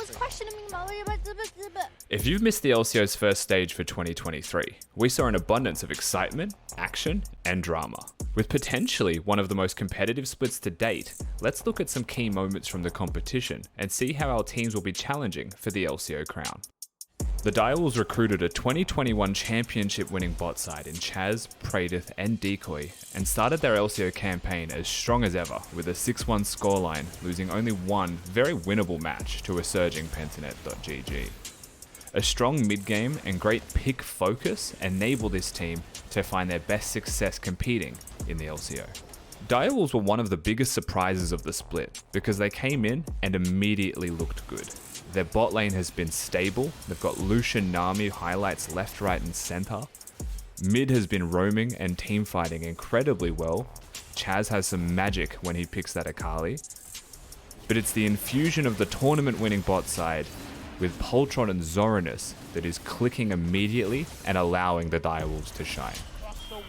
always questioning me. If you've missed the LCO's first stage for 2023, we saw an abundance of excitement, action, and drama. With potentially one of the most competitive splits to date, let's look at some key moments from the competition and see how our teams will be challenging for the LCO crown. The Direwolves recruited a 2021 championship winning bot side in Chaz, Pradith, and Decoy, and started their LCO campaign as strong as ever with a 6-1 scoreline, losing only one very winnable match to a surging Pentanet.gg. A strong mid-game and great pick focus enabled this team to find their best success competing in the LCO. Direwolves were one of the biggest surprises of the split because they came in and immediately looked good. Their bot lane has been stable, they've got Lucian Nami highlights left, right and center. Mid has been roaming and team fighting incredibly well. Chaz has some magic when he picks that Akali. But it's the infusion of the tournament winning bot side with Poltron and Zoranus that is clicking immediately and allowing the Direwolves to shine.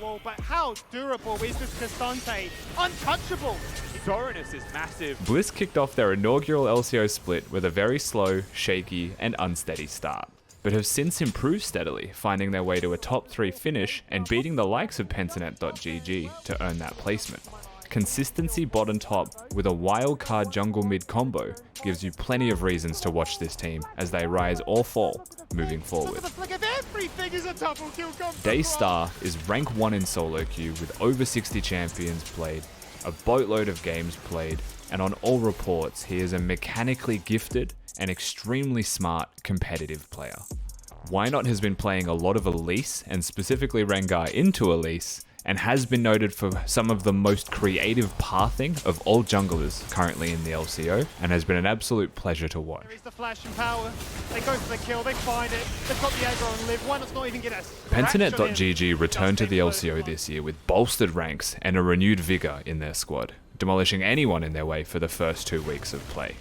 Wall, but how durable is this Castante? Untouchable! Zoranus is massive. Bliss kicked off their inaugural LCO split with a very slow, shaky, and unsteady start, but have since improved steadily, finding their way to a top 3 finish and beating the likes of Pentanet.gg to earn that placement. Consistency bottom top with a wildcard jungle mid combo gives you plenty of reasons to watch this team as they rise or fall moving forward. Daystar is rank 1 in solo queue with over 60 champions played, a boatload of games played, and on all reports he is a mechanically gifted and extremely smart competitive player. Why Not has been playing a lot of Elise and specifically Rengar into Elise, and has been noted for some of the most creative pathing of all junglers currently in the LCO, and has been an absolute pleasure to watch. There is the flash and power. They go for the kill, they find it. They've got the aggro and live. Why not even get a Pentanet.gg returned to the LCO this year with bolstered ranks and a renewed vigor in their squad, demolishing anyone in their way for the first 2 weeks of play.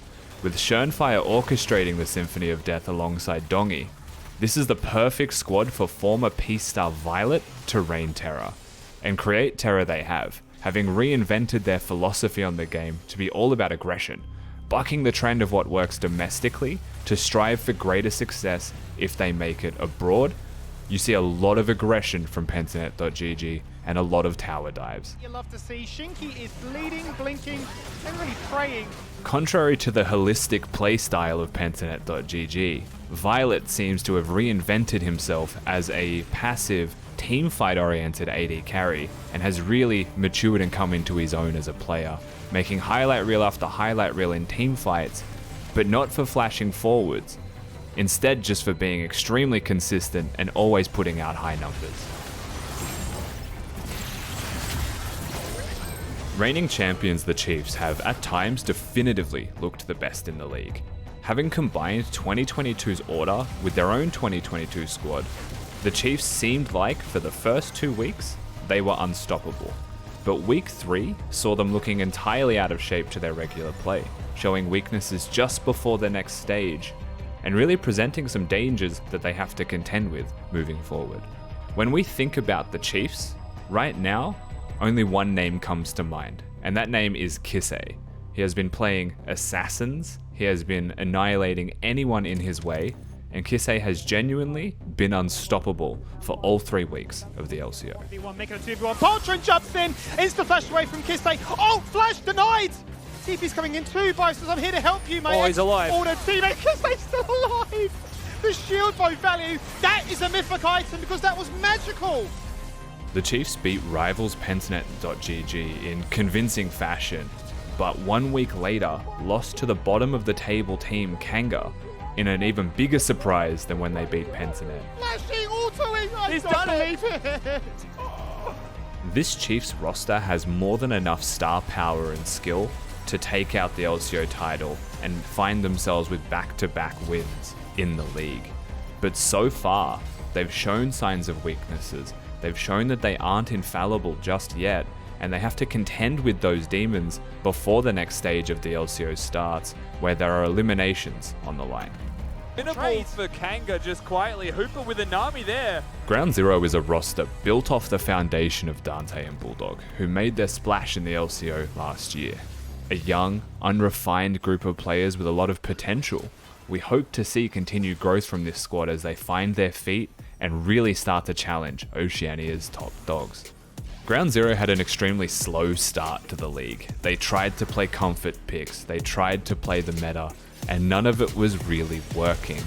With Schernfire orchestrating the Symphony of Death alongside Dongi, this is the perfect squad for former Peace Star Violet to reign terror. And create terror they have, having reinvented their philosophy on the game to be all about aggression, bucking the trend of what works domestically to strive for greater success if they make it abroad. You see a lot of aggression from Pentanet.gg and a lot of tower dives. You love to see Shinky is bleeding, blinking, and really praying. Contrary to the holistic playstyle of Pentanet.gg, Violet seems to have reinvented himself as a passive, teamfight oriented AD carry and has really matured and come into his own as a player, making highlight reel after highlight reel in team fights, but not for flashing forwards, instead just for being extremely consistent and always putting out high numbers. Reigning champions the Chiefs have at times definitively looked the best in the league. Having combined 2022's order with their own 2022 squad, the Chiefs seemed like, for the first 2 weeks, they were unstoppable. But week 3 saw them looking entirely out of shape to their regular play, showing weaknesses just before the next stage, and really presenting some dangers that they have to contend with moving forward. When we think about the Chiefs, right now, only one name comes to mind, and that name is Kisei. He has been playing assassins, he has been annihilating anyone in his way, and Kisei has genuinely been unstoppable for all 3 weeks of the LCO. 1v1, make it a 2v1. Poltron jumps in, insta flash away from Kisei. Oh, flash denied! See if he's coming in too. Bio says, I'm here to help you, mate. Oh, he's alive. Order teammate, Kisei's still alive! The shield bow value, that is a mythic item because that was magical! The Chiefs beat rivals Pentanet.gg in convincing fashion, but 1 week later lost to the bottom of the table team Kanga in an even bigger surprise than when they beat Pentanet. Flashing, autoing, He's done it! This Chiefs roster has more than enough star power and skill to take out the LCO title and find themselves with back-to-back wins in the league. But so far, they've shown signs of weaknesses. They've shown that they aren't infallible just yet, and they have to contend with those demons before the next stage of the LCO starts, where there are eliminations on the line. Winnable for Kanga, just quietly. Hooper with a Nami there. Ground Zero is a roster built off the foundation of Dante and Bulldog, who made their splash in the LCO last year. A young, unrefined group of players with a lot of potential, We hope to see continued growth from this squad as they find their feet and really start to challenge Oceania's top dogs. Ground Zero had an extremely slow start to the league. They tried to play comfort picks, they tried to play the meta, and none of it was really working.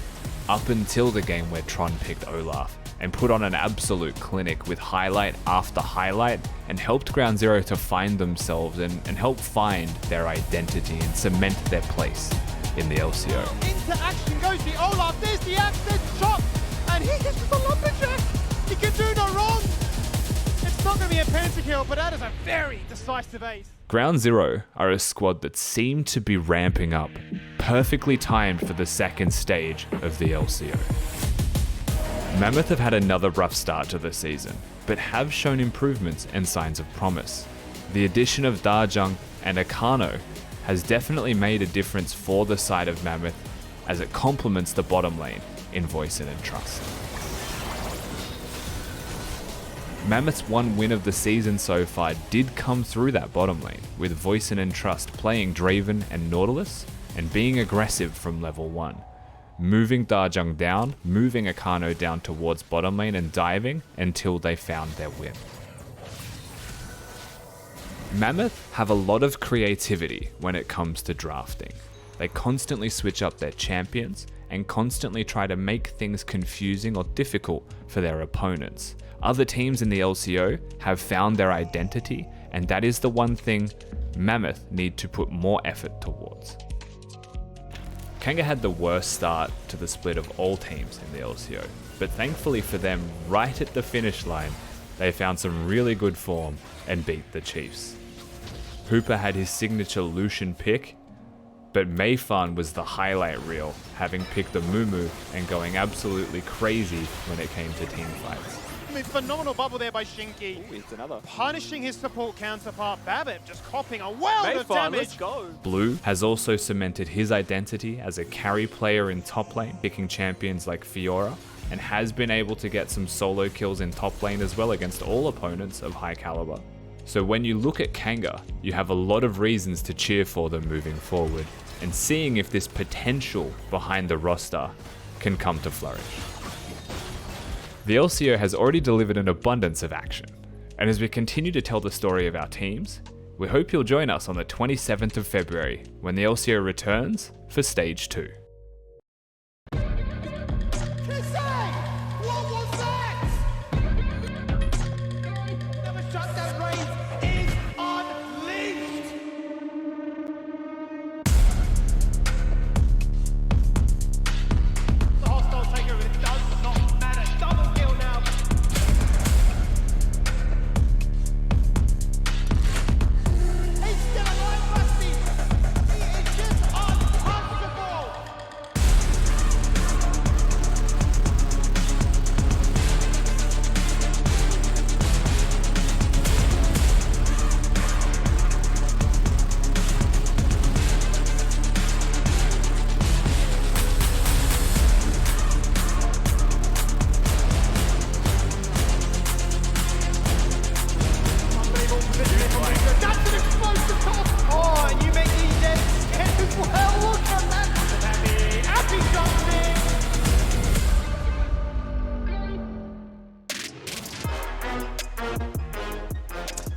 Up until the game where Tron picked Olaf and put on an absolute clinic with highlight after highlight and helped Ground Zero to find themselves and help find their identity and cement their place in the LCO. Into action goes the Olaf, there's the access shot, and he is just a lumberjack. He can do no wrong. It's not going to be a pentakill, but that is a very decisive ace. Ground Zero are a squad that seem to be ramping up, perfectly timed for the second stage of the LCO. Mammoth have had another rough start to the season, but have shown improvements and signs of promise. The addition of Darjung and Akano has definitely made a difference for the side of Mammoth as it complements the bottom lane in Voicin and Trust. Mammoth's one win of the season so far did come through that bottom lane, with Voicin and Trust playing Draven and Nautilus and being aggressive from level 1, moving Darjung down, moving Akano down towards bottom lane and diving until they found their win. Mammoth have a lot of creativity when it comes to drafting. They constantly switch up their champions and constantly try to make things confusing or difficult for their opponents. Other teams in the LCO have found their identity, and that is the one thing Mammoth need to put more effort towards. Kanga had the worst start to the split of all teams in the LCO, but thankfully for them, right at the finish line, they found some really good form and beat the Chiefs. Hooper had his signature Lucian pick, but Mayfan was the highlight reel, having picked the Mumu and going absolutely crazy when it came to team fights. I mean, phenomenal bubble there by Shinky. Ooh, it's another. Punishing his support counterpart, Babbitt just copping a world of Mayfan, damage. let's go. Blue has also cemented his identity as a carry player in top lane, picking champions like Fiora, and has been able to get some solo kills in top lane as well against all opponents of high caliber. So when you look at Kanga, you have a lot of reasons to cheer for them moving forward, and seeing if this potential behind the roster can come to flourish. The LCO has already delivered an abundance of action, and as we continue to tell the story of our teams, we hope you'll join us on the 27th of February when the LCO returns for Stage 2.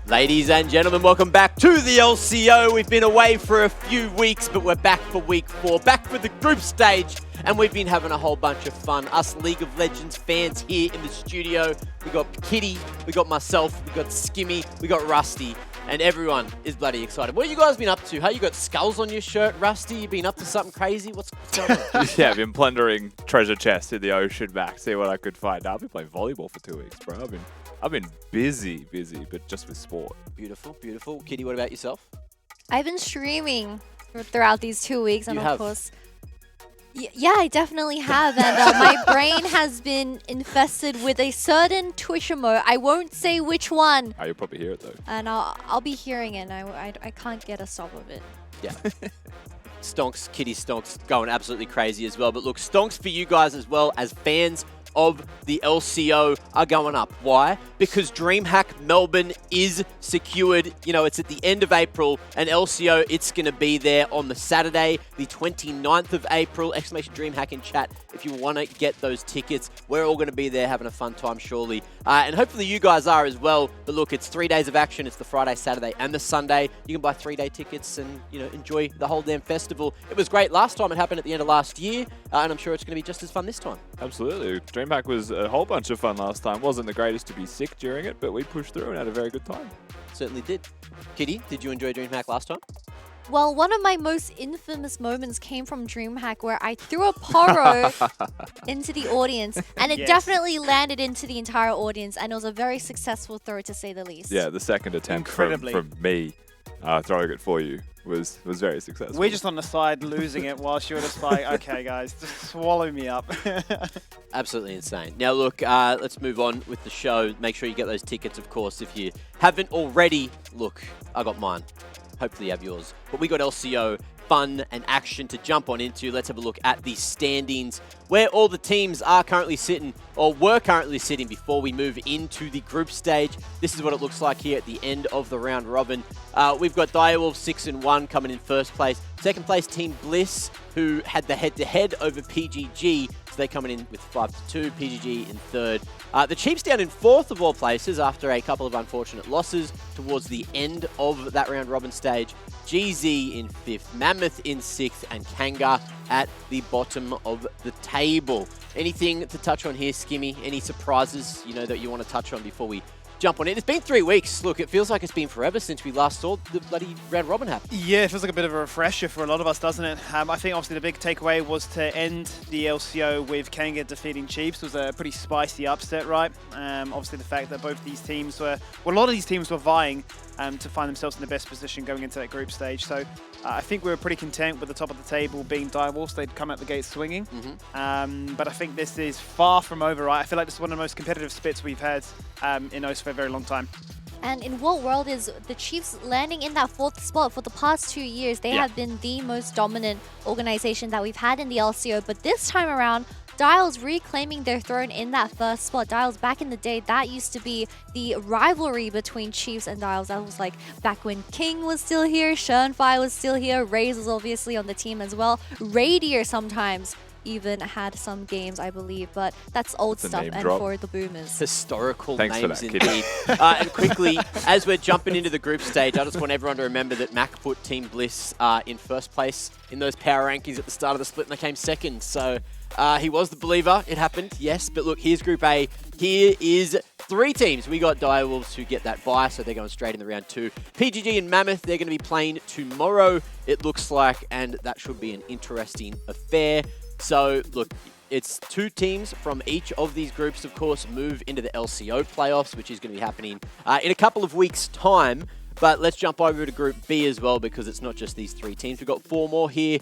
Ladies and gentlemen, welcome back to the LCO. We've been away for a few weeks, but we're back for week 4, back for the group stage, and we've been having a whole bunch of fun. Us League of Legends fans here in the studio. We got Kitty, we got myself, we got Skimmy, we got Rusty, and everyone is bloody excited. What have you guys been up to? How you got skulls on your shirt, Rusty? You been up to something crazy? What's going on? Yeah, I've been plundering treasure chests in the ocean back, see what I could find. I've been playing volleyball for 2 weeks, bro. I've been busy, but just with sport. Beautiful, beautiful. Kitty, what about yourself? I've been streaming throughout these 2 weeks, and You of have? course, yeah, I definitely have. And my brain has been infested with a certain Twitch emote. I won't say which one, Oh, you'll probably hear it though. and I'll be hearing it. And I can't get a stop of it. Yeah. Stonks, Kitty Stonks going absolutely crazy as well. But look, Stonks for you guys as well as fans of the LCO are going up. Why? Because DreamHack Melbourne is secured. You know, it's at the end of April, and LCO, it's going to be there on the Saturday, the 29th of April. Exclamation DreamHack in chat if you want to get those tickets. We're all going to be there having a fun time, surely. And hopefully you guys are as well. But look, it's 3 days of action. It's the Friday, Saturday, and the Sunday. You can buy 3-day tickets and, you know, enjoy the whole damn festival. It was great last time. It happened at the end of last year, and I'm sure it's going to be just as fun this time. Absolutely. DreamHack was a whole bunch of fun last time. Wasn't the greatest to be sick during it, but we pushed through and had a very good time. Certainly did. Kitty, did you enjoy DreamHack last time? Well, one of my most infamous moments came from DreamHack where I threw a poro into the audience, and it definitely landed into the entire audience, and it was a very successful throw, to say the least. Yeah, the second attempt from me throwing it for you was very successful. We're just on the side losing it whilst you're just like, okay, guys, just swallow me up. Absolutely insane. Now, look, let's move on with the show. Make sure you get those tickets, of course. If you haven't already, look, I got mine. Hopefully you have yours. But we got LCO fun and action to jump on into. Let's have a look at the standings, where all the teams are currently sitting, or were currently sitting before we move into the group stage. This is what it looks like here at the end of the round robin. We've got Direwolf 6-1 coming in first place. Second place, Team Bliss, who had the head-to-head over PGG. So they're coming in with 5-2, PGG in third. The Chiefs down in fourth of all places after a couple of unfortunate losses towards the end of that round robin stage. GZ in fifth, Mammoth in sixth, and Kanga at the bottom of the table. Anything to touch on here, Skimmy? Any surprises, you know, that you want to touch on before we jump on it? It's been 3 weeks. Look, it feels like it's been forever since we last saw the bloody round robin happen. Yeah, it feels like a bit of a refresher for a lot of us, doesn't it? I think obviously the big takeaway was to end the LCO with Kanga defeating Chiefs. It was a pretty spicy upset, right? Obviously the fact that both these teams were, well, a lot of these teams were vying to find themselves in the best position going into that group stage. So I think we were pretty content with the top of the table being Direwolves. They'd come out the gate swinging. But I think this is far from over, right? I feel like this is one of the most competitive splits we've had in OS for a very long time. And in what world is the Chiefs landing in that fourth spot? For the past 2 years, they have been the most dominant organization that we've had in the LCO. But this time around, Dial's reclaiming their throne in that first spot. Dial's back in the day, that used to be the rivalry between Chiefs and Dials. That was like back when King was still here, Shernfire was still here, Raze was obviously on the team as well. Radier sometimes even had some games, I believe, but that's old stuff and drop for the boomers. Historical Thanks names for that, indeed. And quickly, as we're jumping into the group stage, I just want everyone to remember that Mac put Team Bliss in first place in those power rankings at the start of the split, and they came second. So he was the believer. It happened, yes. But look, here's Group A. Here is 3 teams. We got Direwolves who get that bye, so they're going straight in the round 2. PGG and Mammoth, they're going to be playing tomorrow, it looks like, and that should be an interesting affair. So, look, it's 2 teams from each of these groups, of course, move into the LCO playoffs, which is going to be happening in a couple of weeks' time. But let's jump over to Group B as well, because it's not just these 3 teams. We've got 4 more here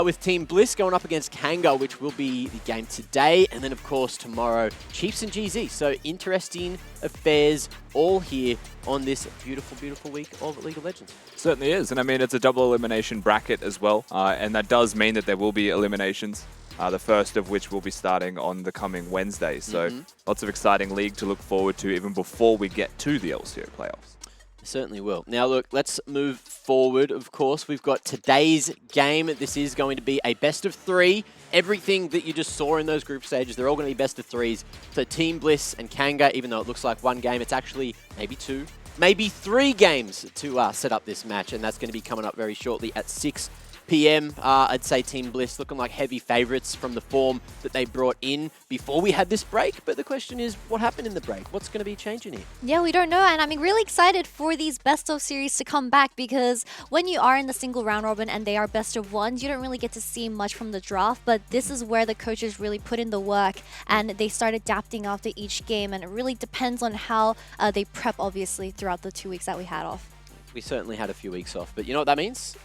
with Team Bliss going up against Kanga, which will be the game today. And then, of course, tomorrow, Chiefs and GZ. So, interesting affairs all here on this beautiful, beautiful week of League of Legends. Certainly is. And I mean, it's a double elimination bracket as well. And that does mean that there will be eliminations, the first of which will be starting on the coming Wednesday. So lots of exciting league to look forward to even before we get to the LCO playoffs. Certainly will. Now, look, let's move forward, of course. We've got today's game. This is going to be a best of 3. Everything that you just saw in those group stages, they're all going to be best of 3s. So Team Bliss and Kanga, even though it looks like 1 game, it's actually maybe 2, maybe 3 games to set up this match. And that's going to be coming up very shortly at 6 PM. I'd say Team Bliss looking like heavy favourites from the form that they brought in before we had this break. But the question is, what happened in the break? What's going to be changing here? Yeah, we don't know, and I'm really excited for these best of series to come back, because when you are in the single round robin and they are best of 1s, you don't really get to see much from the draft, but this is where the coaches really put in the work and they start adapting after each game, and it really depends on how they prep, obviously, throughout the 2 weeks that we had off. We certainly had a few weeks off, but you know what that means?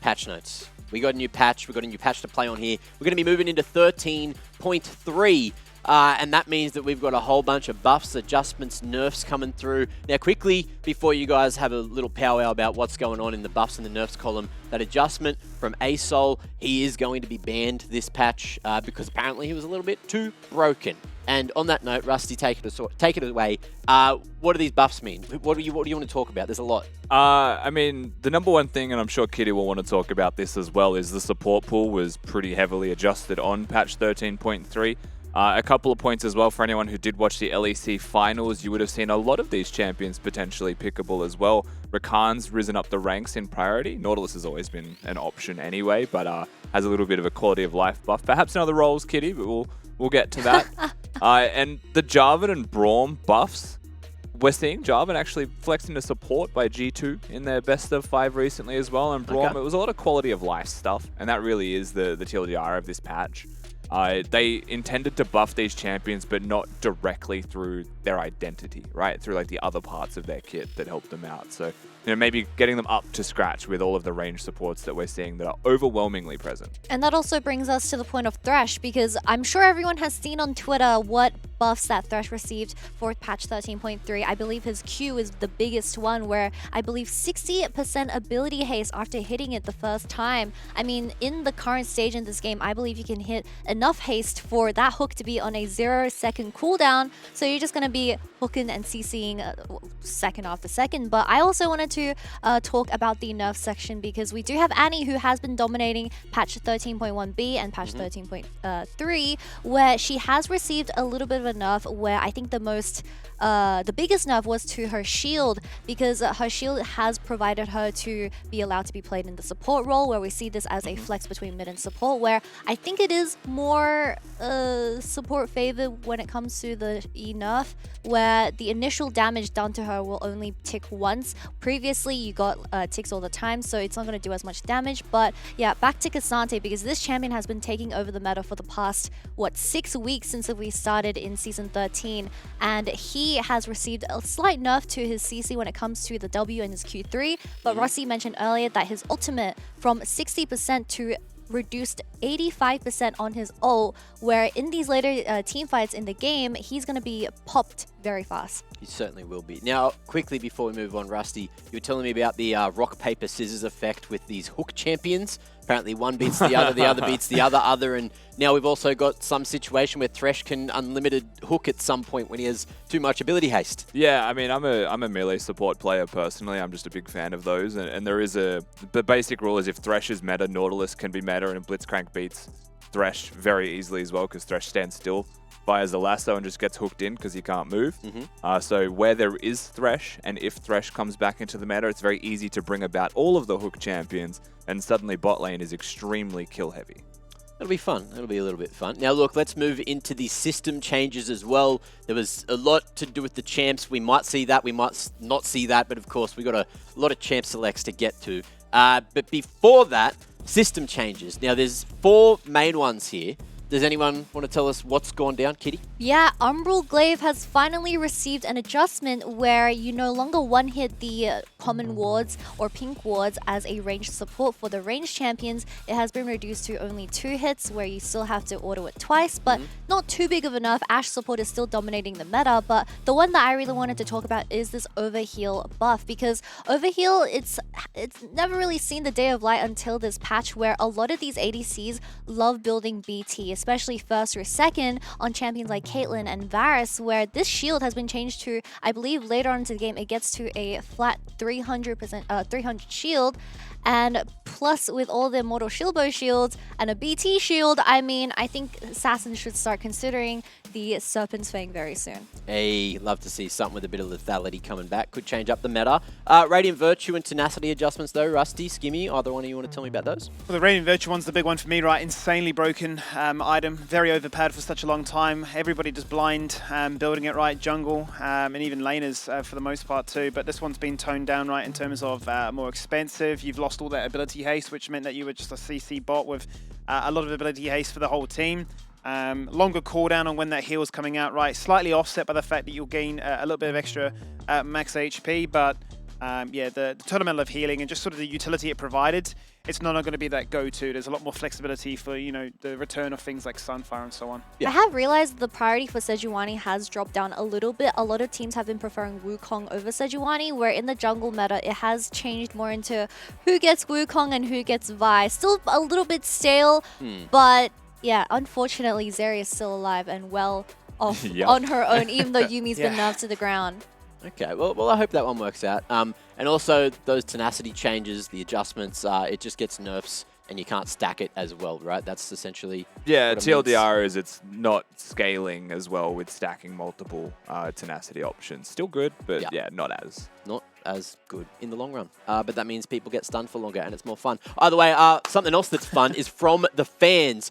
Patch notes. We got a new patch. We've got a new patch to play on here. We're going to be moving into 13.3. and that means that we've got a whole bunch of buffs, adjustments, nerfs coming through. Now, quickly, before you guys have a little powwow about what's going on in the buffs and the nerfs column, that adjustment from ASOL, he is going to be banned this patch because apparently he was a little bit too broken. And on that note, Rusty, take it away. What do these buffs mean? What do you want to talk about? There's a lot. I mean, the number one thing, and I'm sure Kitty will want to talk about this as well, is the support pool was pretty heavily adjusted on patch 13.3. A couple of points as well for anyone who did watch the LEC finals. You would have seen a lot of these champions potentially pickable as well. Rakan's risen up the ranks in priority. Nautilus has always been an option anyway, but has a little bit of a quality of life buff. Perhaps in other roles, Kitty, but we'll get to that. And the Jarvan and Braum buffs, we're seeing Jarvan actually flexing to support by G2 in their best of 5 recently as well. And Braum, It was a lot of quality of life stuff, and that really is the TLDR of this patch. They intended to buff these champions, but not directly through their identity, right? Through like the other parts of their kit that helped them out. So, maybe getting them up to scratch with all of the range supports that we're seeing that are overwhelmingly present. And that also brings us to the point of Thresh, because I'm sure everyone has seen on Twitter what buffs that Thresh received for patch 13.3. I believe his Q is the biggest one, where I believe 60% ability haste after hitting it the first time. I mean, in the current stage in this game, I believe you can hit enough haste for that hook to be on a 0-second cooldown. So you're just going to be hooking and CCing second after second. But I also wanted to talk about the nerf section, because we do have Annie, who has been dominating patch 13.1b and patch 13.3, where she has received a little bit of a nerf, where I think the biggest nerf was to her shield, because her shield has provided her to be allowed to be played in the support role, where we see this as a flex between mid and support, where I think it is more support favored when it comes to the E nerf, where the initial damage done to her will only tick once. Previously, you got ticks all the time, so it's not going to do as much damage. But yeah, back to Cassante, because this champion has been taking over the meta for the past, 6 weeks since we started in Season 13, and he has received a slight nerf to his CC when it comes to the W and his Q3, but Rossi mentioned earlier that his ultimate from 60% to reduced 85% on his ult, where in these later team fights in the game, he's going to be popped very fast. He certainly will be. Now, quickly before we move on, Rusty, you were telling me about the rock, paper, scissors effect with these hook champions. Apparently one beats the other beats the other, and now we've also got some situation where Thresh can unlimited hook at some point when he has too much ability haste. Yeah, I mean, I'm a melee support player personally. I'm just a big fan of those, and there is the basic rule is if Thresh is meta, Nautilus can be meta, and Blitzcrank beats Thresh very easily as well, because Thresh stands still, fires the lasso and just gets hooked in because he can't move. So where there is Thresh, and if Thresh comes back into the meta, it's very easy to bring about all of the hook champions, and suddenly bot lane is extremely kill heavy. It'll be fun. It'll be a little bit fun. Now, look, let's move into the system changes as well. There was a lot to do with the champs. We might see that. We might not see that. But, of course, we've got a lot of champ selects to get to. But before that, system changes. Now, there's 4 main ones here. Does anyone want to tell us what's gone down, Kitty? Yeah, Umbral Glaive has finally received an adjustment where you no longer one-hit the common wards or pink wards as a ranged support for the ranged champions. It has been reduced to only 2 hits, where you still have to auto it twice, but not too big of a nerf. Ashe support is still dominating the meta, but the one that I really wanted to talk about is this overheal buff, because overheal, it's never really seen the day of light until this patch, where a lot of these ADCs love building BT, especially first or second on champions like Caitlyn and Varus, where this shield has been changed to, I believe later on into the game, it gets to a flat 300 shield. And plus, with all the Immortal Shieldbow shields and a BT shield, I mean, I think Assassins should start considering the Serpent's Fang very soon. Hey, love to see something with a bit of lethality coming back. Could change up the meta. Radiant Virtue and Tenacity adjustments, though. Rusty, Skimmy, either one of you want to tell me about those? Well, the Radiant Virtue one's the big one for me, right? Insanely broken item, very overpowered for such a long time. Everybody just blind building it, right? Jungle, and even laners for the most part too. But this one's been toned down, right, in terms of more expensive. You've lost all that ability haste, which meant that you were just a CC bot with a lot of ability haste for the whole team. Longer cooldown on when that heal is coming out, right? Slightly offset by the fact that you'll gain a little bit of extra max HP, but yeah, the tournament of healing and just sort of the utility it provided, it's not going to be that go-to. There's a lot more flexibility for, you know, the return of things like Sunfire and so on. I have realized the priority for Sejuani has dropped down a little bit. A lot of teams have been preferring Wukong over Sejuani, where in the jungle meta, it has changed more into who gets Wukong and who gets Vi. Still a little bit stale, but yeah, unfortunately, Zeri is still alive and well off on her own, even though Yumi's been nerfed to the ground. Okay, well, I hope that one works out. And also, those tenacity changes, the adjustments, it just gets nerfs and you can't stack it as well, right? That's essentially Yeah, what it means. TLDR is it's not scaling as well with stacking multiple tenacity options. Still good, but yeah, not as. Not as good in the long run. But that means people get stunned for longer and it's more fun. Either way, something else that's fun is from the fans.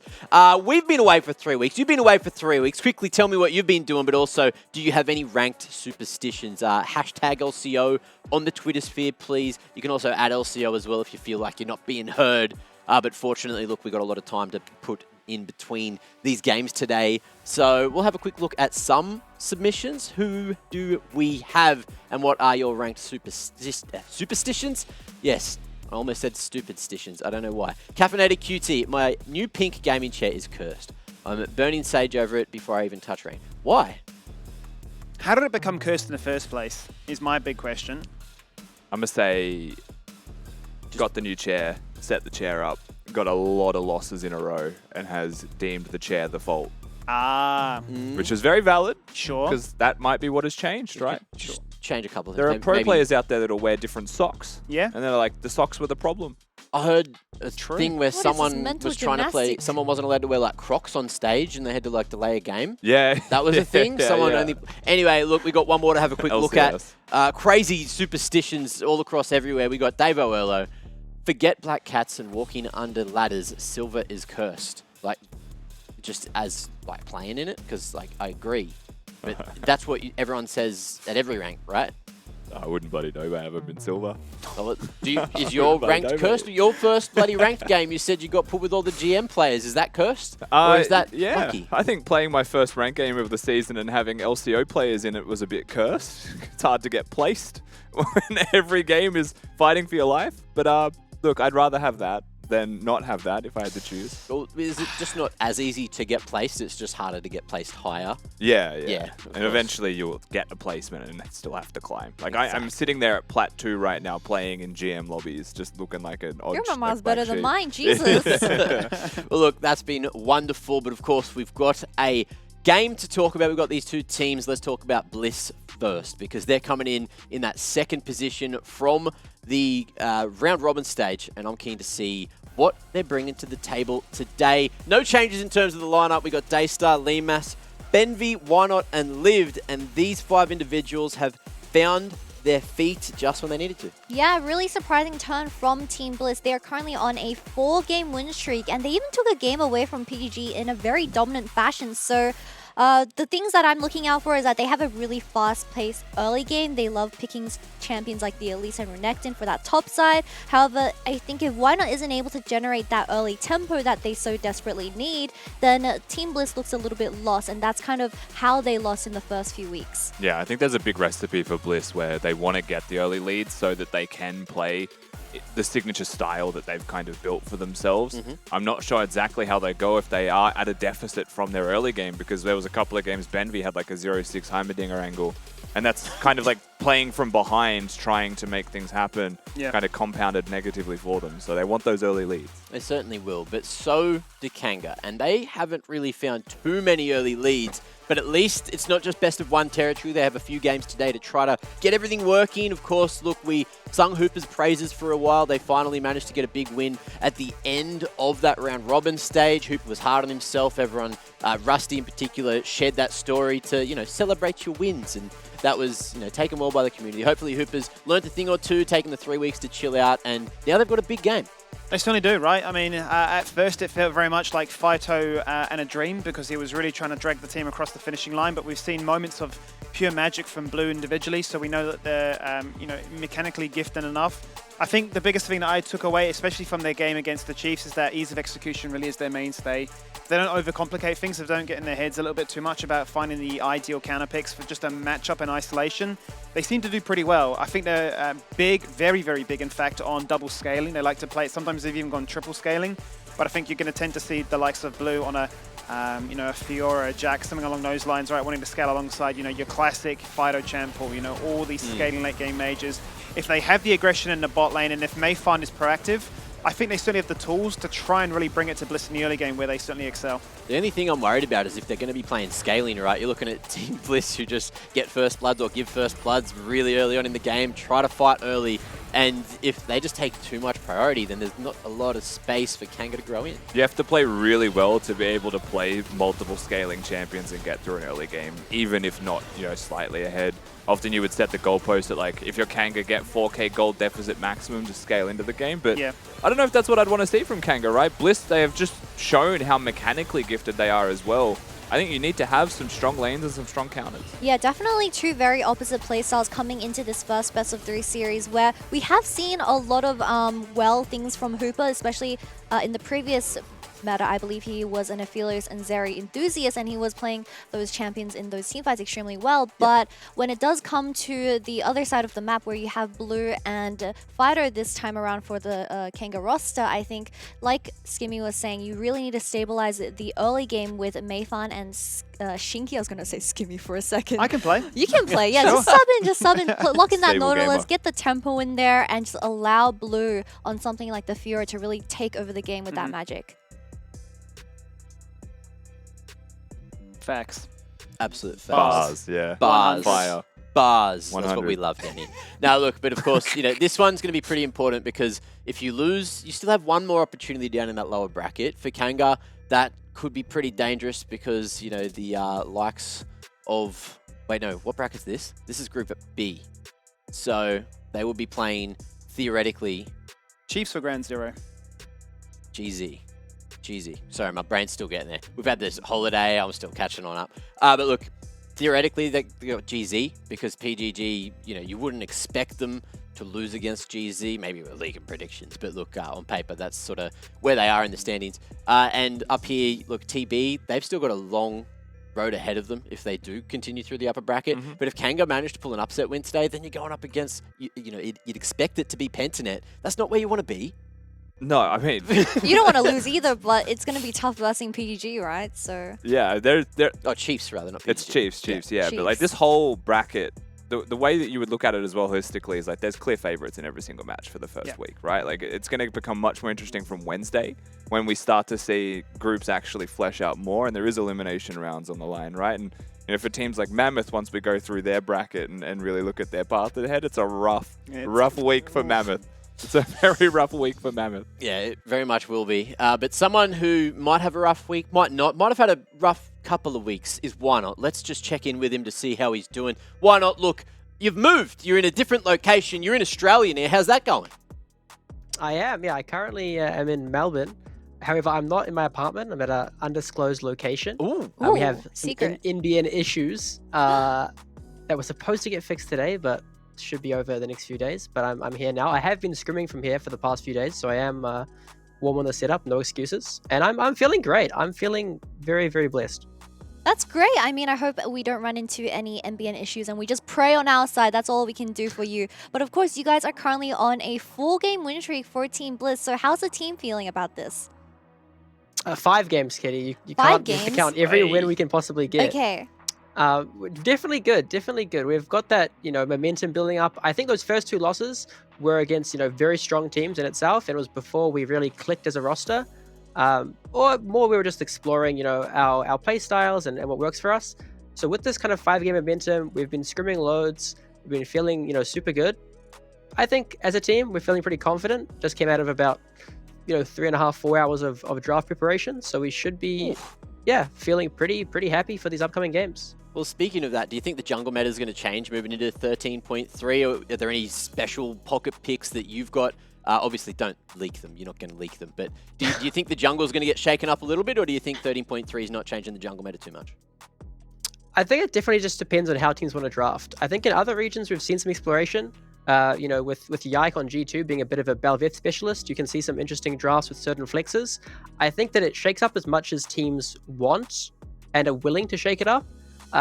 We've been away for 3 weeks. You've been away for 3 weeks. Quickly tell me what you've been doing, but also, do you have any ranked superstitions? Hashtag LCO on the Twitter sphere, please. You can also add LCO as well if you feel like you're not being heard. But fortunately, look, we got a lot of time to put in between these games today. So we'll have a quick look at some submissions. Who do we have? And what are your ranked superstitions? Yes, I almost said stupidstitions. I don't know why. Caffeinated QT, my new pink gaming chair is cursed. I'm burning sage over it before I even touch rain. Why? How did it become cursed in the first place is my big question. I'm going to say got the new chair, set the chair up, got a lot of losses in a row, and has deemed the chair the fault. Which is very valid. Sure. Because that might be what has changed, right? Just change a couple of There things. are pro Maybe- players out there that'll wear different socks. Yeah. And they're like, the socks were the problem. I heard a thing where What is this someone mental was trying to play, gymnastics? someone wasn't allowed to wear like Crocs on stage and they had to like delay a game. Yeah. That was a thing. Yeah, Someone yeah. only. Anyway, look, we got one more to have a quick look at. LCS. Crazy superstitions all across everywhere. We got Davo Erlo. Forget black cats and walking under ladders. Silver is cursed. Like, just as like playing in it, because like I agree, but that's what everyone says at every rank, right? I wouldn't bloody know, but I haven't been silver. Well, is your ranked cursed? Your first bloody ranked game, you said you got put with all the GM players. Is that cursed? Or is that lucky? I think playing my first ranked game of the season and having LCO players in it was a bit cursed. It's hard to get placed when every game is fighting for your life. But look, I'd rather have that than not have that if I had to choose. Or is it just not as easy to get placed? It's just harder to get placed higher. Yeah. of And course. eventually you'll get a placement and still have to climb. Like I'm sitting there at Plat 2 right now playing in GM lobbies, just looking like an odd Your like mama's black better than sheep. mine, Jesus. Well, look, that's been wonderful, but of course we've got a game to talk about. We've got these two teams. Let's talk about Bliss first, because they're coming in that second position from the round robin stage, and I'm keen to see what they're bringing to the table today. No changes in terms of the lineup. We got Daystar, Limas, Benvi, Whynot, and Lived, and these 5 individuals have found their feet just when they needed to. Yeah, really surprising turn from Team Bliss. They are currently on a 4-game win streak, and they even took a game away from PGG in a very dominant fashion. So the things that I'm looking out for is that they have a really fast-paced early game. They love picking champions like the Elise and Renekton for that top side. However, I think if Whynot isn't able to generate that early tempo that they so desperately need, then Team Bliss looks a little bit lost, and that's kind of how they lost in the first few weeks. Yeah, I think there's a big recipe for Bliss where they want to get the early leads so that they can play the signature style that they've kind of built for themselves. I'm not sure exactly how they go if they are at a deficit from their early game, because there was a couple of games Benvi had like a 0-6 Heimerdinger angle, and that's kind of like playing from behind, trying to make things happen, kind of compounded negatively for them. So they want those early leads. They certainly will, but so do Kanga, and they haven't really found too many early leads, but at least it's not just best of one territory. They have a few games today to try to get everything working. Of course, look, we sung Hooper's praises for a while. They finally managed to get a big win at the end of that round robin stage. Hooper was hard on himself. Everyone, Rusty in particular, shared that story to, celebrate your wins, and that was, taken well by the community. Hopefully Hooper's learned a thing or two, taken the 3 weeks to chill out, and now they've got a big game. They certainly do, right? I mean, at first it felt very much like Phyto and a dream, because he was really trying to drag the team across the finishing line, but we've seen moments of pure magic from Blue individually, so we know that they're, mechanically gifted enough I think the biggest thing that I took away, especially from their game against the Chiefs, is that ease of execution really is their mainstay. They don't overcomplicate things, they don't get in their heads a little bit too much about finding the ideal counter picks for just a matchup in isolation. They seem to do pretty well. I think they're big, very, very big, in fact, on double scaling. They like to play it. Sometimes they've even gone triple scaling. But I think you're going to tend to see the likes of Blue on a a Fiora, a Jack, something along those lines, right? Wanting to scale alongside, your classic Fido champ or, all these scaling late game mages. If they have the aggression in the bot lane and if Mayfarn is proactive, I think they certainly have the tools to try and really bring it to Bliss in the early game where they certainly excel. The only thing I'm worried about is if they're going to be playing scaling, right? You're looking at Team Bliss who just get first bloods or give first bloods really early on in the game, try to fight early, and if they just take too much priority, then there's not a lot of space for Kanga to grow in. You have to play really well to be able to play multiple scaling champions and get through an early game, even if not, slightly ahead. Often you would set the goalpost at, like, if you're Kanga, get 4k gold deficit maximum to scale into the game. But yeah. I don't know if that's what I'd want to see from Kanga, right? Bliss, they have just shown how mechanically gifted they are as well. I think you need to have some strong lanes and some strong counters. Yeah, definitely two very opposite playstyles coming into this first best of 3 series, where we have seen a lot of things from Hooper, especially in the previous meta. I believe he was an Aphelios and Zeri enthusiast, and he was playing those champions in those teamfights extremely well. But when it does come to the other side of the map, where you have Blue and Fido this time around for the Kanga roster, I think, like Skimmy was saying, you really need to stabilize the early game with Mayfarn and Shinky. I was going to say Skimmy for a second. I can play. You can play, yeah. Sure. Just sub in, lock in that Stable Nautilus, gamer. get the tempo in there, and just allow Blue on something like the Fiora to really take over the game with that magic. Facts. Absolute facts. Bars, yeah. Bars. Fire. Bars. 100. That's what we love, Danny. Now, look, but of course, this one's going to be pretty important because if you lose, you still have one more opportunity down in that lower bracket. For Kanga, that could be pretty dangerous because, the likes of... Wait, no, what bracket's this? This is Group B. So they will be playing, theoretically... Chiefs for Ground Zero. GZ. Sorry, my brain's still getting there. We've had this holiday. I'm still catching on up. But look, theoretically, they got GZ because PGG, you wouldn't expect them to lose against GZ. Maybe with league and predictions. But look, on paper, that's sort of where they are in the standings. And up here, look, TB, they've still got a long road ahead of them if they do continue through the upper bracket. But if Kanga managed to pull an upset win today, then you're going up against, you'd expect it to be Pentanet. That's not where you want to be. No, I mean... You don't want to lose either, but it's going to be tough versing PGG, right? So Yeah, they're... Oh, Chiefs rather, not PGG. It's Chiefs, yeah. Chiefs. But like this whole bracket, the way that you would look at it as well holistically is like there's clear favorites in every single match for the first week, right? Like it's going to become much more interesting from Wednesday when we start to see groups actually flesh out more and there is elimination rounds on the line, right? And for teams like Mammoth, once we go through their bracket and really look at their path ahead, it's a rough week for Mammoth. It's a very rough week for Mammoth. Yeah, it very much will be. But someone who might have a rough week, might not, might have had a rough couple of weeks is Why Not. Let's just check in with him to see how he's doing. Why Not? Look, you've moved. You're in a different location. You're in Australia now. How's that going? I am, yeah. I currently am in Melbourne. However, I'm not in my apartment. I'm at an undisclosed location. Ooh. We have some secret. Indian issues that were supposed to get fixed today, but should be over the next few days. But I'm here now. I have been scrimming from here for the past few days, so I am warm on the setup, no excuses. And I'm feeling great. I'm feeling very, very blessed. that's great. I mean, I hope we don't run into any NBN issues and we just pray on our side. That's all we can do for you. But of course, you guys are currently on a 4-game win streak for Team Bliss. So how's the team feeling about this? 5 games, Kitty. You 5 can't games? count every win we can possibly get. Okay. Definitely good. Definitely good. We've got that, momentum building up. I think those first 2 losses were against, very strong teams in itself. And it was before we really clicked as a roster. Or more, we were just exploring, our play styles and what works for us. So with this kind of 5-game momentum, we've been scrimming loads. We've been feeling, super good. I think as a team, we're feeling pretty confident. Just came out of about, 3.5, 4 hours of draft preparation. So we should be, feeling pretty happy for these upcoming games. Well, speaking of that, do you think the jungle meta is going to change moving into 13.3? Or are there any special pocket picks that you've got? Obviously, don't leak them. You're not going to leak them. But do you think the jungle is going to get shaken up a little bit? Or do you think 13.3 is not changing the jungle meta too much? I think it definitely just depends on how teams want to draft. I think in other regions, we've seen some exploration. You know, with Yike on G2 being a bit of a Bel'Veth specialist, you can see some interesting drafts with certain flexes. I think that it shakes up as much as teams want and are willing to shake it up,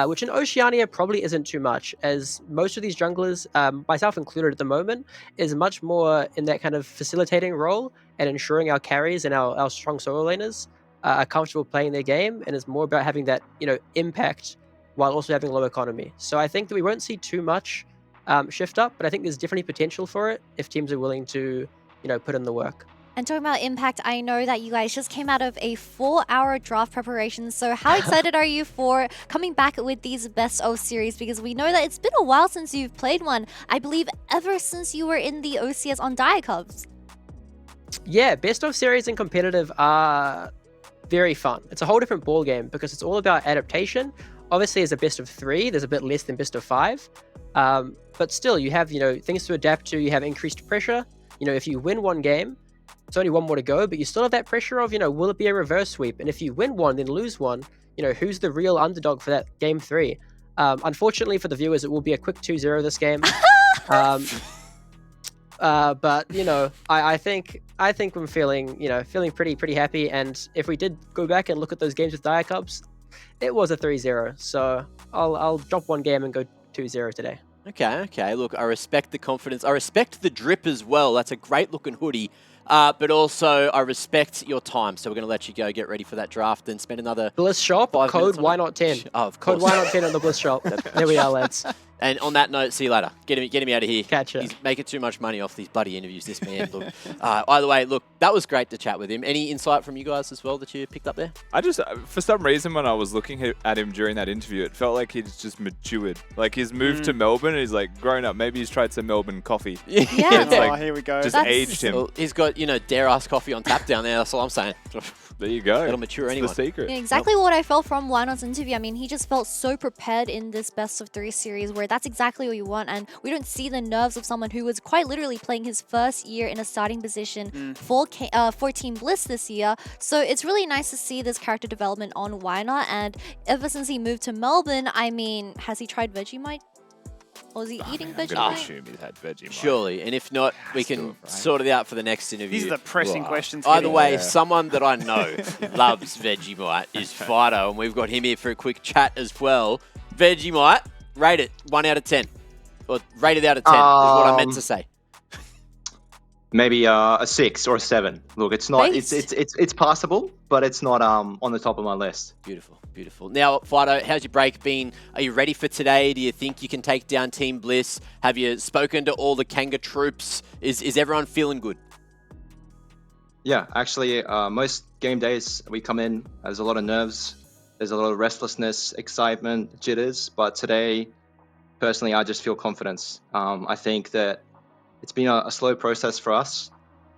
which in Oceania probably isn't too much, as most of these junglers, myself included at the moment, is much more in that kind of facilitating role and ensuring our carries and our strong solo laners are comfortable playing their game, and it's more about having that, you know, impact while also having low economy. So I think that we won't see too much shift up, but I think there's definitely potential for it if teams are willing to, you know, put in the work. And talking about impact, I know that you guys just came out of a 4-hour draft preparation. So how excited are you for coming back with these best of series? Because we know that it's been a while since you've played one. I believe ever since you were in the OCS on Dire Cubs. Yeah, best of series and competitive are very fun. It's a whole different ball game because it's all about adaptation. Obviously, as a best of 3, there's a bit less than best of 5. But still, you have, you know, things to adapt to. You have increased pressure. You know, if you win one game, it's only one more to go, but you still have that pressure of, you know, will it be a reverse sweep? And if you win one, then lose one, you know, who's the real underdog for that game 3? Unfortunately for the viewers, it will be a quick 2-0 this game. But you know, I think I'm feeling, you know, pretty happy. And if we did go back and look at those games with Dire Cubs, it was a 3-0. So I'll drop one game and go 2-0 today. Okay. Look, I respect the confidence. I respect the drip as well. That's a great looking hoodie. But also, I respect your time. So we're going to let you go, get ready for that draft, and spend another Bliss shop, 5 code minutes on why it. not 10. Oh, of Code course. why not 10 on the Bliss shop. There we are, lads. And on that note, see you later. Get him out of here. Catch ya. He's making too much money off these bloody interviews, this man. Look, either way, look, that was great to chat with him. Any insight from you guys as well that you picked up there? I just, for some reason, when I was looking at him during that interview, it felt like he's just matured. Like he's moved to Melbourne and he's like grown up. Maybe he's tried some Melbourne coffee. Yeah. It's like here we go. just That's- aged him. Well, he's got, you know, dare ask coffee on tap down there. That's all I'm saying. There you go. It'll mature It's anyone. the secret. Yeah, exactly what I felt from Wynot's interview. I mean, he just felt so prepared in this best of 3 series where that's exactly what you want. And we don't see the nerves of someone who was quite literally playing his first year in a starting position for Team Bliss this year. So it's really nice to see this character development on Wynot. And ever since he moved to Melbourne, I mean, has he tried Vegemite? Or is he eating I'm gonna Vegemite? assume he's had Vegemite. Surely. And if not, we Has to can have, right? sort it out for the next interview. These are the pressing Wow. questions. Either Kitty. way, Yeah. someone that I know loves Vegemite is Fido, and we've got him here for a quick chat as well. Vegemite, rate it 1 out of 10. Or rate it out of 10 is what I meant to say. Maybe a 6 or a 7. Look, it's not. Nice. It's passable, but it's not on the top of my list. Beautiful, beautiful. Now, Fido, how's your break been? Are you ready for today? Do you think you can take down Team Bliss? Have you spoken to all the Kanga troops? Is everyone feeling good? Yeah, actually, most game days we come in, there's a lot of nerves, there's a lot of restlessness, excitement, jitters. But today, personally, I just feel confidence. I think that it's been a slow process for us,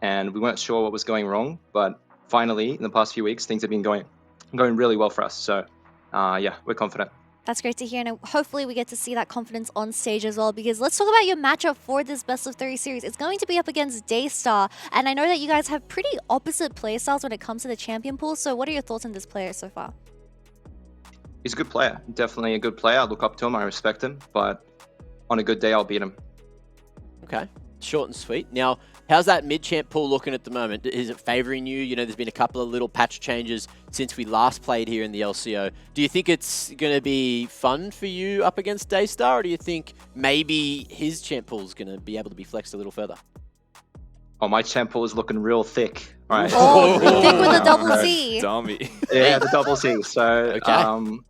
and we weren't sure what was going wrong. But finally, in the past few weeks, things have been going really well for us. So, yeah, we're confident. That's great to hear, and hopefully we get to see that confidence on stage as well, because let's talk about your matchup for this best of 3 series. It's going to be up against Daystar, and I know that you guys have pretty opposite playstyles when it comes to the champion pool, so what are your thoughts on this player so far? He's a good player, definitely a good player. I look up to him, I respect him, but on a good day, I'll beat him. Okay, short and sweet. Now, how's that mid-champ pool looking at the moment? Is it favouring you? You know, there's been a couple of little patch changes since we last played here in the LCO. Do you think it's going to be fun for you up against Daystar, or do you think maybe his champ pool is going to be able to be flexed a little further? Oh, my champ pool is looking real thick. All right. Oh, thick with a double Z. Dummy. Yeah, the double C. So, Okay.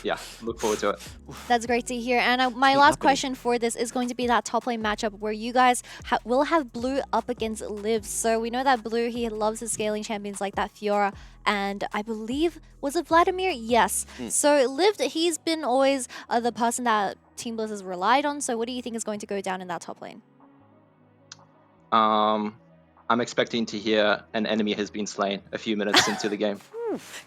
yeah, look forward to it. That's great to hear. And my Keep last happening. question for this is going to be that top lane matchup where you guys will have Blue up against Livs. So we know that Blue, he loves his scaling champions like that Fiora. And I believe, was it Vladimir? Yes. So Livs, he's been always the person that Team Bliss has relied on. So what do you think is going to go down in that top lane? I'm expecting to hear an enemy has been slain a few minutes into the game.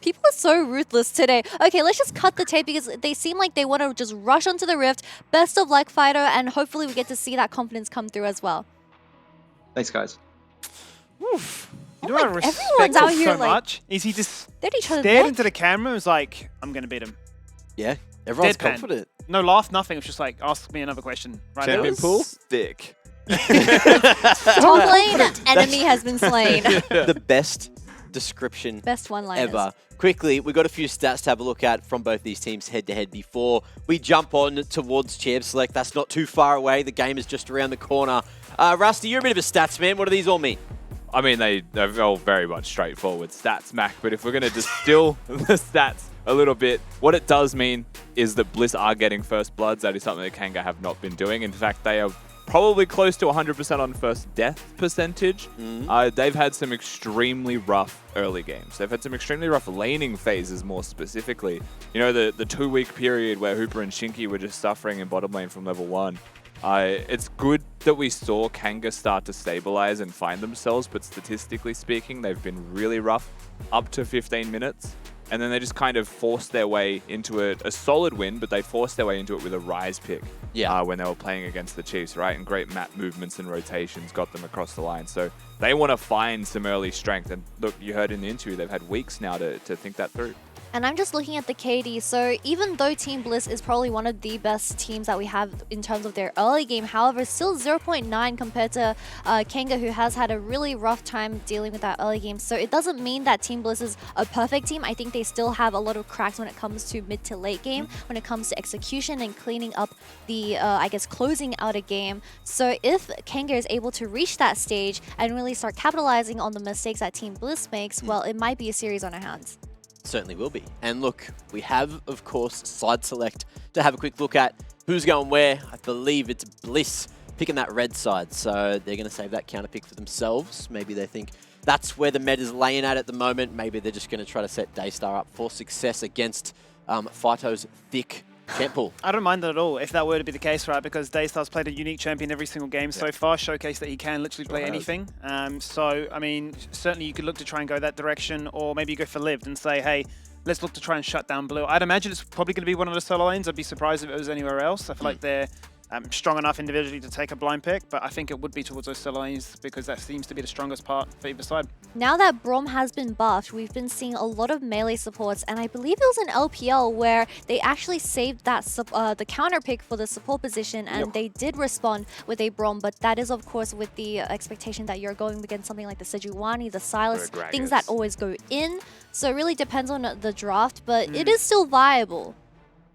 People are so ruthless today. Okay, let's just cut the tape because they seem like they want to just rush onto the rift. Best of luck, Fido, and hopefully we get to see that confidence come through as well. Thanks, guys. You know what I like, respect everyone's out here, so like, much? Is he just They're each other's stared neck. into the camera and was like, I'm going to beat him. Yeah, everyone's Deadpan. confident. No laugh, nothing. It was just like, ask me another question. Right now. Champion pool? Thick. Top lane, enemy has been slain. The best description Best one-liners. ever. Quickly, we've got a few stats to have a look at from both these teams head-to-head before we jump on towards Champ Select. That's not too far away. The game is just around the corner. Rusty, you're a bit of a stats man. What do these all mean? I mean, they're all very much straightforward stats, Mac, but if we're going to distill the stats a little bit, what it does mean is that Bliss are getting first bloods. That is something that Kanga have not been doing. In fact, they are probably close to 100% on first death percentage. They've had some extremely rough early games. They've had some extremely rough laning phases, more specifically. You know, the 2-week period where Hooper and Shinky were just suffering in bottom lane from level 1. It's good that we saw Kanga start to stabilize and find themselves, but statistically speaking, they've been really rough up to 15 minutes. And then they just kind of forced their way into a solid win, but they forced their way into it with a Rise pick when they were playing against the Chiefs, right? And great map movements and rotations got them across the line. So they want to find some early strength. And look, you heard in the interview, they've had weeks now to think that through. And I'm just looking at the KD, so even though Team Bliss is probably one of the best teams that we have in terms of their early game, however, still 0.9 compared to Kanga, who has had a really rough time dealing with that early game. So it doesn't mean that Team Bliss is a perfect team. I think they still have a lot of cracks when it comes to mid to late game, when it comes to execution and cleaning up the, I guess, closing out a game. So if Kanga is able to reach that stage and really start capitalizing on the mistakes that Team Bliss makes, well, it might be a series on our hands. Certainly will be. And look, we have, of course, side select to have a quick look at who's going where. I believe it's Bliss picking that red side, so they're going to save that counter pick for themselves. Maybe they think that's where the meta's laying at the moment. Maybe they're just going to try to set Daystar up for success against Phyto's thick champ pool. I don't mind that at all if that were to be the case, right? Because Daystar's played a unique champion every single game so far, showcased that he can literally play anything. So, I mean, certainly you could look to try and go that direction, or maybe you go for Lived and say, hey, let's look to try and shut down Blue. I'd imagine it's probably going to be one of the solo lanes. I'd be surprised if it was anywhere else. I feel like they're strong enough individually to take a blind pick, but I think it would be towards those solo lanes because that seems to be the strongest part for either side. Now that Braum has been buffed, we've been seeing a lot of melee supports, and I believe it was an LPL where they actually saved that the counter pick for the support position, and they did respond with a Braum, but that is of course with the expectation that you're going against something like the Sejuani, the Silas, things that always go in. So it really depends on the draft, but it is still viable.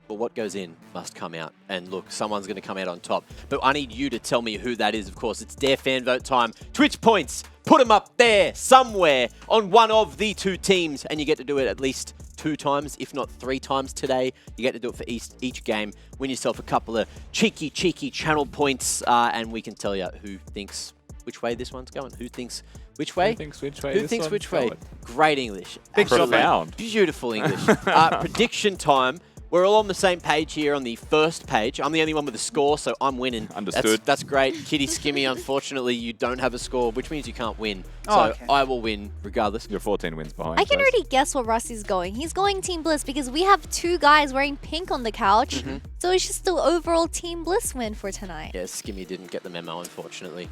But what goes in must come out. And look, someone's going to come out on top. But I need you to tell me who that is, of course. It's their fan vote time. Twitch points, put them up there somewhere on one of the two teams. And you get to do it at least 2 times, if not 3 times today. You get to do it for each game. Win yourself a couple of cheeky channel points. And we can tell you who thinks which way this one's going. Who thinks which way? Who thinks which way? Who thinks which way? Great English. Big job, man. Beautiful English. Prediction time. We're all on the same page here on the first page. I'm the only one with a score, so I'm winning. Understood. That's great. Kitty Skimmy, unfortunately, you don't have a score, which means you can't win. So I will win regardless. You're 14 wins behind. I can already guess what Rusty's going. He's going Team Bliss because we have 2 guys wearing pink on the couch. So it's just the overall Team Bliss win for tonight. Yeah, Skimmy didn't get the memo, unfortunately.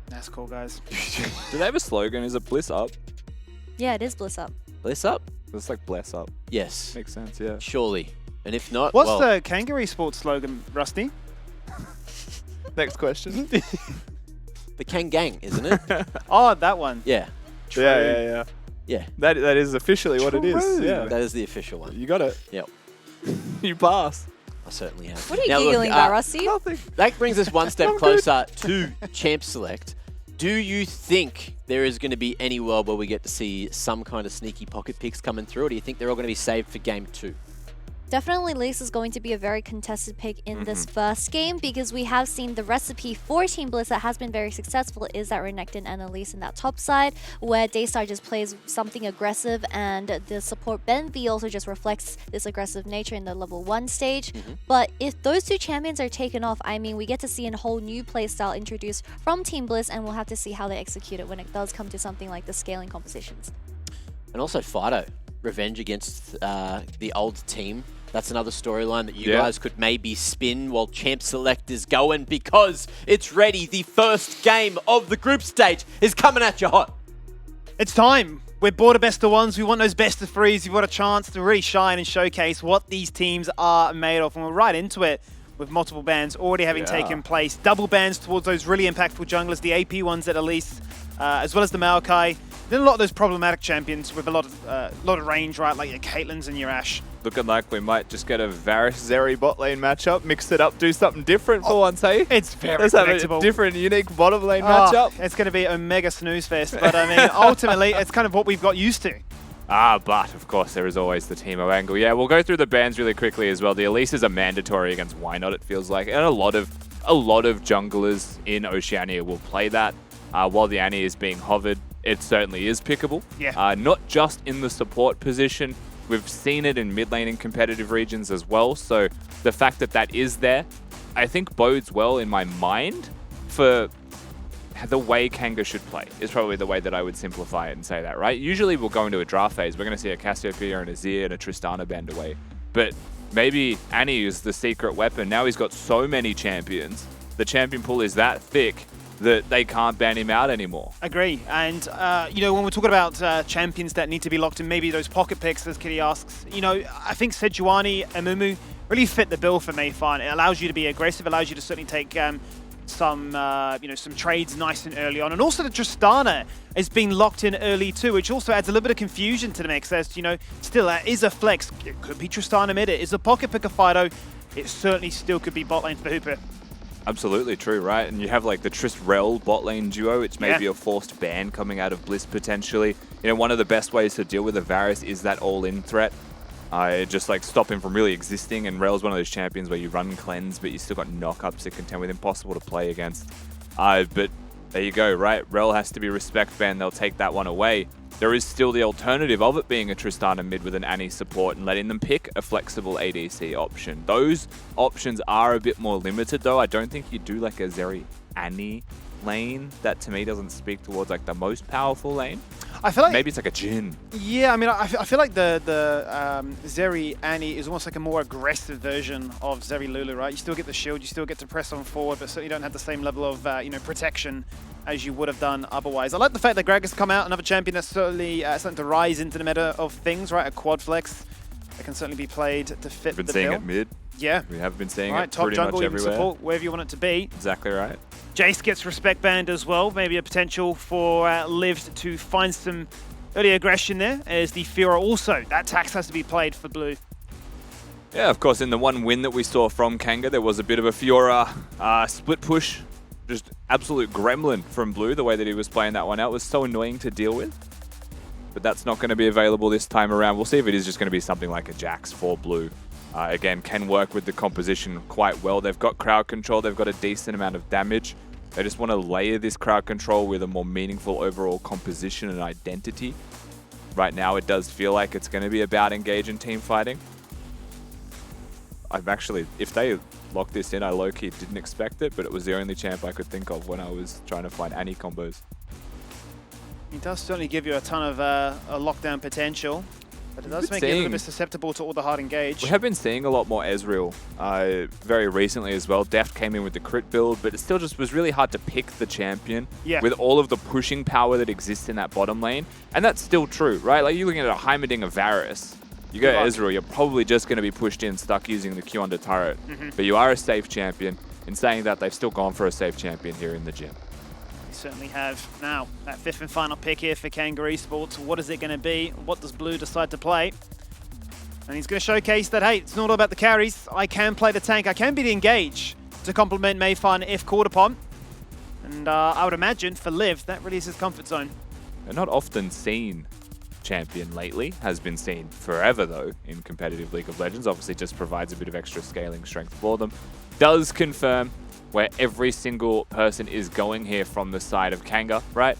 That's cool, guys. Do they have a slogan? Is it Bliss Up? Yeah, it is Bliss Up. Bliss up? It's like Bless Up. Yes. Makes sense, yeah. Surely. And if not, What's well, the Kanga Esports slogan, Rusty? Next question. the Kangang, isn't it? Oh, that one. Yeah. Yeah. Yeah. That is officially what it is. Yeah. That is the official one. You got it. Yep. You pass. I certainly have. What are you Now, look, giggling about, Rusty? Nothing. That brings us one step closer to Champ Select. Do you think there is going to be any world where we get to see some kind of sneaky pocket picks coming through, or do you think they're all going to be saved for Game 2? Definitely Bliss is going to be a very contested pick in this first game because we have seen the recipe for Team Bliss that has been very successful is that Renekton and Elise in that top side where Daystar just plays something aggressive and the support Benvi also just reflects this aggressive nature in the level 1 stage. But if those 2 champions are taken off, I mean, we get to see a whole new playstyle introduced from Team Bliss and we'll have to see how they execute it when it does come to something like the scaling compositions. And also Fido, revenge against the old team. That's another storyline that you guys could maybe spin while Champ Select is going because it's ready. The first game of the group stage is coming at you hot. It's time. We're bored of best of ones. We want those best of 3s. We've got a chance to really shine and showcase what these teams are made of. And we're right into it with multiple bans already having taken place. Double bans towards those really impactful junglers, the AP ones at least, as well as the Maokai. Then a lot of those problematic champions with a lot of range, right? Like your Caitlyn's and your Ashe. Looking like we might just get a Varus Zeri bot lane matchup, mix it up, do something different for once, hey? It's very Let's have predictable. a different, unique bottom lane matchup. It's going to be a mega snooze fest, but I mean, ultimately, it's kind of what we've got used to. But of course there is always the Teemo angle. Yeah, we'll go through the bans really quickly as well. The Elises are mandatory against Why Not, it feels like, and a lot of junglers in Oceania will play that. While the Annie is being hovered, it certainly is pickable. Yeah. Not just in the support position. We've seen it in mid lane in competitive regions as well. So the fact that that is there, I think bodes well in my mind for the way Kanga should play, is probably the way that I would simplify it and say that, right? Usually we'll go into a draft phase. We're going to see a Cassiopeia and a Zia and a Tristana band away. But maybe Annie is the secret weapon. Now he's got so many champions. The champion pool is that thick that they can't ban him out anymore. Agree. And, when we're talking about champions that need to be locked in, maybe those pocket picks, as Kitty asks, I think Sejuani and Mumu really fit the bill for Mayfan. It allows you to be aggressive, allows you to certainly take some trades nice and early on. And also the Tristana is being locked in early too, which also adds a little bit of confusion to the mix. As, still is a flex. It could be Tristana mid, it is a pocket picker Fido. It certainly still could be bot lane for Hooper. Absolutely true, right? And you have like the Trist-Rel bot lane duo, which may be a forced ban coming out of Bliss potentially. One of the best ways to deal with a Varus is that all-in threat. Just like stop him from really existing, and Rel's one of those champions where you run cleanse, but you still got knockups to contend with, impossible to play against. But there you go, right? Rel has to be respect banned, they'll take that one away. There is still the alternative of it being a Tristana mid with an Annie support and letting them pick a flexible ADC option. Those options are a bit more limited though. I don't think you do like a Zeri Annie lane. That to me doesn't speak towards like the most powerful lane. I feel like maybe it's like a Jhin. Yeah, I mean, I feel like the Zeri Annie is almost like a more aggressive version of Zeri Lulu, right? You still get the shield, you still get to press on forward, but certainly don't have the same level of protection as you would have done otherwise. I like the fact that Greg has come out, another champion that's certainly starting to rise into the meta of things, right? A quad flex that can certainly be played to fit the bill. We've been seeing it mid. Yeah. We have been seeing it top pretty jungle, much everywhere. Support, wherever you want it to be. Exactly right. Jace gets respect banned as well. Maybe a potential for Liv to find some early aggression there, as the Fiora also, that tax has to be played for blue. Yeah, of course, in the one win that we saw from Kanga, there was a bit of a Fiora split push. Just absolute gremlin from blue, the way that he was playing that one out was so annoying to deal with. But that's not going to be available this time around. We'll see if it is just going to be something like a Jax for blue. Again, can work with the composition quite well. They've got crowd control, they've got a decent amount of damage. They just want to layer this crowd control with a more meaningful overall composition and identity. Right now, it does feel like it's going to be about engage and team fighting. I've actually, if they locked this in, I low-key didn't expect it, but it was the only champ I could think of when I was trying to find Annie combos. It does certainly give you a ton of lockdown potential, but it does make it a little bit susceptible to all the hard engage. We have been seeing a lot more Ezreal very recently as well. Deft came in with the crit build, but it still just was really hard to pick the champion with all of the pushing power that exists in that bottom lane. And that's still true, right? Like you're looking at a Heimerdinger Varus. You go Ezreal, you're probably just going to be pushed in, stuck using the Q under turret. But you are a safe champion. In saying that, they've still gone for a safe champion here in the gym. They certainly have. Now, that fifth and final pick here for Kanga Esports. What is it going to be? What does Blue decide to play? And he's going to showcase that, hey, it's not all about the carries. I can play the tank. I can be the engage to complement Mayfan if called upon. And I would imagine for Liv, that really is his comfort zone. They're not often seen champion lately, has been seen forever though in competitive League of Legends. Obviously just provides a bit of extra scaling strength for them. Does confirm where every single person is going here from the side of Kanga, right?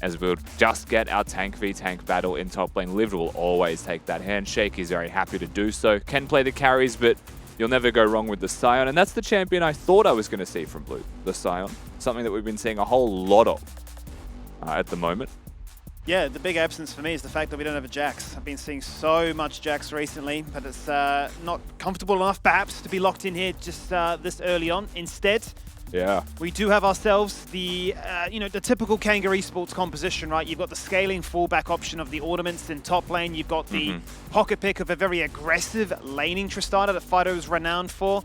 As we'll just get our tank v tank battle in top lane. Liv will always take that handshake. He's very happy to do so. Can play the carries, but you'll never go wrong with the Sion. And that's the champion I thought I was going to see from Blue, the Sion. Something that we've been seeing a whole lot of at the moment. Yeah, the big absence for me is the fact that we don't have a Jax. I've been seeing so much Jax recently, but it's not comfortable enough, perhaps, to be locked in here just this early on. Instead, we do have ourselves the the typical Kanga Esports composition, right? You've got the scaling fallback option of the ornaments in top lane. You've got the pocket pick of a very aggressive laning Tristana that Fido is renowned for.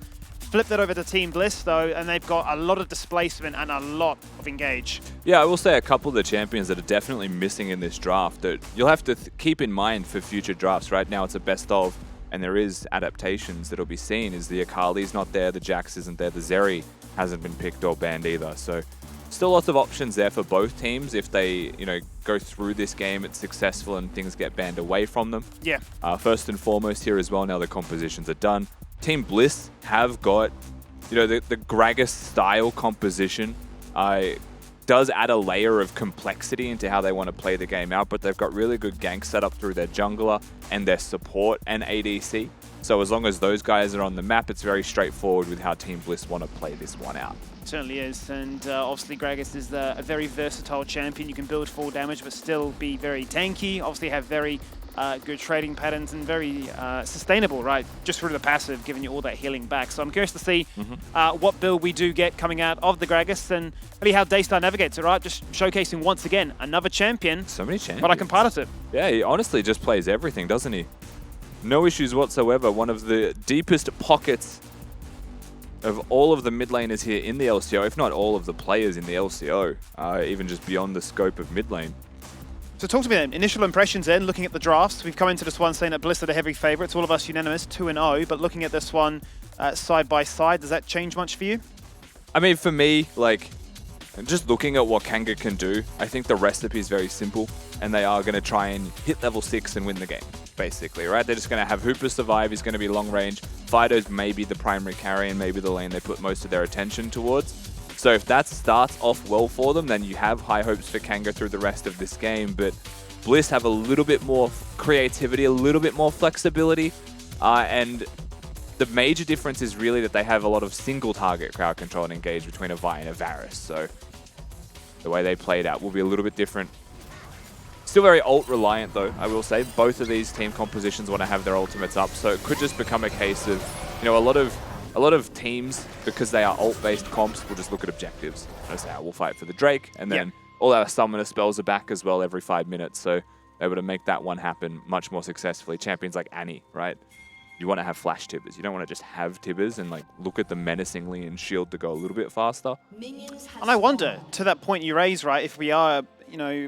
flipped it over to Team Bliss, though, and they've got a lot of displacement and a lot of engage. Yeah, I will say a couple of the champions that are definitely missing in this draft that you'll have to keep in mind for future drafts. Right now it's a best of, and there is adaptations that'll be seen. Is the Akali's not there, the Jax isn't there, the Zeri hasn't been picked or banned either. So still lots of options there for both teams if they, go through this game, it's successful and things get banned away from them. Yeah. First and foremost here as well, now the compositions are done. Team Bliss have got, the Gragas style composition. Does add a layer of complexity into how they want to play the game out, but they've got really good gank setup through their jungler and their support and ADC. So as long as those guys are on the map, it's very straightforward with how Team Bliss want to play this one out. Certainly is, and obviously Gragas is a very versatile champion. You can build full damage but still be very tanky, obviously have very good trading patterns and very sustainable, right? Just through the passive, giving you all that healing back. So I'm curious to see what build we do get coming out of the Gragas and really how Daystar navigates it, right? Just showcasing once again another champion. So many champions. But I can pilot it. Yeah, he honestly just plays everything, doesn't he? No issues whatsoever. One of the deepest pockets of all of the mid laners here in the LCO, if not all of the players in the LCO, even just beyond the scope of mid lane. So talk to me then, initial impressions then, looking at the drafts. We've come into this one saying that Bliss are the heavy favourites, all of us unanimous, 2-0, but looking at this one side by side, does that change much for you? I mean, for me, just looking at what Kanga can do, I think the recipe is very simple, and they are going to try and hit level 6 and win the game, basically, right? They're just going to have Hooper survive, he's going to be long range. Fido's maybe the primary carry and maybe the lane they put most of their attention towards. So if that starts off well for them, then you have high hopes for Kanga through the rest of this game. But Bliss have a little bit more creativity, a little bit more flexibility, and the major difference is really that they have a lot of single target crowd control and engage between a Vi and a Varus. So the way they play it out will be a little bit different. Still very ult reliant though, I will say. Both of these team compositions want to have their ultimates up, so it could just become a case of, a lot of teams, because they are ult-based comps, will just look at objectives. And say, we'll fight for the Drake, and then all our summoner spells are back as well every 5 minutes, so they're able to make that one happen much more successfully. Champions like Annie, right? You want to have flash tibbers. You don't want to just have tibbers and look at them menacingly and shield to go a little bit faster. And I wonder, to that point you raise, right, if we are,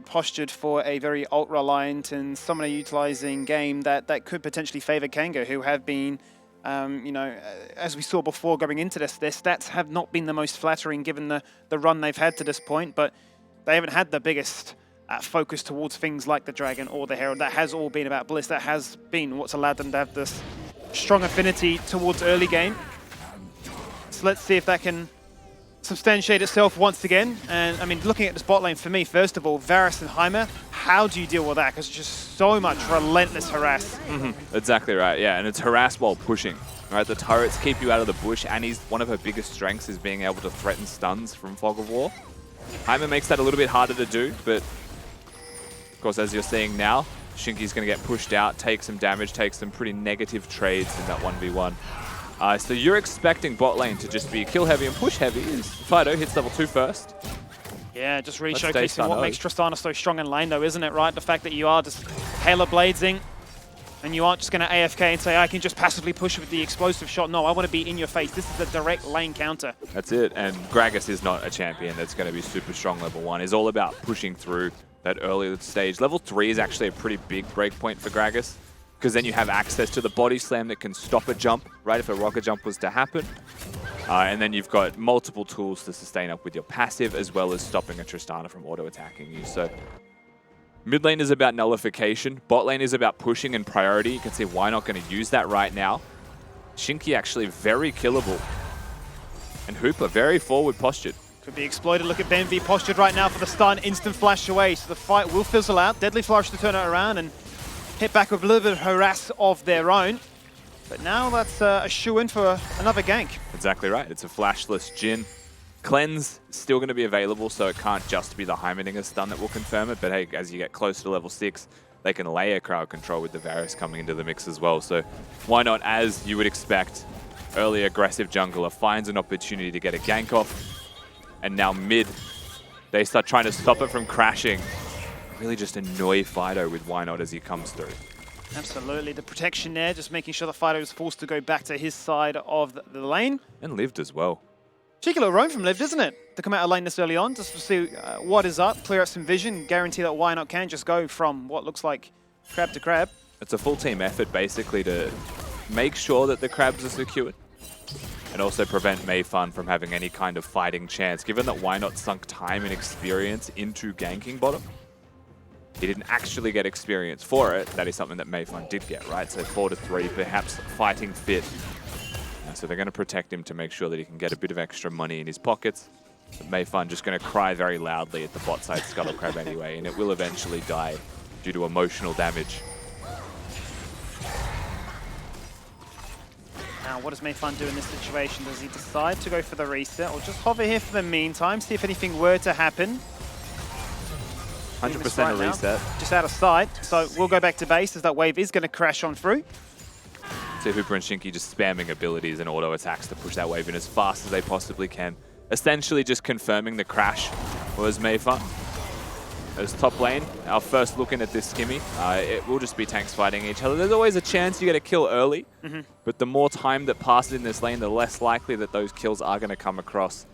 postured for a very ult-reliant and summoner-utilizing game that could potentially favor Kanga, who have been, as we saw before going into this, their stats have not been the most flattering given the run they've had to this point, but they haven't had the biggest focus towards things like the Dragon or the Herald. That has all been about Bliss. That has been what's allowed them to have this strong affinity towards early game. So let's see if that can substantiate itself once again. And I mean, looking at this bot lane for me, first of all, Varus and Heimer, how do you deal with that? Because it's just so much relentless harass. Exactly right, yeah, and it's harass while pushing. Right, the turrets keep you out of the bush. Annie's one of her biggest strengths is being able to threaten stuns from Fog of War. Heimer makes that a little bit harder to do, but of course, as you're seeing now, Shinky's going to get pushed out, take some damage, take some pretty negative trades in that 1v1. So you're expecting bot lane to just be kill heavy and push heavy as Fido hits level 2 first. Yeah, just really showcasing what makes Tristana so strong in lane though, isn't it, right? The fact that you are just Halo Bladesing and you aren't just going to AFK and say, I can just passively push with the explosive shot. No, I want to be in your face. This is a direct lane counter. That's it, and Gragas is not a champion that's going to be super strong level 1. It's all about pushing through that early stage. Level 3 is actually a pretty big breakpoint for Gragas, because then you have access to the body slam that can stop a jump, right, if a rocket jump was to happen. And then you've got multiple tools to sustain up with your passive, as well as stopping a Tristana from auto-attacking you. So mid lane is about nullification. Bot lane is about pushing and priority. You can see why not going to use that right now. Shinky actually very killable. And Hooper very forward postured. Could be exploited. Look at BenV postured right now for the stun. Instant flash away. So the fight will fizzle out. Deadly Flourish to turn it around and hit back with a little bit of harass of their own. But now that's a shoe-in for another gank. Exactly right. It's a flashless Jhin. Cleanse still going to be available, so it can't just be the Heimerdinger stun that will confirm it. But hey, as you get closer to level 6, they can layer crowd control with the Varus coming into the mix as well. So why not, as you would expect, early aggressive jungler finds an opportunity to get a gank off. And now mid, they start trying to stop it from crashing. Really just annoy Fido with why not as he comes through. Absolutely. The protection there, just making sure that Fido is forced to go back to his side of the lane. And lived as well. Cheeky little roam from Lived, isn't it? To come out of lane this early on, just to see what is up, clear up some vision, guarantee that Why Not can just go from what looks like crab to crab. It's a full team effort basically to make sure that the crabs are secured and also prevent Mayfun from having any kind of fighting chance. Given that Why Not sunk time and experience into ganking bottom, he didn't actually get experience for it. That is something that Mayfun did get, right? So 4-3, perhaps fighting fit. So they're going to protect him to make sure that he can get a bit of extra money in his pockets. But Mayfun just going to cry very loudly at the bot side Scuttle Crab anyway, and it will eventually die due to emotional damage. Now, what does Mayfun do in this situation? Does he decide to go for the reset or just hover here for the meantime, see if anything were to happen? 100% a reset. Just out of sight, so we'll go back to base as that wave is going to crash on through. So Hooper and Shinky just spamming abilities and auto attacks to push that wave in as fast as they possibly can. Essentially just confirming the crash was Mayfun. As top lane, our first look in at this skimmy, it will just be tanks fighting each other. There's always a chance you get a kill early, but the more time that passes in this lane, the less likely that those kills are going to come across.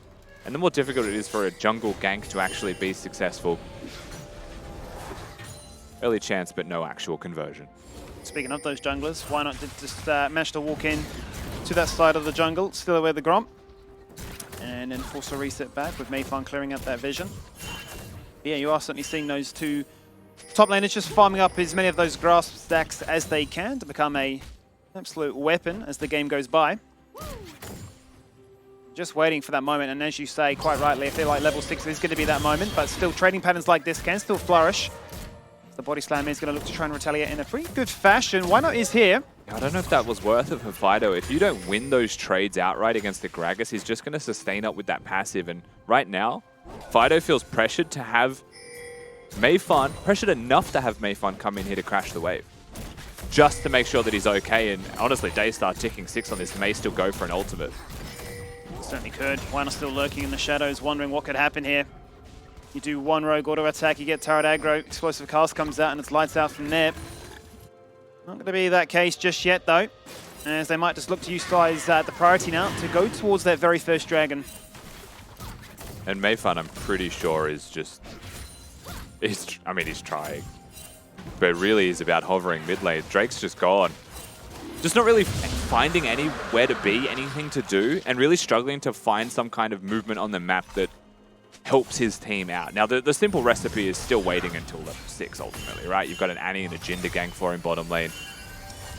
And the more difficult it is for a jungle gank to actually be successful. Early chance, but no actual conversion. Speaking of those junglers, Why Not did just manage to walk in to that side of the jungle, still away the Gromp, and then force a reset back with Mayfun clearing up that vision. Yeah, you are certainly seeing those two top laners just farming up as many of those grasp stacks as they can to become an absolute weapon as the game goes by. Just waiting for that moment, and as you say, quite rightly, I feel like level 6 is going to be that moment, but still trading patterns like this can still flourish. The body slam is going to look to try and retaliate in a pretty good fashion. Why Not is here. I don't know if that was worth it for Fido. If you don't win those trades outright against the Gragas, he's just going to sustain up with that passive. And right now, Fido feels pressured to have Mayfun, pressured enough to have Mayfun come in here to crash the wave. Just to make sure that he's okay. And honestly, Daystar ticking 6 on this may still go for an ultimate. Certainly could. Why Not still lurking in the shadows, wondering what could happen here. You do one rogue auto attack, you get turret aggro, explosive cast comes out and it's lights out from there. Not going to be that case just yet though, as they might just look to utilize the priority now to go towards that very first dragon. And Mayfun, I'm pretty sure, is just... he's trying. But really he's about hovering mid lane. Drake's just gone. Just not really finding anywhere to be, anything to do, and really struggling to find some kind of movement on the map that helps his team out. Now, the simple recipe is still waiting until level 6, ultimately, right? You've got an Annie and a Jhin to gank for in bottom lane.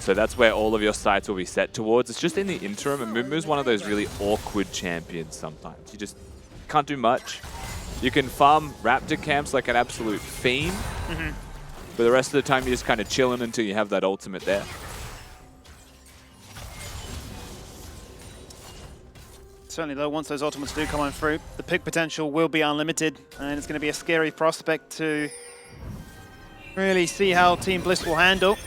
So that's where all of your sights will be set towards. It's just in the interim, and Mumu's one of those really awkward champions sometimes. You just can't do much. You can farm Raptor camps like an absolute fiend, but the rest of the time you're just kind of chilling until you have that ultimate there. Certainly though, once those ultimates do come on through, the pick potential will be unlimited, and it's going to be a scary prospect to really see how Team Bliss will handle.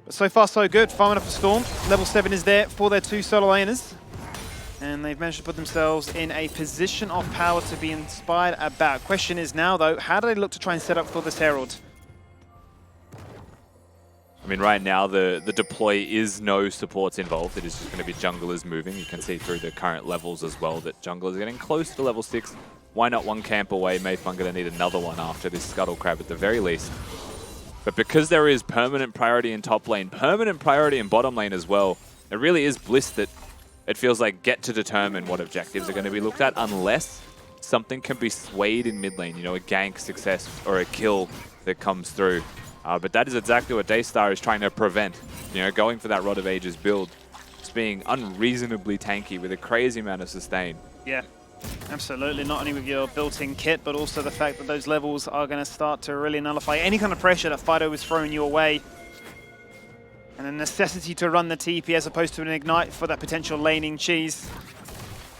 But so far so good, farming up a Storm. Level 7 is there for their 2 solo laners, and they've managed to put themselves in a position of power to be inspired about. Question is now though, how do they look to try and set up for this Herald? I mean, right now, the deploy is no supports involved. It is just going to be junglers moving. You can see through the current levels as well that junglers are getting close to level 6. Why Not one camp away? Mayfun going to need another one after this Scuttle Crab at the very least. But because there is permanent priority in top lane, permanent priority in bottom lane as well, it really is Bliss that it feels like get to determine what objectives are going to be looked at, unless something can be swayed in mid lane, you know, a gank success or a kill that comes through. But that is exactly what Daystar is trying to prevent. You know, going for that Rod of Ages build. Just being unreasonably tanky with a crazy amount of sustain. Yeah, absolutely. Not only with your built-in kit, but also the fact that those levels are going to start to really nullify any kind of pressure that Fido is throwing your way. And a necessity to run the TP as opposed to an Ignite for that potential laning cheese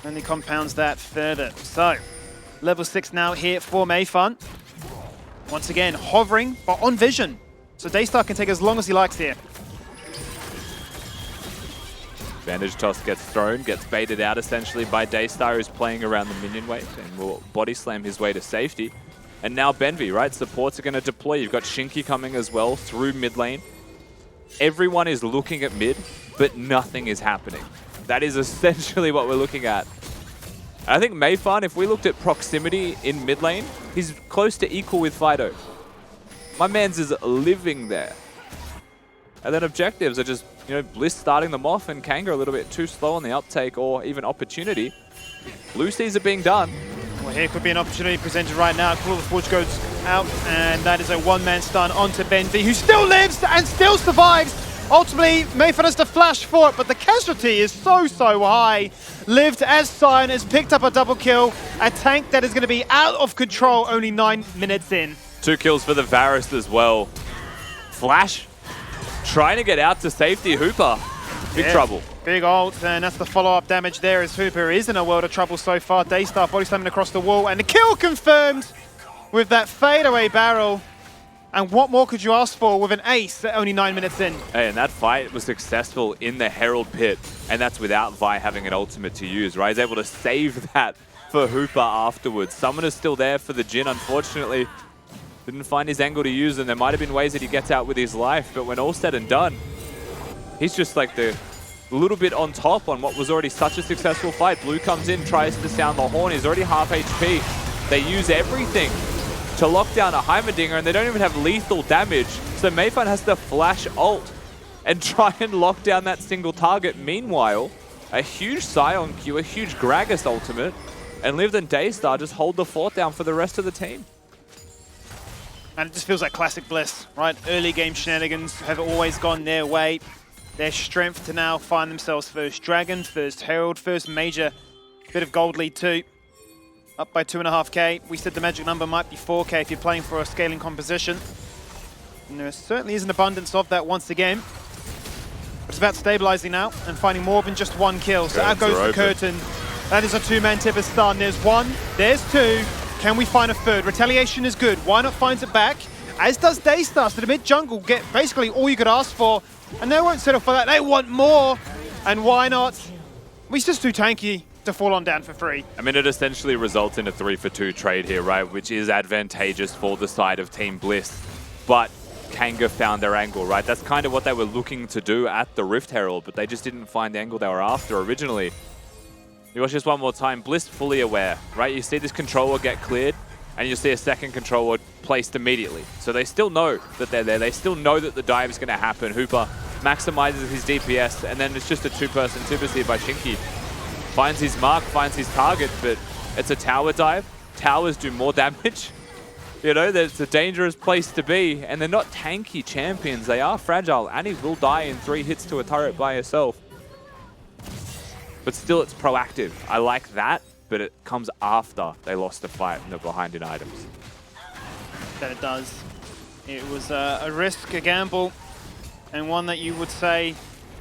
only compounds that further. So, level 6 now here for Mayfun. Once again, hovering, but on vision. So Daystar can take as long as he likes here. Bandage toss gets thrown, gets baited out essentially by Daystar, who's playing around the minion wave and will body slam his way to safety. And now Benvi, right? Supports are going to deploy. You've got Shinky coming as well through mid lane. everyone is looking at mid, but nothing is happening. That is essentially what we're looking at. I think Mayfan, if we looked at proximity in mid lane, he's close to equal with Fido. My man's is living there. And then objectives are just, you know, Bliss starting them off and Kanga a little bit too slow on the uptake or even opportunity. Lucy's are being done. Well, here could be an opportunity presented right now. Call of the Forge goes out, and that is a one-man stun onto Benvi, who still lives and still survives. Ultimately, Mayfan has to flash for it, but the casualty is so high. Lived as Sion has picked up a double kill. A tank that is going to be out of control only 9 minutes in. 2 kills for the Varus as well. Flash trying to get out to safety. Hooper, big trouble. Big ult, and that's the follow-up damage there as Hooper is in a world of trouble so far. Daystar body slamming across the wall, and the kill confirmed with that fadeaway barrel. And what more could you ask for with an ace at only 9 minutes in? Hey, and that fight was successful in the Herald pit, and that's without Vi having an ultimate to use, right? He's able to save that for Hooper afterwards. Summoner's still there for the Jhin, unfortunately. Didn't find his angle to use, and there might have been ways that he gets out with his life, but when all's said and done, he's just like the little bit on top on what was already such a successful fight. Blue comes in, tries to sound the horn, he's already half HP. They use everything to lock down a Heimerdinger, and they don't even have lethal damage, so Mayfan has to flash ult and try and lock down that single target. Meanwhile, a huge Sion Q, a huge Gragas ultimate, and Lived and Daystar just hold the fort down for the rest of the team. And it just feels like classic Bliss, right? Early game shenanigans have always gone their way. Their strength to now find themselves first Dragon, first Herald, first major bit of gold lead too. Up by 2.5k. We said the magic number might be 4k if you're playing for a scaling composition. And there certainly is an abundance of that once again. But it's about stabilizing now and finding more than just one kill. So out goes the curtain. That is a 2-man Tipper stun. There's 1, there's 2. Can we find a third? Retaliation is good. Why not finds it back? As does Daystar. So the mid jungle get basically all you could ask for. And they won't settle for that. They want more. And why not? He's just too tanky to fall on down for free. I mean, it essentially results in a 3-for-2 trade here, right? Which is advantageous for the side of Team Bliss. But Kanga found their angle, right? That's kind of what they were looking to do at the Rift Herald, but they just didn't find the angle they were after originally. You watch this one more time. Bliss fully aware, right? You see this controller get cleared, and you see a second controller placed immediately. So they still know that they're there. They still know that the dive is going to happen. Hooper maximizes his DPS, and then it's just a 2-person Tibbers here by Shinky. Finds his mark, finds his target, but it's a tower dive. Towers do more damage. You know, it's a dangerous place to be, and they're not tanky champions. They are fragile. Annie will die in 3 hits to a turret by herself. But still, it's proactive. I like that, but it comes after they lost the fight and they're behind in items. That it does. It was a risk, a gamble, and one that you would say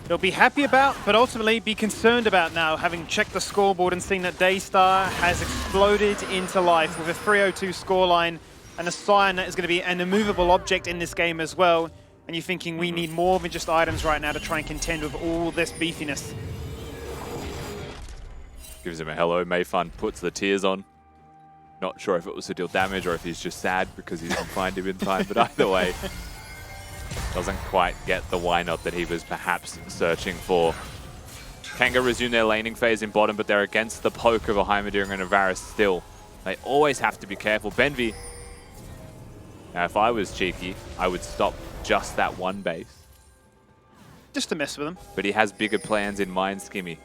they'll be happy about, but ultimately be concerned about now, having checked the scoreboard and seen that Daystar has exploded into life with a 302 scoreline and a Sion that is going to be an immovable object in this game as well. And you're thinking we need more than just items right now to try and contend with all this beefiness. Gives him a hello. Mayfan puts the tears on. Not sure if it was to deal damage or if he's just sad because he didn't find him in time, but either way, doesn't quite get the why not that he was perhaps searching for. Kanga resume their laning phase in bottom, but they're against the poke of a Heimerdinger and a Varus still. They always have to be careful. Benvi, now if I was cheeky, I would stop just that one base. Just to mess with him. But he has bigger plans in mind, Skimmy.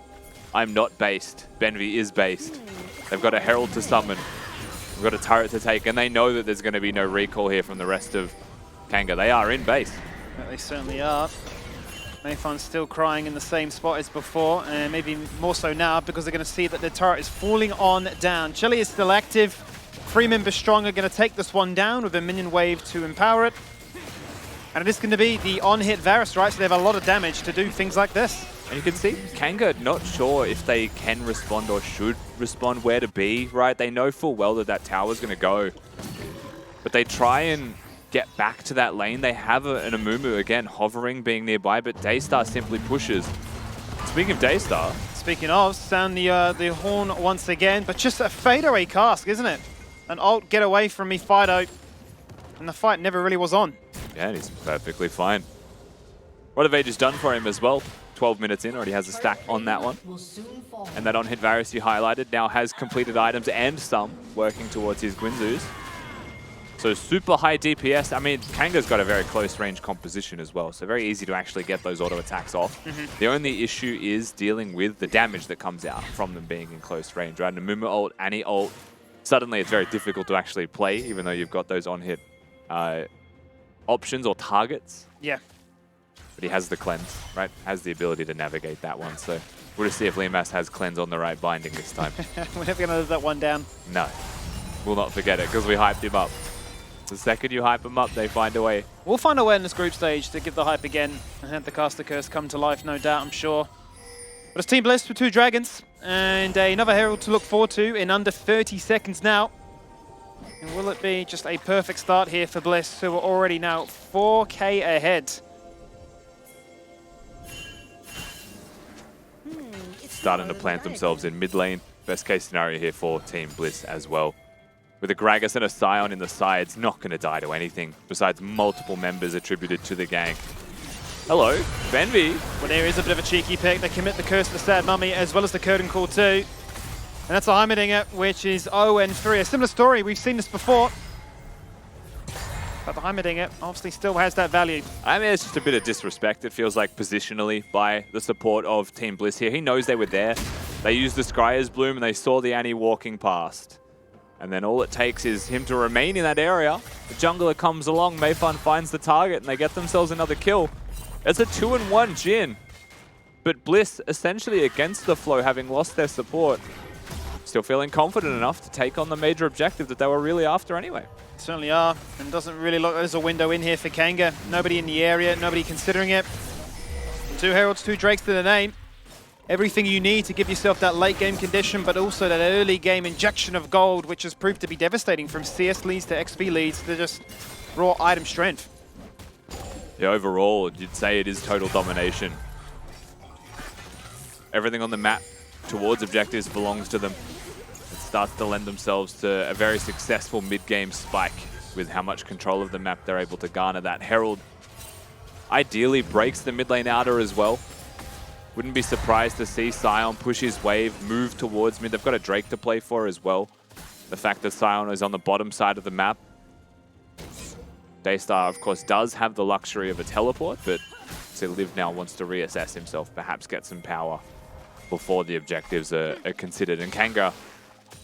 I'm not based. Benvi is based. They've got a Herald to summon. We've got a turret to take, and they know that there's going to be no recall here from the rest of Kanga. They are in base. They certainly are. Mayfan's still crying in the same spot as before, and maybe more so now because they're going to see that the turret is falling on down. Chile is still active. 3 members strong are going to take this one down with a minion wave to empower it. And it is going to be the on-hit Varus, right? So they have a lot of damage to do things like this. And you can see Kanga not sure if they can respond or should respond, where to be, right? They know full well that that tower's going to go. But they try and get back to that lane. They have an Amumu, again, hovering, being nearby, but Daystar simply pushes. Speaking of Daystar... Speaking of, sound the horn once again, but just a fadeaway cask, isn't it? An ult, get away from me, Fido. And the fight never really was on. Yeah, and he's perfectly fine. Rod of Age is done for him as well. 12 minutes in, already has a stack on that one. And that on-hit Varus you highlighted now has completed items and some working towards his Guinzoos. So super high DPS. I mean, Kanga's got a very close range composition as well, so very easy to actually get those auto attacks off. The only issue is dealing with the damage that comes out from them being in close range, right? Namumu ult, Annie ult, suddenly it's very difficult to actually play, even though you've got those on-hit options or targets. Yeah. But he has the cleanse, right? Has the ability to navigate that one. So we'll just see if Limas has cleanse on the right binding this time. We're never going to live that one down. No. We'll not forget it because we hyped him up. The second you hype them up, they find a way. We'll find a way in this group stage to give the hype again and have the caster curse come to life, no doubt, I'm sure. But it's Team Bliss with 2 dragons and another Herald to look forward to in under 30 seconds now. And will it be just a perfect start here for Bliss, who are already now 4K ahead? Starting to plant themselves in mid lane. Best case scenario here for Team Bliss as well. With a Gragas and a Scion in the sides, not going to die to anything besides multiple members attributed to the gang. Hello, Benvy. Well, there is a bit of a cheeky pick. They commit the Curse to the Sad Mummy as well as the Curtain Call too. And that's a Heimerdinger, which is 0-3. A similar story, we've seen this before. But the Heimerdinger obviously still has that value. I mean, it's just a bit of disrespect, it feels like, positionally by the support of Team Bliss here. He knows they were there. They used the Scryer's Bloom and they saw the Annie walking past. And then all it takes is him to remain in that area. The jungler comes along, Mayfun finds the target, and they get themselves another kill. It's a 2-1 Jhin. But Bliss, essentially against the flow, having lost their support, still feeling confident enough to take on the major objective that they were really after anyway. Certainly are, and doesn't really look like there's a window in here for Kanga. Nobody in the area, nobody considering it. 2 Heralds, 2 Drakes to the name. Everything you need to give yourself that late game condition, but also that early game injection of gold, which has proved to be devastating from CS leads to XP leads to just raw item strength. Yeah, overall, you'd say it is total domination. Everything on the map towards objectives belongs to them. It starts to lend themselves to a very successful mid-game spike with how much control of the map they're able to garner. That Herald ideally breaks the mid lane outer as well. Wouldn't be surprised to see Scion push his wave, move towards mid. They've got a Drake to play for as well. The fact that Scion is on the bottom side of the map. Daystar, of course, does have the luxury of a teleport, but so Liv now wants to reassess himself, perhaps get some power before the objectives are considered. And Kanga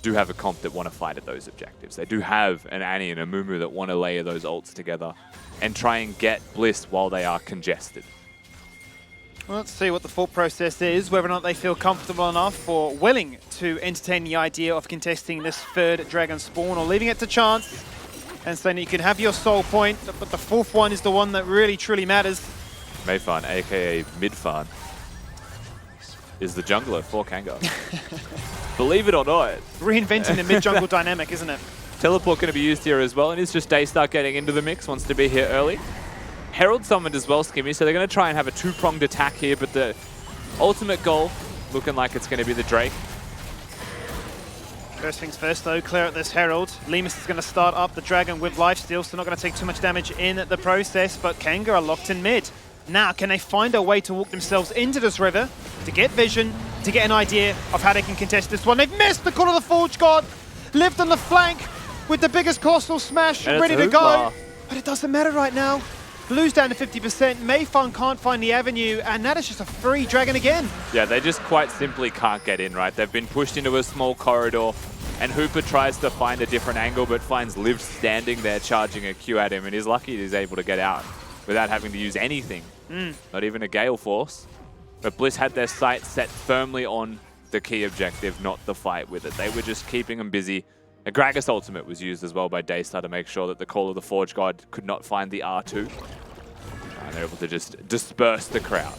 do have a comp that want to fight at those objectives. They do have an Annie and a Mumu that want to layer those ults together and try and get Bliss while they are congested. Well, let's see what the thought process is, whether or not they feel comfortable enough or willing to entertain the idea of contesting this 3rd dragon spawn or leaving it to chance and saying that you can have your soul point, but the 4th one is the one that really truly matters. Mayfun, aka Midfun, is the jungler for Kanga. Believe it or not. Reinventing the mid-jungle dynamic, isn't it? Teleport going to be used here as well, and it's just Daystar getting into the mix, wants to be here early. Herald summoned as well, Skimmy, so they're going to try and have a 2-pronged attack here, but the ultimate goal looking like it's going to be the Drake. First things first, though, clear out this Herald. Limas is going to start up the Dragon with lifesteal, so not going to take too much damage in the process, but Kanga are locked in mid. Now, can they find a way to walk themselves into this river, to get vision, to get an idea of how they can contest this one? They've missed the Call of the Forge God, lived on the flank with the biggest Colossal Smash and ready to go. But it doesn't matter right now. Blue's down to 50%, Mayfun can't find the avenue, and that is just a free Dragon again. Yeah, they just quite simply can't get in, right? They've been pushed into a small corridor, and Hooper tries to find a different angle, but finds Liv standing there charging a Q at him, and he's lucky he's able to get out without having to use anything, not even a Gale Force. But Bliss had their sights set firmly on the key objective, not the fight with it. They were just keeping them busy. A Gragas ultimate was used as well by Daystar to make sure that the Call of the Forge God could not find the R2. And they're able to just disperse the crowd.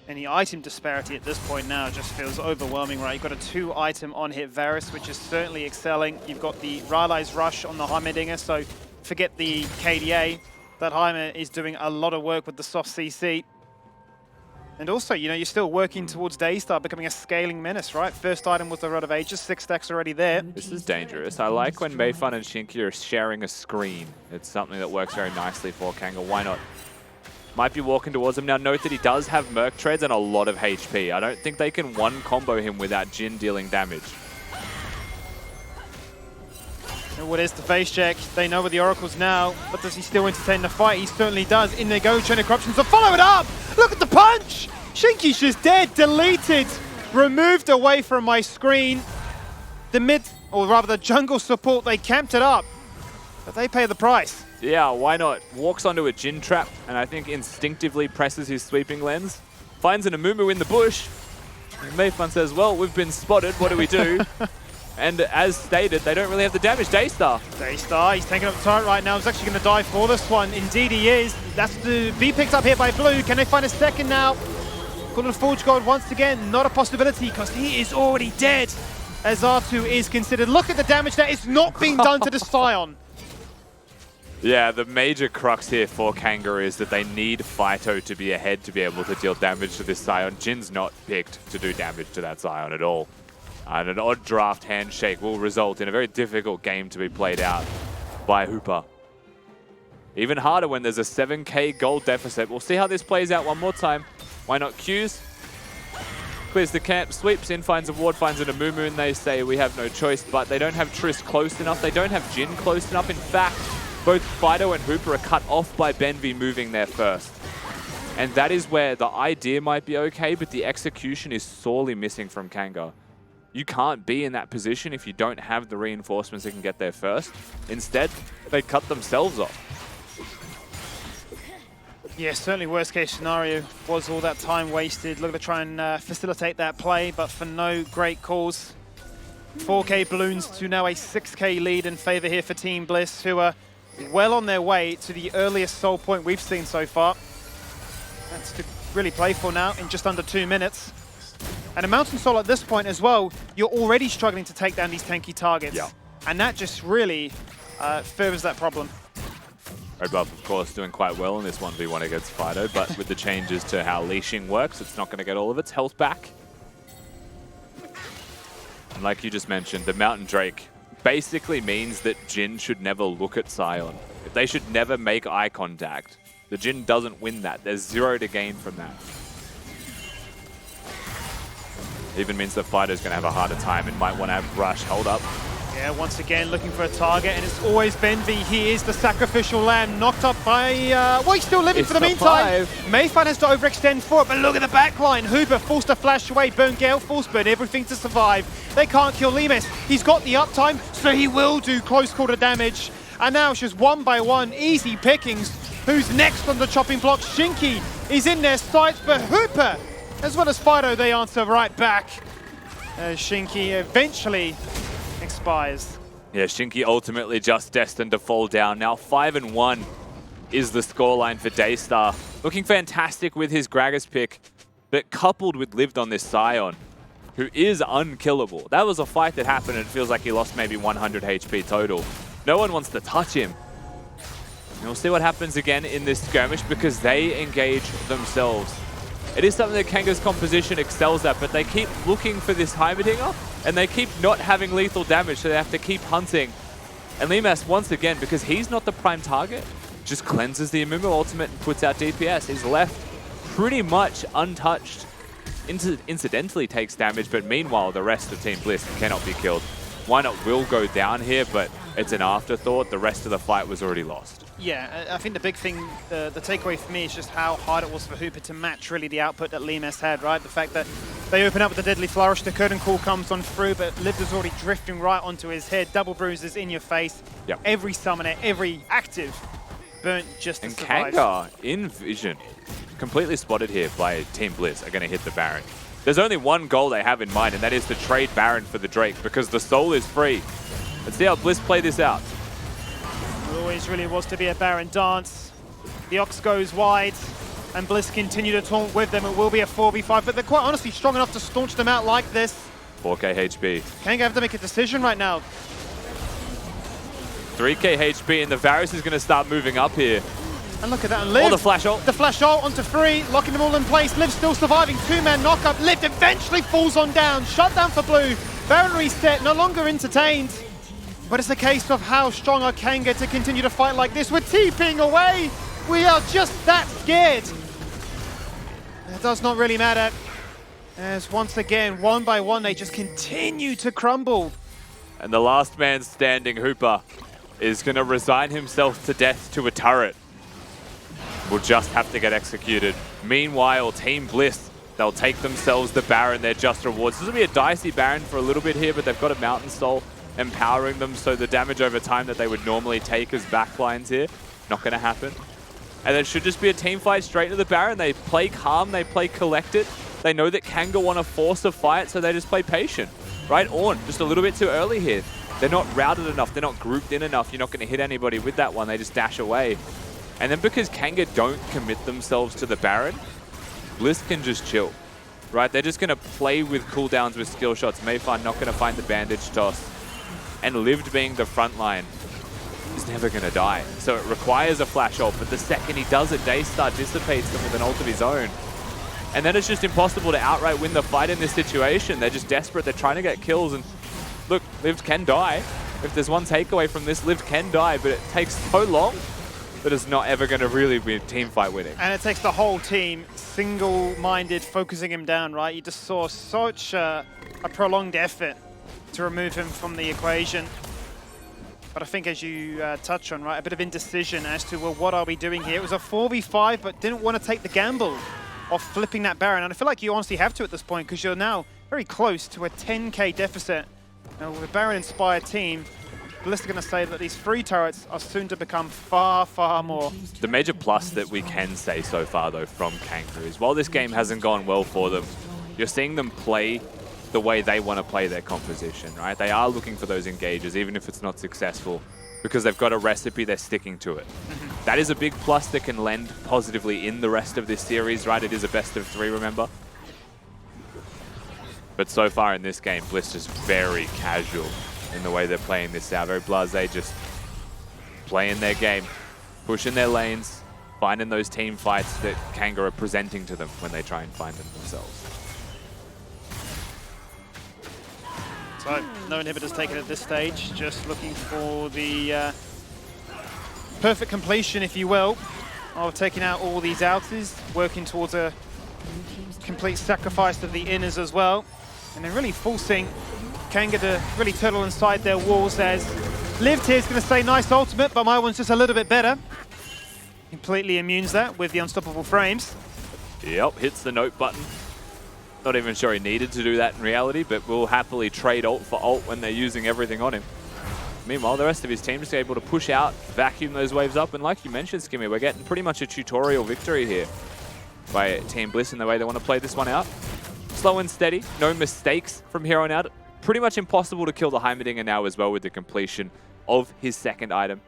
And the item disparity at this point now just feels overwhelming, right? You've got a 2-item on-hit Varus, which is certainly excelling. You've got the Rylai's Rush on the Heimerdinger, so forget the KDA. That Heimer is doing a lot of work with the soft CC. And also, you know, you're still working towards Daystar becoming a scaling menace, right? First item was the Rod of Ages, 6 stacks already there. This is dangerous. I like when Mayfun and Shinky are sharing a screen. It's something that works very nicely for Kanga. Why not Might be walking towards him. Now note that he does have Merc Treads and a lot of HP. I don't think they can one-combo him without Jin dealing damage. And what is the face check? They know where the Oracle's now, but does he still entertain the fight? He certainly does. In they go, Chain of Corruption. So follow it up! Look at the punch! Shinky's just dead, deleted, removed away from my screen. The mid, or rather the jungle support, they camped it up, but they pay the price. Yeah, why not? Walks onto a Jin trap, and I think instinctively presses his sweeping lens. Finds an Amumu in the bush. And Mayfun says, well, we've been spotted, what do we do? And as stated, they don't really have the damage. Daystar, he's taking up the turret right now. He's actually going to die for this one. Indeed he is. That's the be picked up here by Blue. Can they find a second now? Call it Forge God once again. Not a possibility because he is already dead. As R2 is considered. Look at the damage that is not being done to the Scion. Yeah, the major crux here for Kanga is that they need Phyto to be ahead to be able to deal damage to this Scion. Jin's not picked to do damage to that Scion at all. And an odd draft handshake will result in a very difficult game to be played out by Hooper. Even harder when there's a 7k gold deficit. We'll see how this plays out one more time. Why not Q's? Clears the camp, sweeps in, finds a ward, finds an Amumu, and they say we have no choice, but they don't have Triss close enough. They don't have Jin close enough. In fact, both Fido and Hooper are cut off by Benvi moving there first. And that is where the idea might be okay, but the execution is sorely missing from Kanga. You can't be in that position if you don't have the reinforcements that can get there first. Instead, they cut themselves off. Yeah, certainly worst case scenario was all that time wasted. Looking to try and facilitate that play, but for no great cause. 4k balloons to now a 6k lead in favor here for Team Bliss, who are well on their way to the earliest soul point we've seen so far. That's to really play for now in just under 2 minutes. And a Mountain Soul at this point as well, you're already struggling to take down these tanky targets. Yeah. And that just really furthers that problem. Red Buff, of course, doing quite well in this 1v1 against Fido, but with the changes to how leashing works, it's not going to get all of its health back. And like you just mentioned, the Mountain Drake basically means that Jin should never look at Scion. They should never make eye contact. The Jin doesn't win that. There's 0 to gain from that. Even means that Fido's going to have a harder time and might want to have Rush. Hold up. Yeah, once again looking for a target, and it's always Benvi. He is the sacrificial lamb, knocked up by, well, he's still living for the meantime. Mayfun has to overextend for it, but look at the backline. Hooper forced to flash away, burn Gale, force burn, everything to survive. They can't kill Limes. He's got the uptime, so he will do close quarter damage. And now it's just 1 by 1, easy pickings. Who's next on the chopping block? Shinky is in their sights, but Hooper, as well as Fido, they answer right back. Shinky eventually expires. Yeah, Shinky ultimately just destined to fall down. Now 5-1 is the scoreline for Daystar. Looking fantastic with his Gragas pick, but coupled with Lived on this Scion, who is unkillable. That was a fight that happened and it feels like he lost maybe 100 HP total. No one wants to touch him. And we'll see what happens again in this skirmish because they engage themselves. It is something that Kanga's composition excels at, but they keep looking for this Heimerdinger, and they keep not having lethal damage, so they have to keep hunting. And Limas, once again, because he's not the prime target, just cleanses the Amumu ultimate and puts out DPS. He's left pretty much untouched. Incidentally takes damage, but meanwhile, the rest of Team Bliss cannot be killed. Why not will go down here, but it's an afterthought. The rest of the fight was already lost. Yeah, I think the big thing, the takeaway for me is just how hard it was for Hooper to match really the output that Limes had, right? The fact that they open up with the Deadly Flourish, the Curtain Call comes on through, but Liv is already drifting right onto his head. Double bruises in your face. Yep. Every summoner, every active burnt just to survive. And Kanga, in vision, completely spotted here by Team Bliss, are going to hit the Baron. There's only one goal they have in mind, and that is to trade Baron for the Drake, because the soul is free. Let's see how Bliss play this out. It always really was to be a Baron dance. The Ox goes wide, and Bliss continue to taunt with them. It will be a 4v5, but they're quite honestly strong enough to staunch them out like this. 4k HP. Kanga have to make a decision right now. 3k HP, and the Varus is going to start moving up here. And look at that, and Liv. Oh, the flash ult. The flash ult onto 3, locking them all in place. Liv still surviving, 2-man knockup. Liv eventually falls on down. Shut down for Blue. Baron reset, no longer entertained. But it's a case of how strong are Kanga to continue to fight like this. We're TPing away. We are just that scared. It does not really matter. As once again, one by one, they just continue to crumble. And the last man standing, Hooper, is going to resign himself to death to a turret. Will just have to get executed. Meanwhile, Team Bliss, they'll take themselves the Baron, their just rewards. This will be a dicey Baron for a little bit here, but they've got a Mountain Soul empowering them, so the damage over time that they would normally take as backlines here, not going to happen. And it should just be a team fight straight to the Baron. They play calm, they play collected. They know that Kanga want to force a fight, so they just play patient. Right, Ornn, just a little bit too early here. They're not routed enough, they're not grouped in enough. You're not going to hit anybody with that one, they just dash away. And then because Kanga don't commit themselves to the Baron, Bliss can just chill. Right, they're just going to play with cooldowns with skill shots. Mayfar not going to find the bandage toss. And Lived being the front line is never going to die. So it requires a flash ult, but the second he does it, Daystar dissipates them with an ult of his own. And then it's just impossible to outright win the fight in this situation. They're just desperate, they're trying to get kills, and look, Lived can die. If there's one takeaway from this, Lived can die, but it takes so long that it's not ever going to really be a team fight winning. And it takes the whole team single-minded, focusing him down, right? You just saw such a prolonged effort to remove him from the equation. But I think as you touch on, right, a bit of indecision as to, well, what are we doing here? It was a 4v5, but didn't want to take the gamble of flipping that Baron. And I feel like you honestly have to at this point, because you're now very close to a 10k deficit. Now, with a Baron-inspired team, Bliss are going to say that these 3 turrets are soon to become far, far more. The major plus that we can say so far, though, from Kanga is while this game hasn't gone well for them, you're seeing them play the way they want to play their composition, right? They are looking for those engages, even if it's not successful, because they've got a recipe, they're sticking to it. That is a big plus that can lend positively in the rest of this series, right? It is a best of 3, remember? But so far in this game, Bliss just very casual in the way they're playing this out. Very blasé, just playing their game, pushing their lanes, finding those team fights that Kanga are presenting to them when they try and find them themselves. So, no inhibitors taken at this stage, just looking for the perfect completion, if you will, of taking out all these outers, working towards a complete sacrifice of the inners as well. And then really forcing Kanga to really turtle inside their walls as Lived here is going to say nice ultimate, but my one's just a little bit better. Completely immunes that with the unstoppable frames. Yep, hits the note button. Not even sure he needed to do that in reality, but will happily trade ult for ult when they're using everything on him. Meanwhile, the rest of his team just able to push out, vacuum those waves up, and like you mentioned, Skimmy, we're getting pretty much a tutorial victory here by Team Bliss in the way they want to play this one out. Slow and steady, no mistakes from here on out. Pretty much impossible to kill the Heimerdinger now as well with the completion of his second item.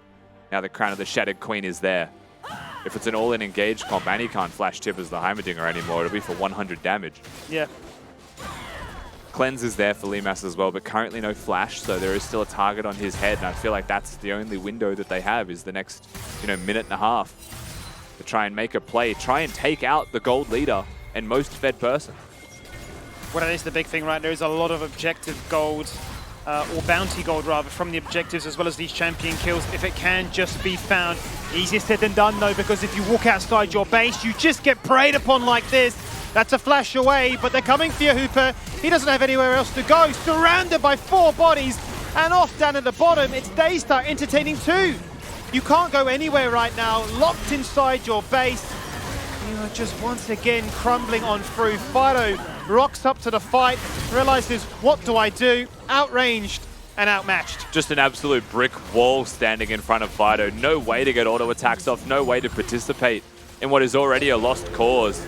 Now the Crown of the Shattered Queen is there. If it's an all-in engage comp and he can't flash tip as the Heimerdinger anymore, it'll be for 100 damage. Yeah. Cleanse is there for Limas as well, but currently no flash, so there is still a target on his head, and I feel like that's the only window that they have is the next, minute and a half to try and make a play, try and take out the gold leader and most fed person. Well, that is the big thing, right? There is a lot of objective gold, or bounty gold rather, from the objectives as well as these champion kills, if it can just be found. Easier said than done though, because if you walk outside your base, you just get preyed upon like this. That's a flash away, but they're coming for you, Hooper. He doesn't have anywhere else to go. Surrounded by 4 bodies, and off down at the bottom, it's Daystar entertaining 2. You can't go anywhere right now, locked inside your base. You are just once again crumbling on through. Fido rocks up to the fight, realizes, what do I do? Outranged and outmatched. Just an absolute brick wall standing in front of Fido. No way to get auto attacks off, no way to participate in what is already a lost cause.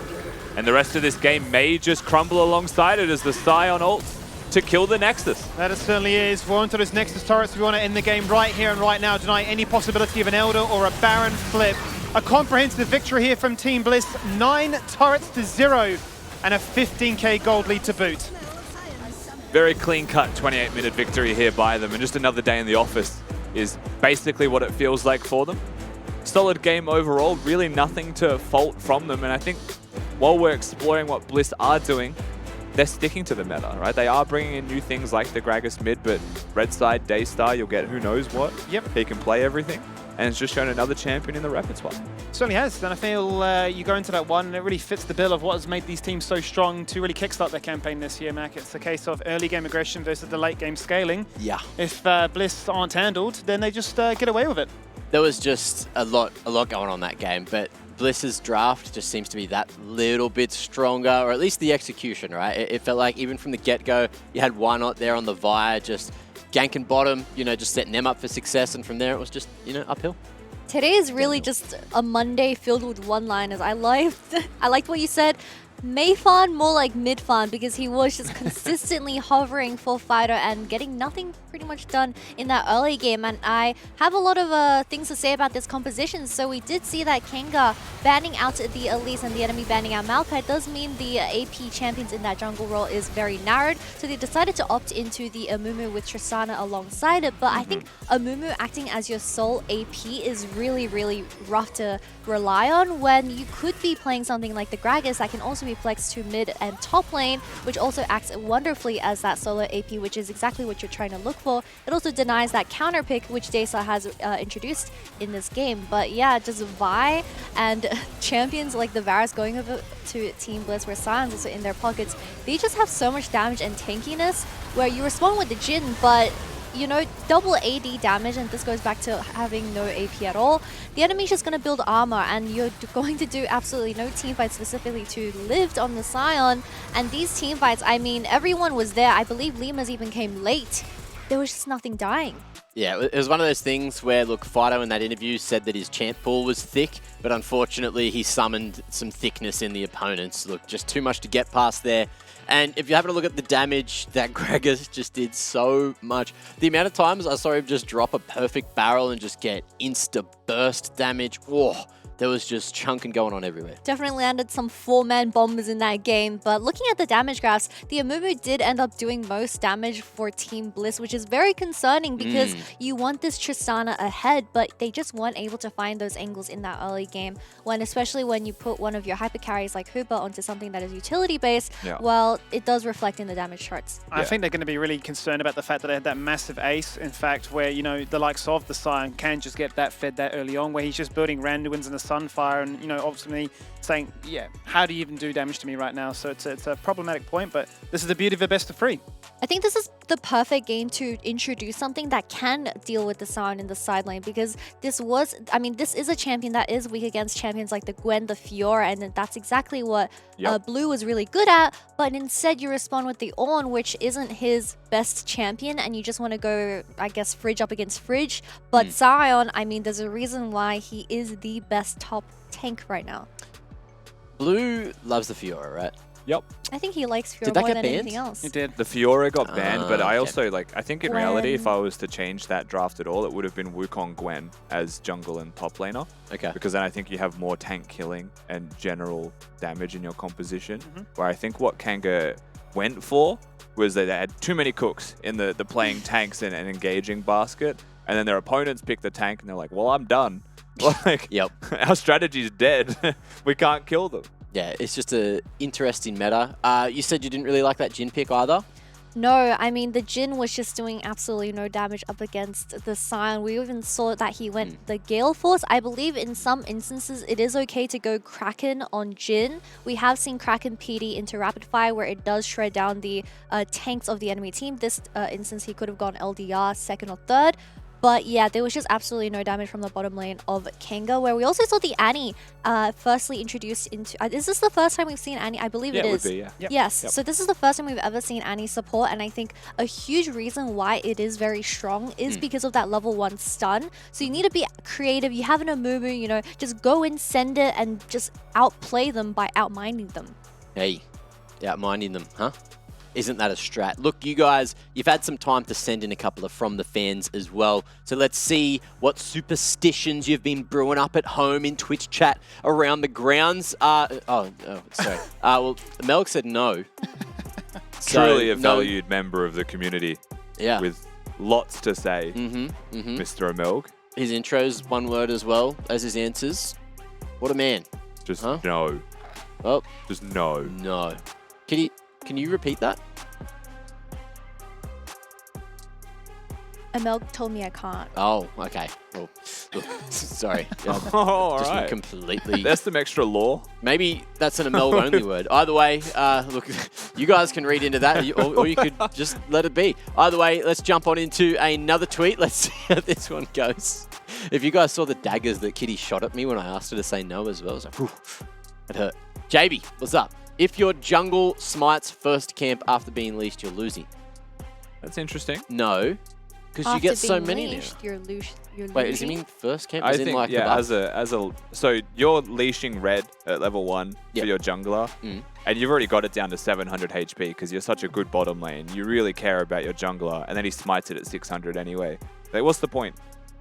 And the rest of this game may just crumble alongside it as the Scion ults to kill the Nexus. That it certainly is. We're onto those Nexus turrets. We want to end the game right here and right now, deny any possibility of an Elder or a Baron flip. A comprehensive victory here from Team Bliss. 9 turrets to 0 and a 15k gold lead to boot. Very clean-cut 28-minute victory here by them, and just another day in the office is basically what it feels like for them. Solid game overall, really nothing to fault from them, and I think while we're exploring what Bliss are doing, they're sticking to the meta, right? They are bringing in new things like the Gragas mid, but red side, Daystar, you'll get who knows what. Yep. He can play everything. and it's just shown another champion in the repertoire. Certainly has, and I feel you go into that one and it really fits the bill of what has made these teams so strong to really kickstart their campaign this year, Mac. It's a case of early game aggression versus the late game scaling. Yeah. If Bliss aren't handled, then they just get away with it. There was just a lot going on that game, but Bliss's draft just seems to be that little bit stronger, or at least the execution, right? It felt like even from the get-go, you had Why Not there on the Vire, just ganking bottom, just setting them up for success, and from there it was just, uphill. Today is really just a Monday filled with one-liners. I liked what you said. Mayfarn, more like Midfarn, because he was just consistently hovering for Fighter and getting nothing pretty much done in that early game. And I have a lot of things to say about this composition. So we did see that Kanga banning out the Elise and the enemy banning out Maokai does mean the AP champions in that jungle role is very narrowed. So they decided to opt into the Amumu with Tristana alongside it. But I think Amumu acting as your sole AP is really, really rough to rely on when you could be playing something like the Gragas that can also be flexed to mid and top lane, which also acts wonderfully as that solo AP, which is exactly what you're trying to look for. It also denies that counter pick, which Desa has introduced in this game. But yeah, just Vi and champions like the Varus going over to Team Bliss where Sion's also in their pockets, they just have so much damage and tankiness where you respond with the Jhin, but double AD damage, and this goes back to having no AP at all. The enemy's just going to build armor, and you're going to do absolutely no team fights specifically to live on the Sion. And these team fights, I mean, everyone was there. I believe Lima's even came late. There was just nothing dying. Yeah, it was one of those things where, look, Fido in that interview said that his champ pool was thick, but unfortunately he summoned some thickness in the opponents. Look, just too much to get past there. And if you happen to look at the damage that Gragas just did so much, the amount of times I saw him just drop a perfect barrel and just get insta-burst damage, whoa. There was just chunking going on everywhere. Definitely landed some 4-man bombers in that game, but looking at the damage graphs, the Amumu did end up doing most damage for Team Bliss, which is very concerning because you want this Tristana ahead, but they just weren't able to find those angles in that early game. Especially when you put one of your hyper carries like Hooper onto something that is utility-based, well, it does reflect in the damage charts. I think they're going to be really concerned about the fact that they had that massive ace, in fact, where, the likes of the Sion can just get that fed that early on, where he's just building Randuins and the Sunfire and, ultimately saying, how do you even do damage to me right now? So it's a problematic point, but this is the beauty of a best of 3. I think this is the perfect game to introduce something that can deal with the Sion in the side lane, because this is a champion that is weak against champions like the Gwen, the Fiora, and that's exactly what Blue was really good at, but instead you respond with the Ornn, which isn't his best champion, and you just want to go, I guess, Fridge up against Fridge. But Sion, there's a reason why he is the best top tank right now. Blue loves the Fiora, right? Yep. I think he likes Fiora Did that more get than banned? anything else. It did. The Fiora got banned, but I okay. also, I think in reality, if I was to change that draft at all, it would have been Wukong Gwen as jungle and top laner. Okay. Because then I think you have more tank killing and general damage in your composition. Where I think what Kanga went for was that they had too many cooks in the playing tanks and engaging basket. And then their opponents pick the tank and they're like, well, I'm done. Our strategy's dead. We can't kill them. Yeah, it's just an interesting meta. You said you didn't really like that Jhin pick either? No, the Jhin was just doing absolutely no damage up against the Sion. We even saw that he went the Gale Force. I believe in some instances it is okay to go Kraken on Jhin. We have seen Kraken PD into Rapid Fire where it does shred down the tanks of the enemy team. This instance he could have gone LDR second or third. But yeah, there was just absolutely no damage from the bottom lane of Kanga, where we also saw the Annie firstly introduced into... is this the first time we've seen Annie? I believe it is. Would be, yeah. Yes, so this is the first time we've ever seen Annie support, and I think a huge reason why it is very strong is because of that level 1 stun. So you need to be creative. You have an Amumu, just go in, send it, and just outplay them by outminding them. Hey, outminding them, huh? Isn't that a strat? Look, you guys, you've had some time to send in a couple of from the fans as well. So let's see what superstitions you've been brewing up at home in Twitch chat around the grounds. Sorry. Well, Melk said no. Truly a valued member of the community. Yeah. With lots to say, Mr. Amelg. His intro's one word as well as his answers. What a man. Just no. Oh. Just no. No. Can you repeat that? Amel told me I can't. Oh, okay. Well, look, sorry. Yeah, Oh, all just went right. completely. There's some extra lore. Maybe that's an Amel only word. Either way, look, you guys can read into that, or you could just let it be. Either way, let's jump on into another tweet. Let's see how this one goes. If you guys saw the daggers that Kitty shot at me when I asked her to say no as well, it was like, whew, it hurt. JB, what's up? If your jungle smites first camp after being leashed, you're losing. That's interesting. No, because you get so many now. You're losing. Wait, does it mean first camp? I As in think, like the yeah, buff? so you're leashing red at level 1 Yep. for your jungler, and you've already got it down to 700 HP because you're such a good bottom lane. You really care about your jungler, and then he smites it at 600 anyway. Like, what's the point?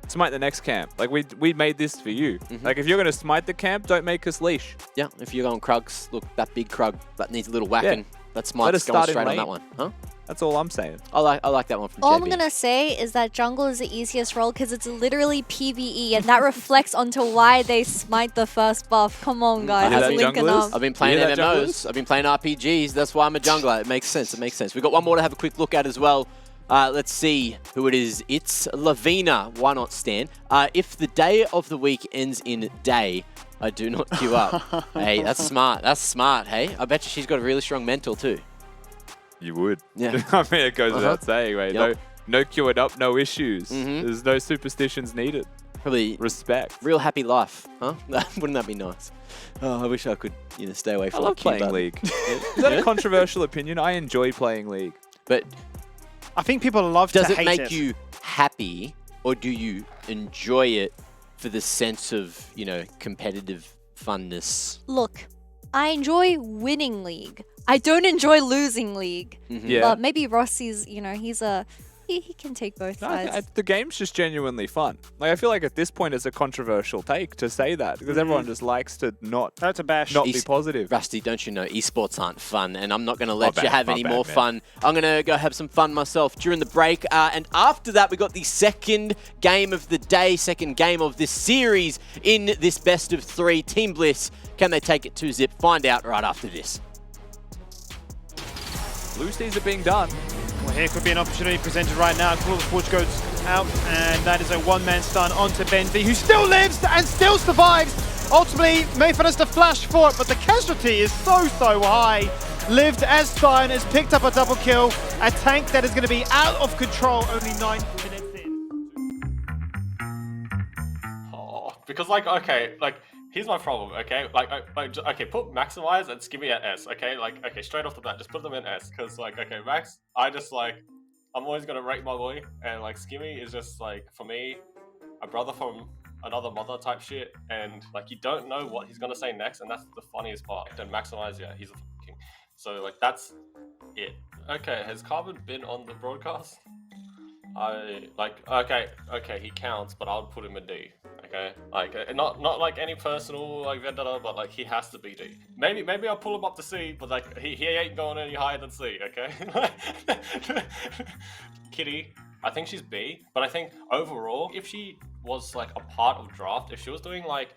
Smite the next camp. Like, we made this for you. Like, if you're going to smite the camp, don't make us leash. Yeah, if you're going Krugs, look, that big Krug, that needs a little whacking. That's Let smite's us going start in straight on lane. that one. Huh? That's all I'm saying. I like that one from All JB. I'm gonna say is that jungle is the easiest role because it's literally PvE, and that reflects onto why they smite the first buff. Come on, guys, hear it's that, linking junglers? up. I've been playing You hear that, MMOs. junglers? I've been playing RPGs. That's why I'm a jungler. It makes sense. It makes sense. We've got one more to have a quick look at as well. Let's see who it is. It's Lavina. Why not, Stan? If the day of the week ends in day, I do not queue up. Hey, that's smart. That's smart, hey? I bet you she's got a really strong mental too. You would. Yeah. I mean, it goes without saying, right? Yep. No queuing up, no issues. There's no superstitions needed. Probably Respect. real happy life, huh? Wouldn't that be nice? Oh, I wish I could, stay away I from love the queue playing button. League. Is that a controversial opinion? I enjoy playing League. But I think people love does to it hate make it. you happy, or do you enjoy it for the sense of, competitive funness? Look, I enjoy winning League. I don't enjoy losing League. Yeah. But maybe Rossi's, he can take both No, I sides. think the game's just genuinely fun. Like, I feel like at this point it's a controversial take to say that because everyone just likes to not That's a bash. be positive. Rusty, don't you know esports aren't fun, and I'm not going to let My you bad, have my any bad, more man. fun. I'm going to go have some fun myself during the break, and after that we got the second game of the day, second game of this series in this best of 3. Team Bliss, can they take it 2-0? Find out right after this. Blue Seas are being done. Well, here could be an opportunity presented right now. Call of the Forge goes out, and that is a one-man stun onto Ben V, who still lives and still survives. Ultimately, Mayfan has to flash for it, but the casualty is so high. Lived as Stein has picked up a double kill. A tank that is going to be out of control, only 9 minutes in. Oh, because here's my problem, okay? Okay, put Maximize and Skimmy at S, okay? Okay, straight off the bat, just put them in S, because, okay, Max, I'm always gonna rate my boy, and, Skimmy is just, for me, a brother from another mother type shit, and, you don't know what he's gonna say next, and that's the funniest part. Then Maximize, yeah, he's a king. So, that's it. Okay, has Carbon been on the broadcast? Okay, he counts, but I'll put him in D. Okay, not like any personal vendetta, but he has to be D. Maybe I'll pull him up to C, but he ain't going any higher than C. Okay. Kitty, I think she's B, but I think overall, if she was a part of draft, if she was doing like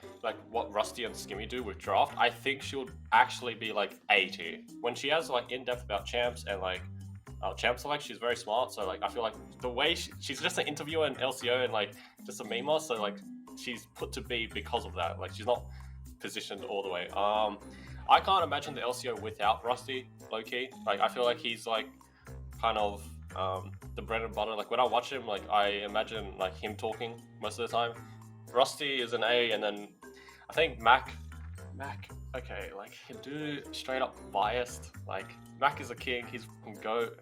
what Rusty and Skimmy do with draft, I think she would actually be A tier. When she has in depth about champs and champ select, she's very smart, so I feel the way she's just an interviewer in LCO and just a memer, so she's put to B because of that. She's not positioned all the way. I can't imagine the LCO without Rusty, low-key. I feel he's kind of the bread and butter. When I watch him, I imagine him talking most of the time. Rusty is an A, and then I think Mac, okay, dude, straight up biased. Mac is a king, he's GOAT.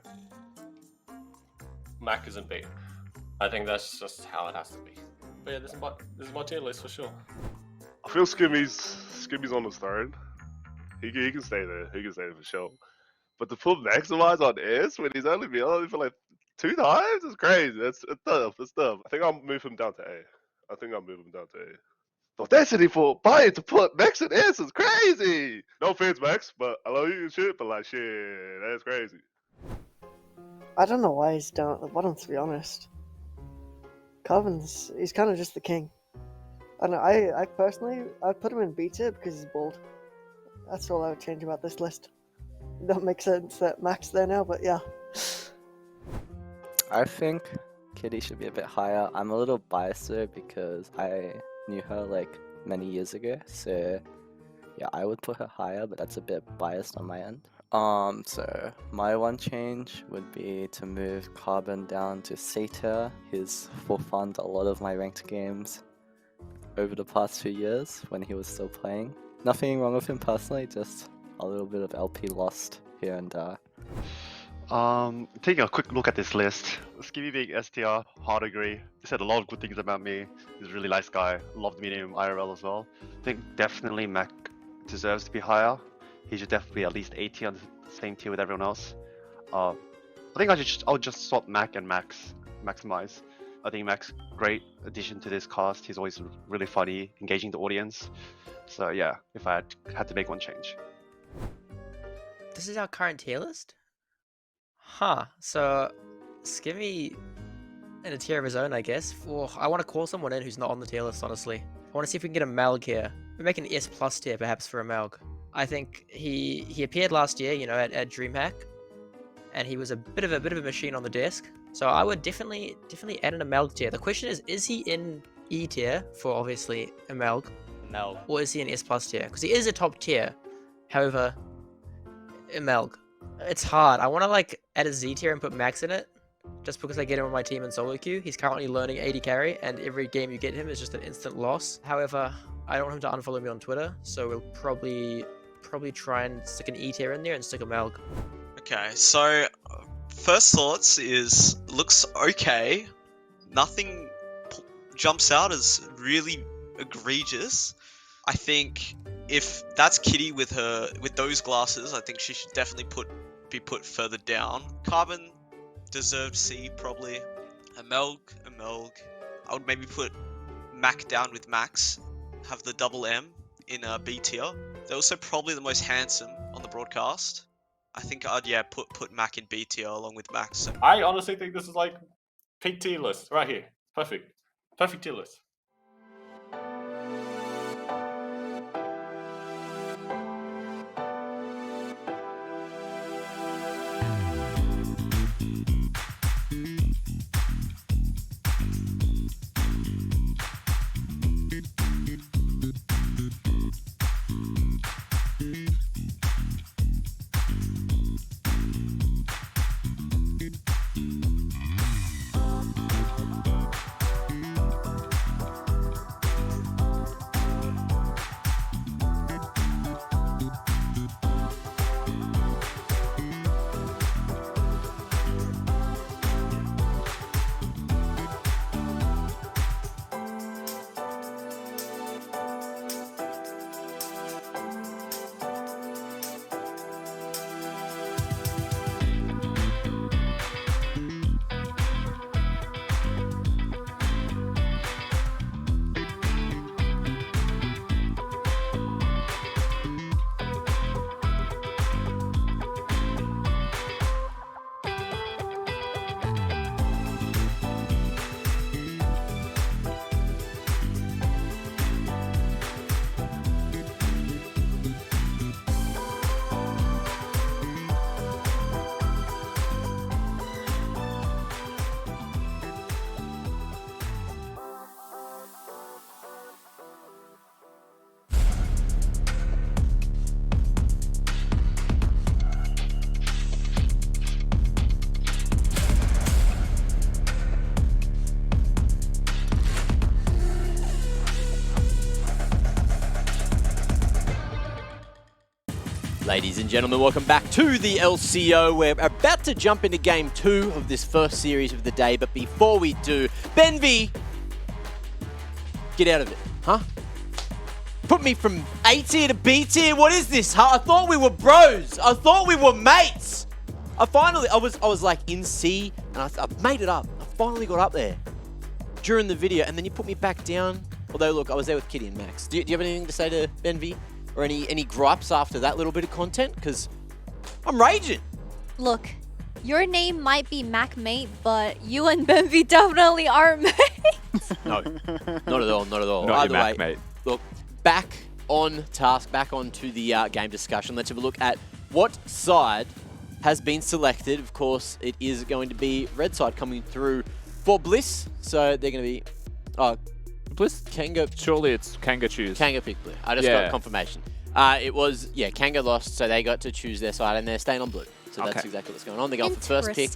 Mac is in B. I think that's just how it has to be. But yeah, this is my tier list for sure. I feel Skimmy's on the throne. He can stay there. He can stay there for sure. But to put Maximize on S when he's only been on it for 2 times is crazy. It's tough. It's tough. I think I'll move him down to A. The audacity for Bayern to put Max in S is crazy. No offense, Max, but I love you and shit. But shit, that's crazy. I don't know why he's down at the bottom, to be honest. He's kind of just the king. I don't know, I personally, I'd put him in B tier because he's bald. That's all I would change about this list. Don't make sense that Max there now, but yeah. I think Kitty should be a bit higher. I'm a little biased though because I knew her like many years ago, so yeah, I would put her higher, but that's a bit biased on my end. So my one change would be to move Carbon down to C tier. He's forfund a lot of my ranked games over the past 2 years when he was still playing. Nothing wrong with him personally, just a little bit of LP lost here and there. Taking a quick look at this list, Skibby being STR, hard agree. He said a lot of good things about me. He's a really nice guy. Loved meeting him IRL as well. I think definitely Mac deserves to be higher. He should definitely be at least 80 on the same tier with everyone else. I think I'll just swap Mac and Maximize. I think Mac's great addition to this cast. He's always really funny, engaging the audience. So yeah, if I had to make one change. This is our current tier list? Huh, so Skimmy in a tier of his own, I guess. I want to call someone in who's not on the tier list, honestly. I want to see if we can get a Melg here. We make an S+ tier perhaps for a Melg. I think he appeared last year, you know, at DreamHack, and he was a bit of a machine on the desk. So I would definitely add in a Melg tier. The question is he in E tier for obviously a Melg? Melg. Or is he in S+ tier? Because he is a top tier. However, a Melg. It's hard. I want to like add a Z tier and put Max in it, just because I get him on my team in solo queue. He's currently learning 80 carry, and every game you get him is just an instant loss. However, I don't want him to unfollow me on Twitter, so we'll probably try and stick an E tier in there and stick a Melg. Okay, so first thoughts is looks okay. Nothing jumps out as really egregious. I think if that's Kitty with those glasses, I think she should definitely be put further down. Carbon deserved C probably. A Melg. I would maybe put Mac down with Max. Have the double M in B tier. They're also probably the most handsome on the broadcast. I think I'd put Mac in B tier along with Max. I honestly think this is like peak tier list right here. Perfect tier list. Ladies and gentlemen, welcome back to the LCO. We're about to jump into game 2 of this first series of the day, but before we do, Benvi, get out of it, huh? Put me from A tier to B tier? What is this, huh? I thought we were bros. I thought we were mates. I was like in C, and I made it up. I finally got up there during the video, and then you put me back down. Although, look, I was there with Kitty and Max. Do you have anything to say to Benvi? Or any gripes after that little bit of content? Because I'm raging. Look, your name might be MacMate, but you and Benvi definitely aren't mates. No, not at all, not at all. Not Either your way, MacMate. look, back on task, back onto the game discussion. Let's have a look at what side has been selected. Of course, it is going to be red side coming through for Bliss. So they're going to be... Oh, Bliss? Kanga. Surely it's Kanga choose. Kanga picked blue. I just got confirmation. It was, Kanga lost, so they got to choose their side, and they're staying on blue. So that's exactly what's going on. They're going for first pick.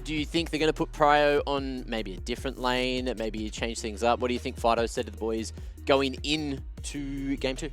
Do you think they're going to put Prio on maybe a different lane, maybe change things up? What do you think Fido said to the boys going into Game 2?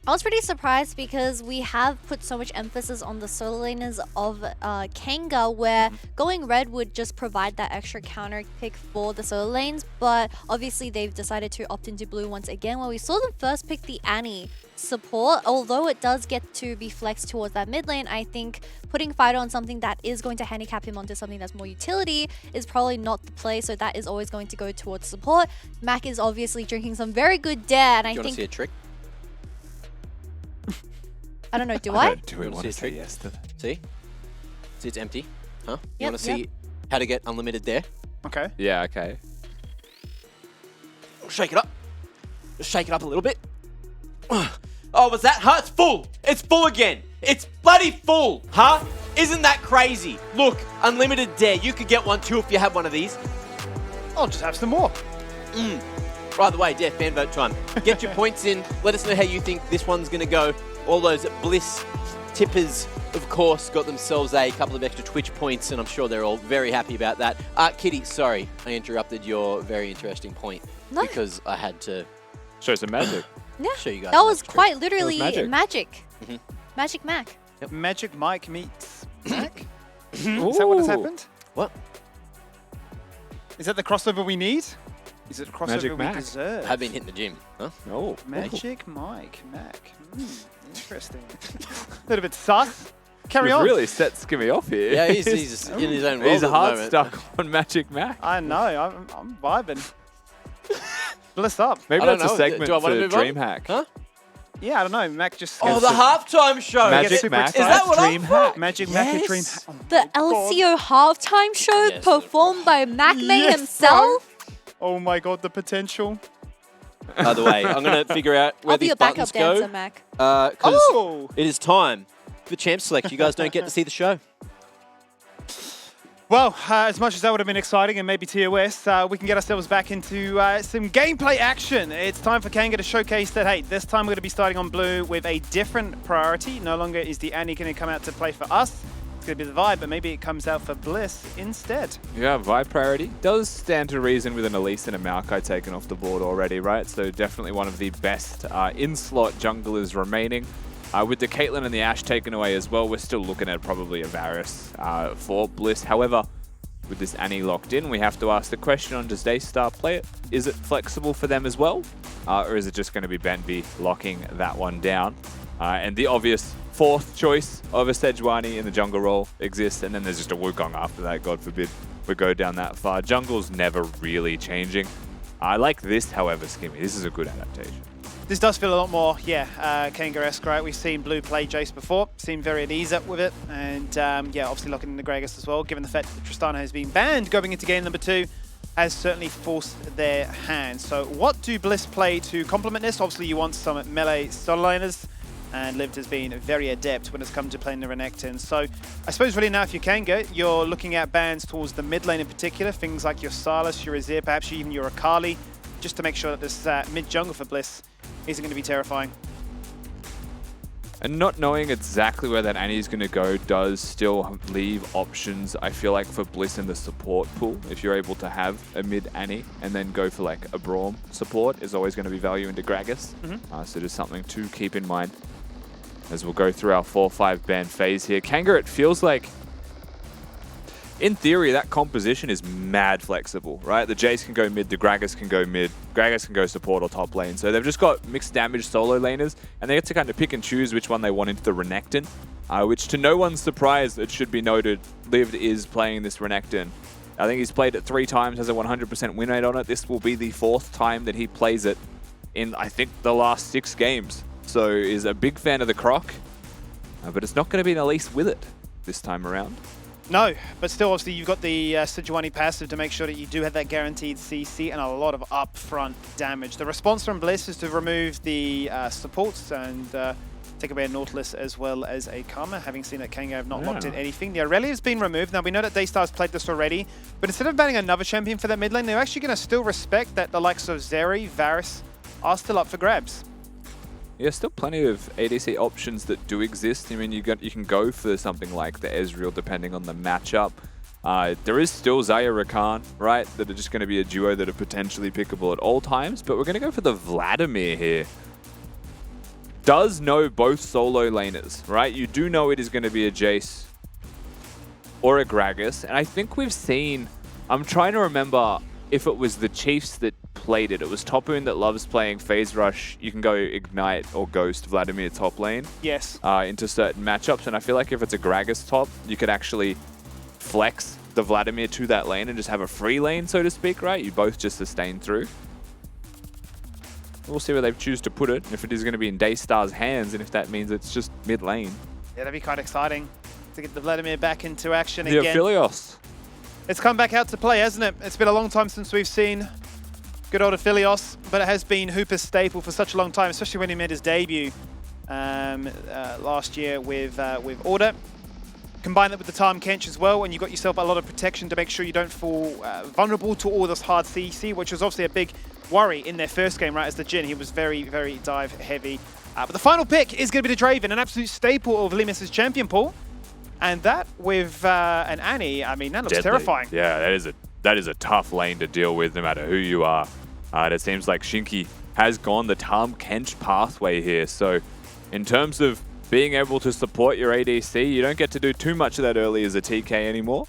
I was pretty surprised because we have put so much emphasis on the solo laners of Kanga, where going red would just provide that extra counter pick for the solo lanes, but obviously they've decided to opt into blue once again, where we saw them first pick the Annie support. Although it does get to be flexed towards that mid lane, I think putting Fido on something that is going to handicap him onto something that's more utility is probably not the play, so that is always going to go towards support. Mac is obviously drinking some very good dare, and I think... Do you want to see a trick? I don't know, do I? Do we want to say yes to that? See? See, it's empty. Huh? You Yep, want to see how to get unlimited there? Okay. Yeah, okay. Shake it up. Just shake it up a little bit. Oh, was that? Huh? It's full. It's full again. It's bloody full. Huh? Isn't that crazy? Look, unlimited dare. You could get one too if you had one of these. I'll just have some more. By the way, Dare, fan vote time. Get your points in. Let us know how you think this one's going to go. All those Bliss tippers, of course, got themselves a couple of extra Twitch points, and I'm sure they're all very happy about that. Kitty, sorry, I interrupted your very interesting point because I had to show some magic. Yeah, show you guys. that was quite literally magic. Magic Mac. Yep. Magic Mike meets Mac? Is that what has happened? What? Is that the crossover we need? Is it the crossover Magic we Mac. deserve? I've been hitting the gym. Huh? No. Magic Mike Mac. Interesting. A little bit sus. Carry on. really set Skimmy off here. Yeah, he's in his own world. He's at the hard moment. stuck on Magic Mac. I know. I'm vibing. Bliss up. Maybe I don't that's a know. segment Do I wanna for move on? DreamHack. Huh? Yeah, I don't know. Mac just. Oh, the halftime show. Magic Mac. Is that what I'm DreamHack? Magic Mac and Dream. Yes. The LCO halftime show performed by Mac May himself. Oh my god, the potential. By the way, I'm going to figure out where I'll be these your backup buttons go. dancer, Mac. Because it is time for Champ Select. You guys don't get to see the show. Well, as much as that would have been exciting and maybe TOS, we can get ourselves back into some gameplay action. It's time for Kanga to showcase that, hey, this time we're going to be starting on blue with a different priority. No longer is the Annie going to come out to play for us. It's going to be the vibe, but maybe it comes out for Bliss instead. Yeah, vibe priority does stand to reason with an Elise and a Maokai taken off the board already, right? So definitely one of the best in-slot junglers remaining. With the Caitlyn and the Ashe taken away as well, we're still looking at probably a Varus for Bliss. However, with this Annie locked in, we have to ask the question on, does Daystar play it? Is it flexible for them as well? Or is it just going to be Benby locking that one down? And the obvious fourth choice of a Sejuani in the jungle role exists, and then there's just a Wukong after that, God forbid we go down that far. Jungle's never really changing. I like this, however, Skimmy. This is a good adaptation. This does feel a lot more, Kanga-esque, right? We've seen Blue play Jace before, seemed very at ease up with it, and obviously locking in the Gragas as well, given the fact that Tristana has been banned going into game number 2, has certainly forced their hand. So what do Bliss play to complement this? Obviously you want some melee solo laners, and Lived has been very adept when it's come to playing the Renekton. So I suppose really now if you're Kanga, you're looking at bans towards the mid lane in particular, things like your Sylas, your Azir, perhaps even your Akali, just to make sure that this mid jungle for Bliss isn't going to be terrifying. And not knowing exactly where that Annie is going to go does still leave options, I feel like, for Bliss in the support pool. If you're able to have a mid Annie and then go for like a Braum support, is always going to be value into Gragas. So just something to keep in mind as we'll go through our 4-5 ban phase here. Kanga, it feels like, in theory, that composition is mad flexible, right? The Jace can go mid, the Gragas can go mid, Gragas can go support or top lane. So they've just got mixed damage solo laners, and they get to kind of pick and choose which one they want into the Renekton, which to no one's surprise, it should be noted, Lived is playing this Renekton. I think he's played it 3 times, has a 100% win rate on it. This will be the 4th time that he plays it in, I think, the last 6 games. So is a big fan of the Croc, but it's not going to be an Elise with it this time around. No, but still, obviously, you've got the Sejuani passive to make sure that you do have that guaranteed CC and a lot of upfront damage. The response from Bliss is to remove the supports and take away a Nautilus as well as a Karma, having seen that Kanga have not locked in anything. The Aurelia has been removed. Now, we know that Daystar's played this already, but instead of banning another champion for that mid lane, they're actually going to still respect that the likes of Zeri, Varus are still up for grabs. Yeah, still plenty of ADC options that do exist. I mean, you can go for something like the Ezreal depending on the matchup. There is still Xayah Rakan, right, that are just going to be a duo that are potentially pickable at all times, but we're going to go for the Vladimir here. Does know both solo laners, right? You do know it is going to be a Jace or a Gragas, and I think we've seen, I'm trying to remember if it was the Chiefs that played it. It was Topoon that loves playing Phase Rush. You can go Ignite or Ghost Vladimir top lane. Yes. Into certain matchups, and I feel like if it's a Gragas top, you could actually flex the Vladimir to that lane and just have a free lane, so to speak, right? You both just sustain through. We'll see where they choose to put it, if it is going to be in Daystar's hands, and if that means it's just mid lane. Yeah, that'd be quite exciting to get the Vladimir back into action again. The Aphelios. It's come back out to play, hasn't it? It's been a long time since we've seen good old Aphelios, but it has been Hooper's staple for such a long time, especially when he made his debut last year with Order. Combine that with the Tahm Kench as well, and you've got yourself a lot of protection to make sure you don't fall vulnerable to all this hard CC, which was obviously a big worry in their first game, right, as the Jhin. He was very, very dive heavy. But the final pick is going to be the Draven, an absolute staple of Limus's champion pool. And that with an Annie, I mean, that looks terrifying. Yeah, that is a tough lane to deal with no matter who you are. It seems like Shinky has gone the Tahm Kench pathway here. So in terms of being able to support your ADC, you don't get to do too much of that early as a TK anymore,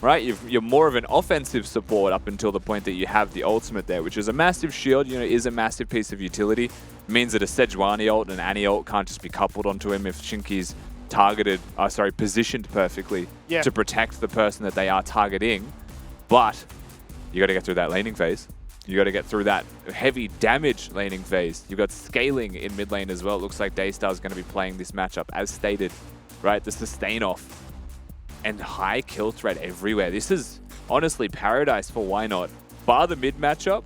right? You're more of an offensive support up until the point that you have the ultimate there, which is a massive shield, you know, is a massive piece of utility. It means that a Sejuani ult and an Annie ult can't just be coupled onto him if Shinky's positioned perfectly to protect the person that they are targeting. But you got to get through that laning phase. You got to get through that heavy damage laning phase. You've got scaling in mid lane as well. It looks like Daystar's going to be playing this matchup as stated, right? The sustain off and high kill threat everywhere. This is honestly paradise for why not. Bar the mid matchup,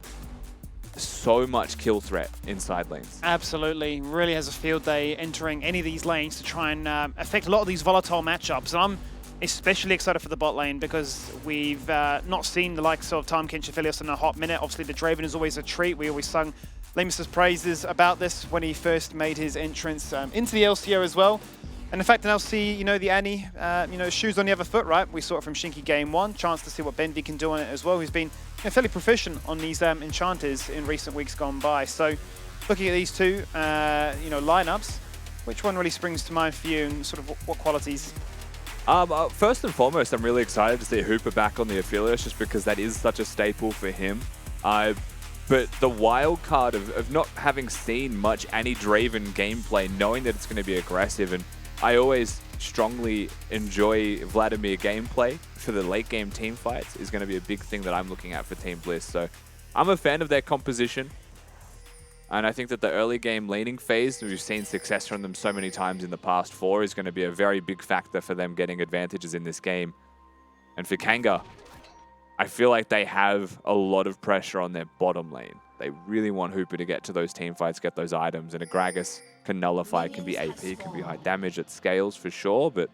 so much kill threat inside lanes. Absolutely. Really has a field day entering any of these lanes to try and affect a lot of these volatile matchups. And I'm especially excited for the bot lane because we've not seen the likes of Tahm Kench Aphelios in a hot minute. Obviously, the Draven is always a treat. We always sung Limus's praises about this when he first made his entrance into the LCO as well. And in fact, now see, you know, the Annie, shoes on the other foot, right? We saw it from Shinky game one. Chance to see what Bendy can do on it as well. He's been fairly proficient on these enchanters in recent weeks gone by. So looking at these two, lineups, which one really springs to mind for you and sort of what qualities? First and foremost, I'm really excited to see Hooper back on the Aphelios just because that is such a staple for him. But the wild card of not having seen much Annie Draven gameplay, knowing that it's going to be aggressive, and I always strongly enjoy Vladimir gameplay for the late game team fights is going to be a big thing that I'm looking at for Team Bliss. So I'm a fan of their composition. And I think that the early game laning phase, we've seen success from them so many times in the past 4, is going to be a very big factor for them getting advantages in this game. And for Kanga, I feel like they have a lot of pressure on their bottom lane. They really want Hooper to get to those team fights, get those items, and a Gragas can nullify, can be AP, can be high damage at scales for sure, but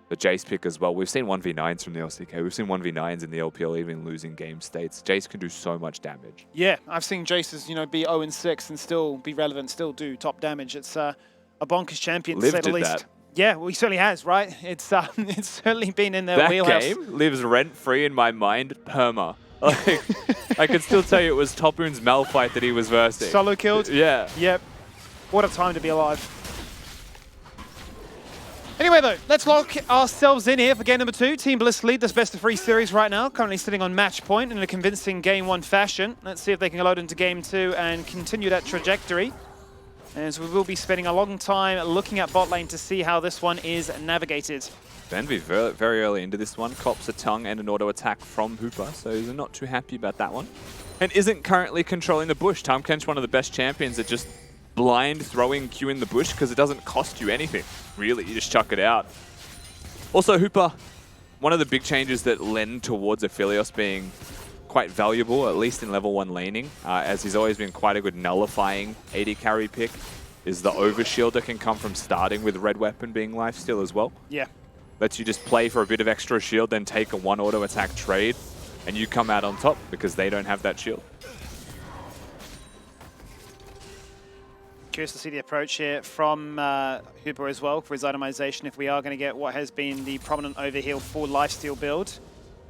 the Jace pick as well. We've seen 1v9s from the LCK. We've seen 1v9s in the LPL, even losing game states. Jace can do so much damage. Yeah, I've seen Jace's, be 0-6 and still be relevant, still do top damage. It's a bonkers champion, to say the least. That. Yeah, well, he certainly has, right? It's certainly been in their wheelhouse. That game lives rent-free in my mind, perma. Like, I can still tell you it was Topoon's Malphite that he was versing. Solo killed? Yeah. Yep. What a time to be alive. Anyway, though, let's lock ourselves in here for game number 2. Team Bliss lead this best-of-3 series right now, currently sitting on match point in a convincing game 1 fashion. Let's see if they can load into game 2 and continue that trajectory. As we will be spending a long time looking at bot lane to see how this one is navigated. Benvy very early into this one, cops a tongue and an auto attack from Hooper, so he's not too happy about that one. And isn't currently controlling the bush. Tahm Kench, one of the best champions at just blind throwing Q in the bush because it doesn't cost you anything. Really, you just chuck it out. Also, Hooper, one of the big changes that lend towards Aphelios being quite valuable, at least in level 1 laning, as he's always been quite a good nullifying AD carry pick. is the overshield that can come from starting with red weapon being lifesteal as well. Yeah. Lets you just play for a bit of extra shield, then take a 1 auto attack trade, and you come out on top because they don't have that shield. Curious to see the approach here from Hooper as well for his itemization if we are going to get what has been the prominent overheal full lifesteal build.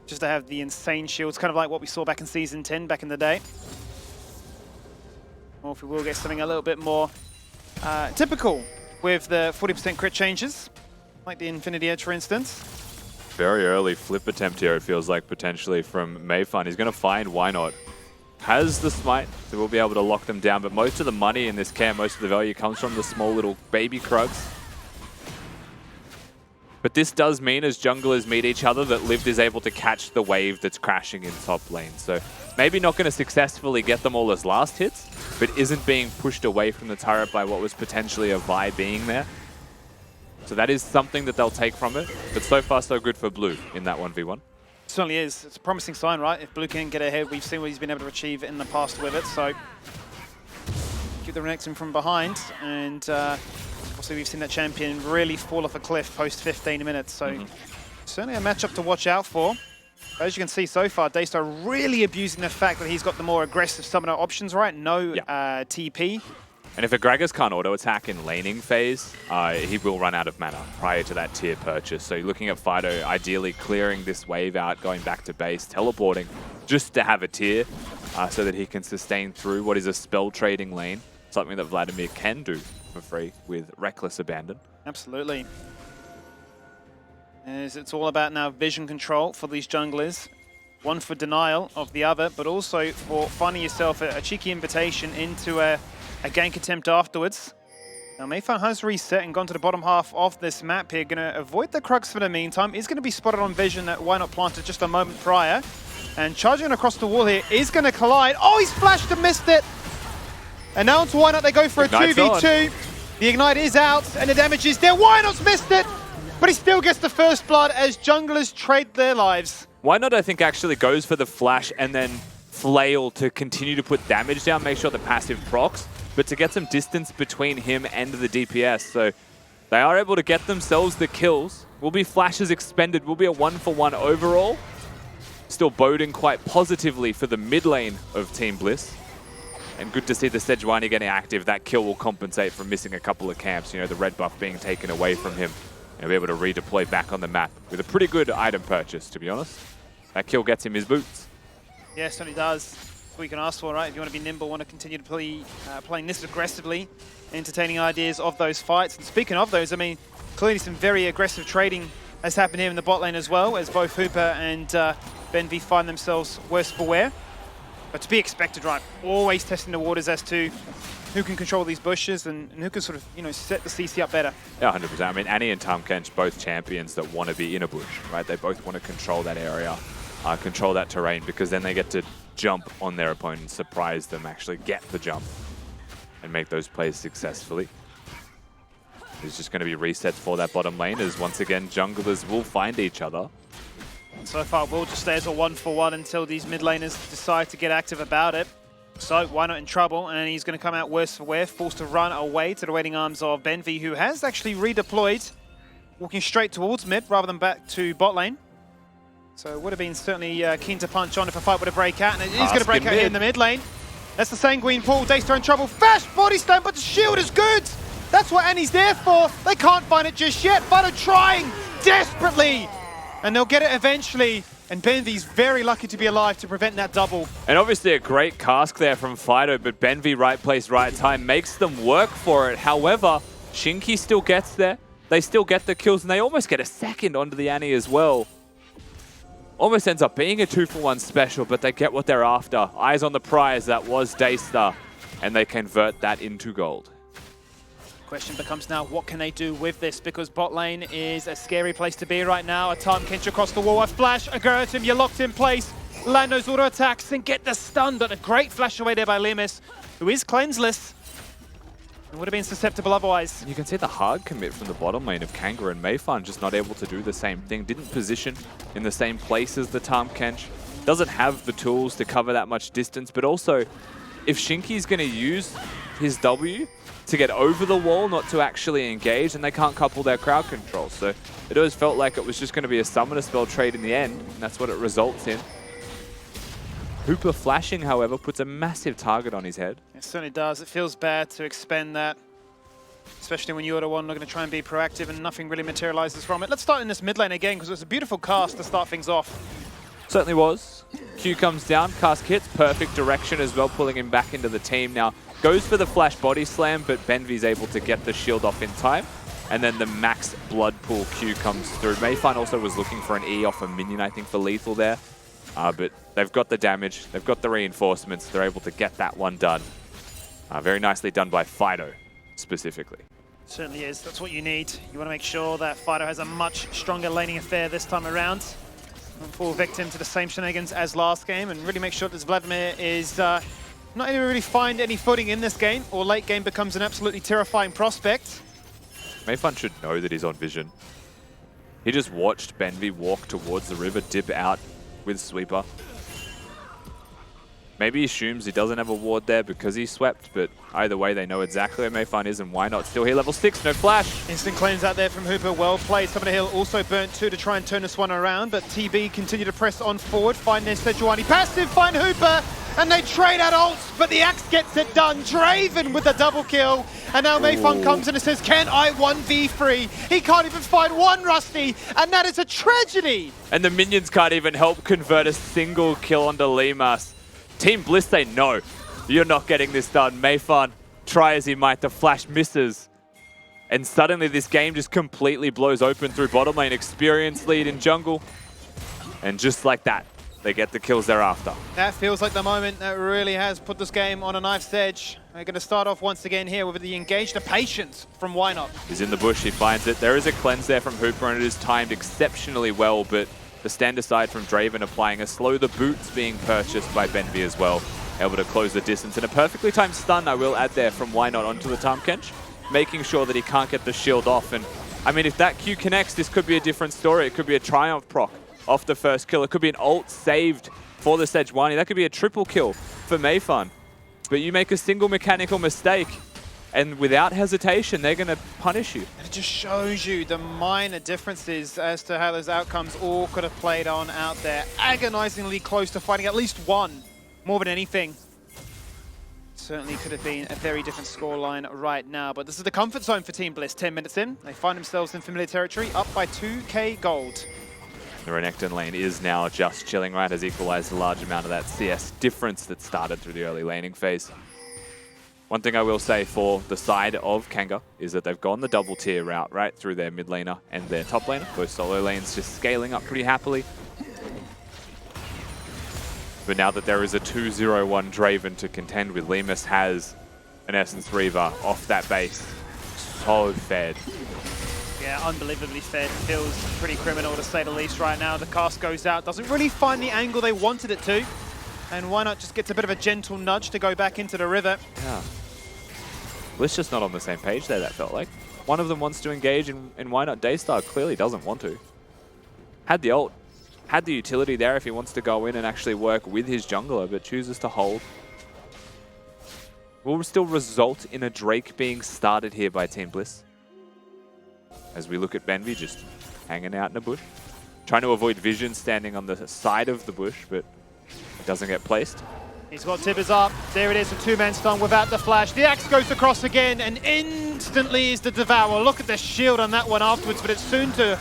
Just to have the insane shields, kind of like what we saw back in Season 10 back in the day. Or if we will get something a little bit more typical with the 40% crit changes, like the Infinity Edge for instance. Very early flip attempt here, it feels like, potentially from Mayfun. He's going to find Why Not. Has the smite, so we'll be able to lock them down, but most of the money in this camp, most of the value comes from the small little baby Krugs. But this does mean, as junglers meet each other, that Lived is able to catch the wave that's crashing in top lane. So maybe not going to successfully get them all as last hits, but isn't being pushed away from the turret by what was potentially a Vi being there. So that is something that they'll take from it, but so far so good for Blue in that 1v1. Certainly is. It's a promising sign, right? If Blue can get ahead, we've seen what he's been able to achieve in the past with it. So keep the Renekton from behind, and obviously we've seen that champion really fall off a cliff post 15 minutes. So certainly a matchup to watch out for. But as you can see so far, Daystar really abusing the fact that he's got the more aggressive summoner options, right? No TP. And if a Gragas can't auto-attack in laning phase, he will run out of mana prior to that tier purchase. So you're looking at Fido ideally clearing this wave out, going back to base, teleporting, just to have a tier, so that he can sustain through what is a spell trading lane, something that Vladimir can do for free with Reckless Abandon. Absolutely. As it's all about now vision control for these junglers. One for denial of the other, but also for finding yourself a cheeky invitation into a gank attempt afterwards. Now Mayfun has reset and gone to the bottom half of this map here. Going to avoid the Krugs for the meantime. Is going to be spotted on vision that Why Not planted just a moment prior. And charging across the wall here is going to collide. Oh, he's flashed and missed it. And now onto Why Not, they go for Ignite's a 2v2. on. The Ignite is out and the damage is there. Why Not's missed it, but he still gets the first blood as junglers trade their lives. Why Not, I think, actually goes for the flash and then flail to continue to put damage down, make sure the passive procs, but to get some distance between him and the DPS. So they are able to get themselves the kills. Will be flashes expended, will be a 1-for-1 overall. Still boding quite positively for the mid lane of Team Bliss. And good to see the Sejuani getting active. That kill will compensate for missing a couple of camps. You know, the red buff being taken away from him. And be able to redeploy back on the map with a pretty good item purchase, to be honest. That kill gets him his boots. Yeah, certainly does. That's what you can ask for, right? If you want to be nimble, want to continue to play playing this aggressively, entertaining ideas of those fights. And speaking of those, I mean, clearly some very aggressive trading has happened here in the bot lane as well, as both Hooper and Benvi find themselves worse for wear. But to be expected, right? Always testing the waters as to who can control these bushes and who can sort of, you know, set the CC up better. Yeah, 100%. I mean, Annie and Tahm Kench, both champions that want to be in a bush, right? They both want to control that area, control that terrain, because then they get to jump on their opponent, surprise them, actually get the jump, and make those plays successfully. There's just going to be resets for that bottom lane, as once again, junglers will find each other. So far, we'll just stay as a 1-for-1 until these mid laners decide to get active about it. So Why Not in trouble, and he's going to come out worse for wear, forced to run away to the waiting arms of Benvi, who has actually redeployed, walking straight towards mid rather than back to bot lane. So would have been certainly keen to punch on if a fight would have break out, and it is going to break out here in the mid lane. That's the Sanguine Pool. Daystar in trouble. Fast body slam, but the shield is good. That's what Annie's there for. They can't find it just yet, but are trying desperately. And they'll get it eventually. And Benvi's very lucky to be alive to prevent that double. And obviously a great cask there from Fido, but Benvi, right place, right time, makes them work for it. However, Shinky still gets there. They still get the kills, and they almost get a second onto the Annie as well. Almost ends up being a 2-for-1 special, but they get what they're after. Eyes on the prize, that was Daystar, and they convert that into gold. Question becomes now, what can they do with this? Because bot lane is a scary place to be right now. A Tahm Kench across the wall, a flash, a Gertim, you're locked in place. Land those auto attacks and get the stun, but a great flash away there by Limus, who is cleanseless. It would have been susceptible otherwise. You can see the hard commit from the bottom lane of Kanga and Mayfun, just not able to do the same thing. Didn't position in the same place as the Tahm Kench. Doesn't have the tools to cover that much distance, but also if Shinky's going to use his W to get over the wall, not to actually engage, and they can't couple their crowd control. So it always felt like it was just going to be a summoner spell trade in the end, and that's what it results in. Hooper flashing, however, puts a massive target on his head. It certainly does. It feels bad to expend that, especially when you're the one looking to try and be proactive and nothing really materializes from it. Let's start in this mid lane again, because it's a beautiful cast to start things off. Certainly was. Q comes down, cast hits, perfect direction as well, pulling him back into the team. Now, goes for the flash body slam, but Benvi's able to get the shield off in time. And then the max blood pool Q comes through. Mayfan also was looking for an E off a minion, I think, for lethal there. But they've got the damage, they've got the reinforcements, they're able to get that one done. Very nicely done by Fido, specifically. Certainly is. That's what you need. You want to make sure that Fido has a much stronger laning affair this time around. And fall victim to the same shenanigans as last game, and really make sure that Vladimir is not able to really find any footing in this game, or late game becomes an absolutely terrifying prospect. Mayfan should know that he's on vision. He just watched Benvi walk towards the river, dip out with Sweeper. Maybe he assumes he doesn't have a ward there because he swept, but either way they know exactly where Mayfan is and why not. Still here, level 6, no flash. Instant cleanse out there from Hooper, well played. Top of the hill also burnt 2 to try and turn this one around, but TB continue to press on forward, find their Sejuani passive, find Hooper, and they trade out ults, but the Axe gets it done. Draven with the double kill, and now Mayfan comes in and says, can I 1v3? He can't even find one Rusty, and that is a tragedy. And the minions can't even help convert a single kill onto Limas. Team Bliss, they know you're not getting this done. Mayfan, try as he might, the flash misses. And suddenly this game just completely blows open through bottom lane. Experience lead in jungle. And just like that, they get the kills thereafter. That feels like the moment that really has put this game on a knife's edge. We're going to start off once again here with the engage, the patience from Why Not. He's in the bush, he finds it. There is a cleanse there from Hooper, and it is timed exceptionally well, but the stand aside from Draven applying a slow, the boots being purchased by Benvi as well. Able to close the distance, and a perfectly timed stun, I will add there, from Why Not onto the Tahm-Kench, making sure that he can't get the shield off. And I mean, if that Q connects, this could be a different story. It could be a Triumph proc off the first kill. It could be an ult saved for the Sejuani. That could be a triple kill for Mayfan. But you make a single mechanical mistake, and without hesitation, they're going to punish you. And it just shows you the minor differences as to how those outcomes all could have played on out there. Agonizingly close to finding at least one, more than anything. Certainly could have been a very different scoreline right now, but this is the comfort zone for Team Bliss. 10 minutes in, they find themselves in familiar territory, up by 2k gold. The Renekton lane is now just chilling, right, has equalized a large amount of that CS difference that started through the early laning phase. One thing I will say for the side of Kanga is that they've gone the double tier route, right, through their mid laner and their top laner. Both solo lanes just scaling up pretty happily. But now that there is a 2-0-1 Draven to contend with, Limas has an Essence Reaver off that base. So fed. Yeah, unbelievably fed. Feels pretty criminal to say the least right now. The cast goes out, doesn't really find the angle they wanted it to. And Why Not just gets a bit of a gentle nudge to go back into the river. Yeah. Bliss just not on the same page there, that felt like. One of them wants to engage, and Why Not Daystar clearly doesn't want to. Had the ult, had the utility there if he wants to go in and actually work with his jungler, but chooses to hold. Will still result in a Drake being started here by Team Bliss. As we look at Benvi just hanging out in a bush. Trying to avoid vision standing on the side of the bush, but it doesn't get placed. He's got Tibbers up. There it is, a two-man stun without the flash. The Axe goes across again, and instantly is the Devour. Look at the shield on that one afterwards, but it's soon to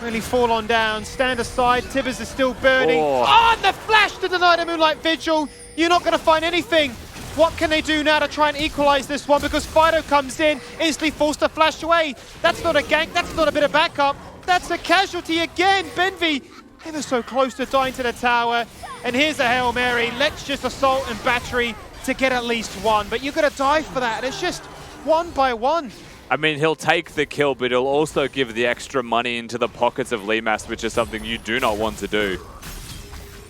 really fall on down. Stand aside, Tibbers is still burning. Oh, and the flash to deny the Moonlight Vigil. You're not going to find anything. What can they do now to try and equalize this one? Because Fido comes in, instantly forced to flash away. That's not a gank, that's not a bit of backup. That's a casualty again. Benvi ever so close to dying to the tower. And here's a Hail Mary. Let's just assault and battery to get at least one. But you're going to die for that. And it's just one by one. I mean, he'll take the kill, but he'll also give the extra money into the pockets of Limas, which is something you do not want to do.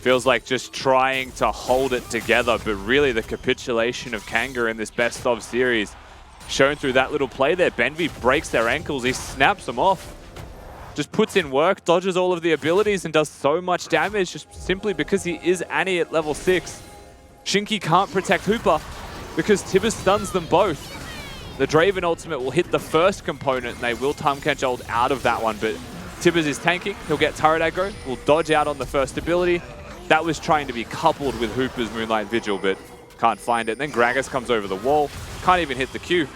Feels like just trying to hold it together, but really the capitulation of Kanga in this best of series shown through that little play there. Benvi breaks their ankles, he snaps them off. Just puts in work, dodges all of the abilities, and does so much damage just simply because he is Annie at level 6. Shinky can't protect Hooper. because Tibbers stuns them both. The Draven ultimate will hit the first component, and they will time catch ult out of that one, but Tibbers is tanking. He'll get turret aggro, will dodge out on the first ability. That was trying to be coupled with Hooper's Moonlight Vigil, but can't find it. And then Gragas comes over the wall, can't even hit the Q.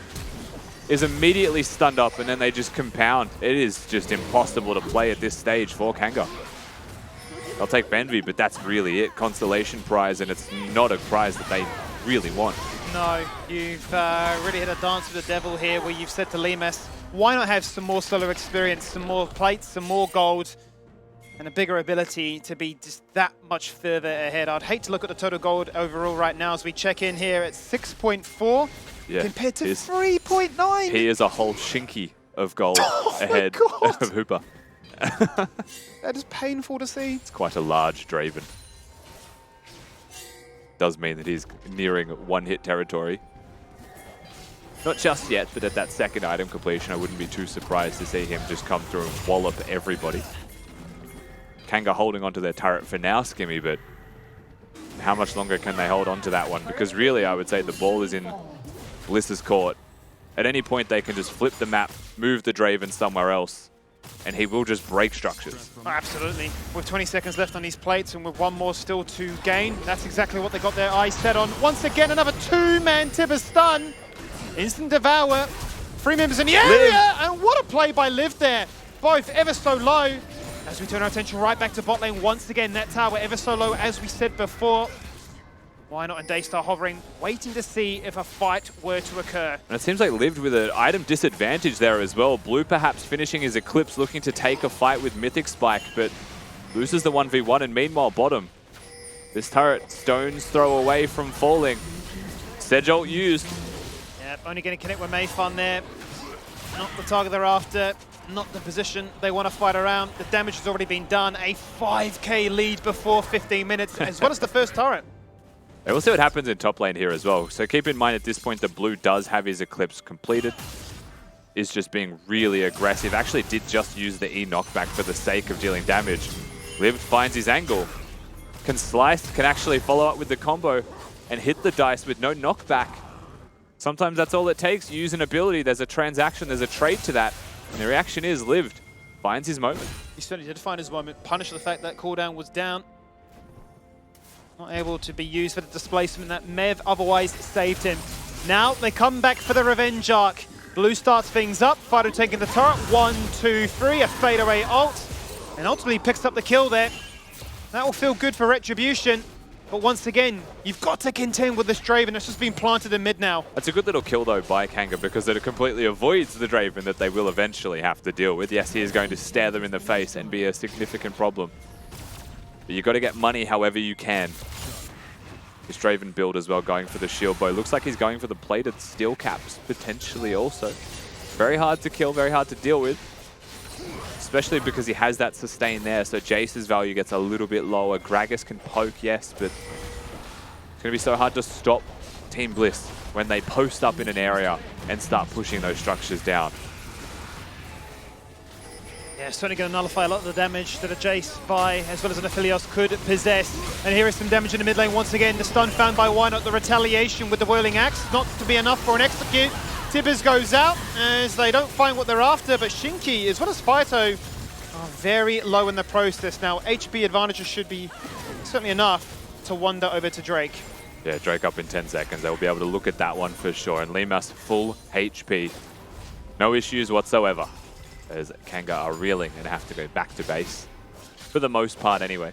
Is immediately stunned up, and then they just compound. It is just impossible to play at this stage for Kanga. They'll take Benvi, but that's really it. Constellation prize, and it's not a prize that they really want. No, you've really hit a dance with the devil here where you've said to Limas, why not have some more solo experience, some more plates, some more gold, and a bigger ability to be just that much further ahead. I'd hate to look at the total gold overall right now as we check in here at 6.4 compared to 3.9. He is a whole shinky of gold ahead of Hooper. That is painful to see. It's quite a large Draven. Does mean that he's nearing one-hit territory. Not just yet, but at that second item completion, I wouldn't be too surprised to see him just come through and wallop everybody. Kanga holding onto their turret for now, Skimmy, but how much longer can they hold on to that one? Because really, I would say the ball is in Bliss's court. At any point, they can just flip the map, move the Draven somewhere else, and he will just break structures. Oh, absolutely. With 20 seconds left on these plates and with one more still to gain, that's exactly what they got their eyes set on. Once again, another two-man Tibbers stun. Instant devour. 3 members in the area, and what a play by Liv there. Both ever so low. As we turn our attention right back to bot lane once again, that tower ever so low, as we said before. Why not? And Daystar hovering, waiting to see if a fight were to occur. And it seems like Lived with an item disadvantage there as well. Blue perhaps finishing his Eclipse, looking to take a fight with Mythic Spike, but loses the 1v1, and meanwhile bottom. This turret, stones throw away from falling. Sedge ult used. Yep, only going to connect with Mayfun there. Not the target they're after, not the position they want to fight around. The damage has already been done. A 5k lead before 15 minutes, as well as the first turret. And we'll see what happens in top lane here as well. So keep in mind at this point that Blue does have his Eclipse completed. Is just being really aggressive. Actually did just use the E knockback for the sake of dealing damage. Lived finds his angle. Can slice, can actually follow up with the combo and hit the dice with no knockback. Sometimes that's all it takes. You use an ability, there's a transaction, there's a trade to that. And the reaction is Lived finds his moment. He certainly did find his moment. Punished the fact that cooldown was down. Not able to be used for the displacement that may have otherwise saved him. Now they come back for the revenge arc. Blue starts things up. Fido taking the turret. 1, 2, 3. A fadeaway ult. And ultimately picks up the kill there. That will feel good for Retribution. But once again, you've got to contend with this Draven. It's just been planted in mid now. That's a good little kill though by Kanga because it completely avoids the Draven that they will eventually have to deal with. Yes, he is going to stare them in the face and be a significant problem. But you've got to get money however you can. This Draven build as well, going for the shield bow. Looks like he's going for the plated steel caps, potentially also. Very hard to kill, very hard to deal with. Especially because he has that sustain there, so Jace's value gets a little bit lower. Gragas can poke, yes, but it's going to be so hard to stop Team Bliss when they post up in an area and start pushing those structures down. Yeah, certainly going to nullify a lot of the damage that a Jace by, as well as an Aphelios, could possess. And here is some damage in the mid lane once again. The stun found by Why Not, the retaliation with the Whirling Axe. Not to be enough for an execute. Tibbers goes out as they don't find what they're after, but Shinky, as well as Phyto, are very low in the process. Now, HP advantages should be certainly enough to wander over to Drake. Yeah, Drake up in 10 seconds. They'll be able to look at that one for sure. And Limas full HP. No issues whatsoever. As Kanga are reeling and have to go back to base. For the most part anyway.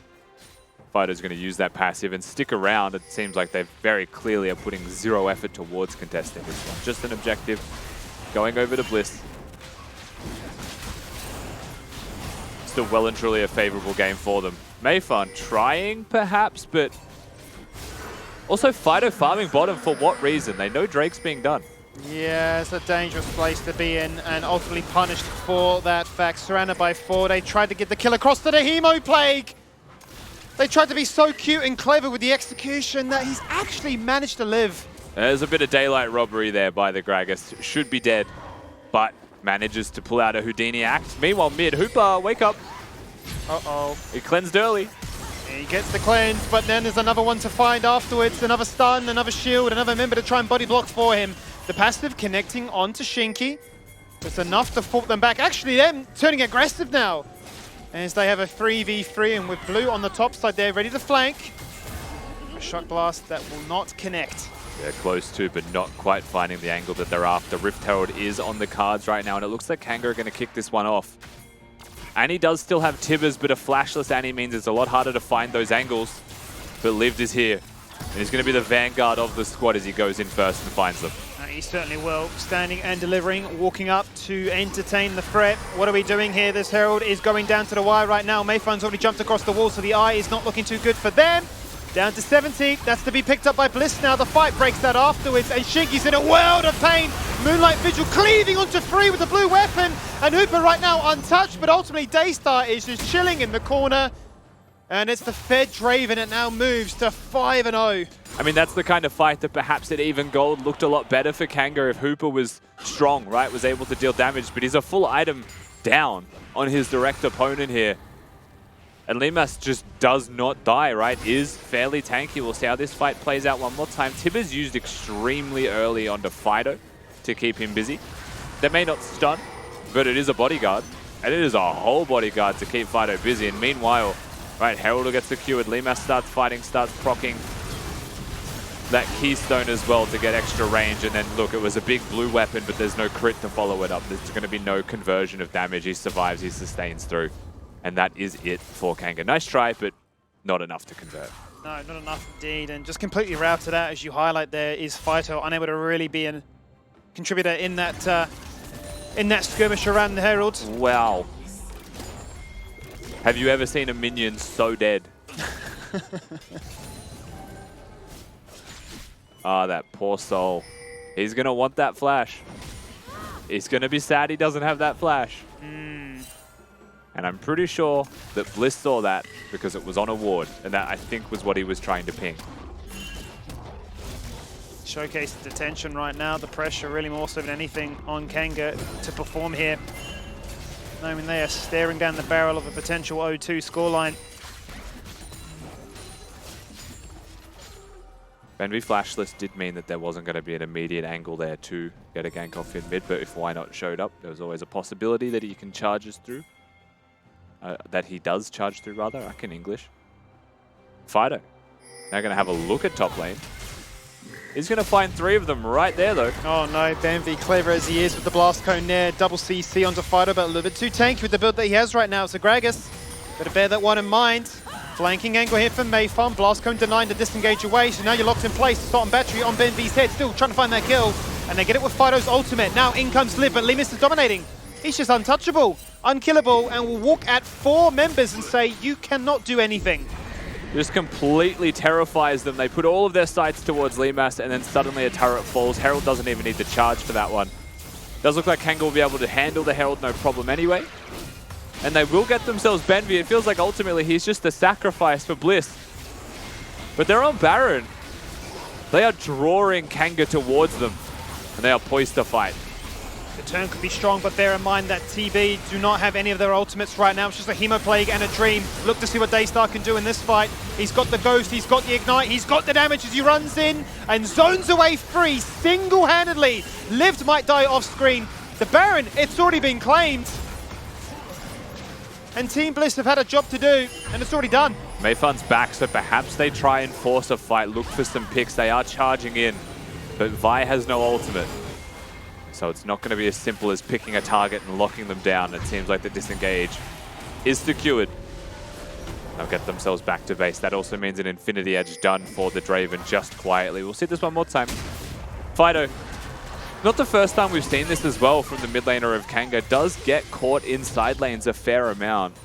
Fighter's going to use that passive and stick around. It seems like they very clearly are putting zero effort towards contesting this one. Just an objective. Going over to Bliss. Still well and truly a favorable game for them. Mayfun trying perhaps, but also Fido farming bottom for what reason? They know Drake's being done. Yeah, it's a dangerous place to be in, and ultimately punished for that fact. Surrounded by 4, they tried to get the kill across to the Hemo Plague. They tried to be so cute and clever with the execution that he's actually managed to live. There's a bit of daylight robbery there by the Gragas. Should be dead, but manages to pull out a Houdini act. Meanwhile, mid, Hooper, wake up. Uh-oh. He cleansed early. He gets the cleanse, but then there's another one to find afterwards. Another stun, another shield, another member to try and body block for him. The passive connecting onto Shinky. It's enough to fault them back. Actually, them turning aggressive now. As they have a 3v3 and with Blue on the top side there, ready to flank. A Shock Blast that will not connect. They're close to, but not quite finding the angle that they're after. Rift Herald is on the cards right now, and it looks like Kanga are going to kick this one off. Annie does still have Tibbers, but a flashless Annie means it's a lot harder to find those angles. But Lived is here, and he's going to be the vanguard of the squad as he goes in first and finds them. He certainly will. Standing and delivering, walking up to entertain the threat. What are we doing here? This Herald is going down to the wire right now. Mayfun's already jumped across the wall, so the eye is not looking too good for them. Down to 70. That's to be picked up by Bliss now. The fight breaks out afterwards, and Shinky's in a world of pain. Moonlight Vigil cleaving onto 3 with the blue weapon, and Hooper right now untouched, but ultimately Daystar is just chilling in the corner. And it's the Fed Draven. It now moves to 5-0. I mean, that's the kind of fight that perhaps at even gold looked a lot better for Kanga if Hooper was strong, right? Was able to deal damage, but he's a full item down on his direct opponent here. And Limas just does not die, right? Is fairly tanky. We'll see how this fight plays out one more time. Tibbers used extremely early onto Fido to keep him busy. That may not stun, but it is a bodyguard. And it is a whole bodyguard to keep Fido busy. And meanwhile, right, Herald gets secured. Limas starts fighting, starts proccing that keystone as well to get extra range. And then, look, it was a big blue weapon, but there's no crit to follow it up. There's going to be no conversion of damage. He survives, he sustains through. And that is it for Kanga. Nice try, but not enough to convert. No, not enough indeed. And just completely routed out, as you highlight there, is Fido unable to really be a contributor in that skirmish around the Herald. Wow. Have you ever seen a minion so dead? Ah, that poor soul. He's going to want that flash. He's going to be sad he doesn't have that flash. And I'm pretty sure that Bliss saw that because it was on a ward, and that I think was what he was trying to ping. Showcase the tension right now, the pressure really more so than anything on Kanga to perform here. I mean, they are staring down the barrel of a potential 0-2 scoreline. Benvi flashless did mean that there wasn't going to be an immediate angle there to get a gank off in mid, but if Why Not showed up, there was always a possibility that he can charge us through. That he does charge through, rather. I can English. Fido. Now going to have a look at top lane. He's going to find 3 of them right there, though. Oh no, Benvi, clever as he is with the blast cone there. Double CC onto Fido, but a little bit too tanky with the build that he has right now. So Gragas, better bear that one in mind. Flanking angle here for Mayfarm. Blast cone denying the disengage away. So now you're locked in place. Starting battery on Benvi's head. Still trying to find that kill. And they get it with Fido's ultimate. Now in comes Liv, but Limus is dominating. He's just untouchable, unkillable, and will walk at 4 members and say, you cannot do anything. Just completely terrifies them. They put all of their sights towards Limas, and then suddenly a turret falls. Herald doesn't even need to charge for that one. Does look like Kanga will be able to handle the Herald no problem anyway. And they will get themselves Benvi. It feels like ultimately he's just a sacrifice for Bliss. But they're on Baron. They are drawing Kanga towards them, and they are poised to fight. The turn could be strong, but bear in mind that TB do not have any of their ultimates right now. It's just a Hemoplague and a Dream. Look to see what Daystar can do in this fight. He's got the Ghost, he's got the Ignite, he's got the damage as he runs in and zones away free single-handedly. Lived might die off screen. The Baron, it's already been claimed. And Team Bliss have had a job to do, and it's already done. Mayfun's back, so perhaps they try and force a fight, look for some picks. They are charging in, but Vi has no ultimate. So it's not going to be as simple as picking a target and locking them down. It seems like the disengage is secured. They'll get themselves back to base. That also means an Infinity Edge done for the Draven just quietly. We'll see this one more time. Fido, not the first time we've seen this as well from the mid laner of Kanga. Does get caught in side lanes a fair amount,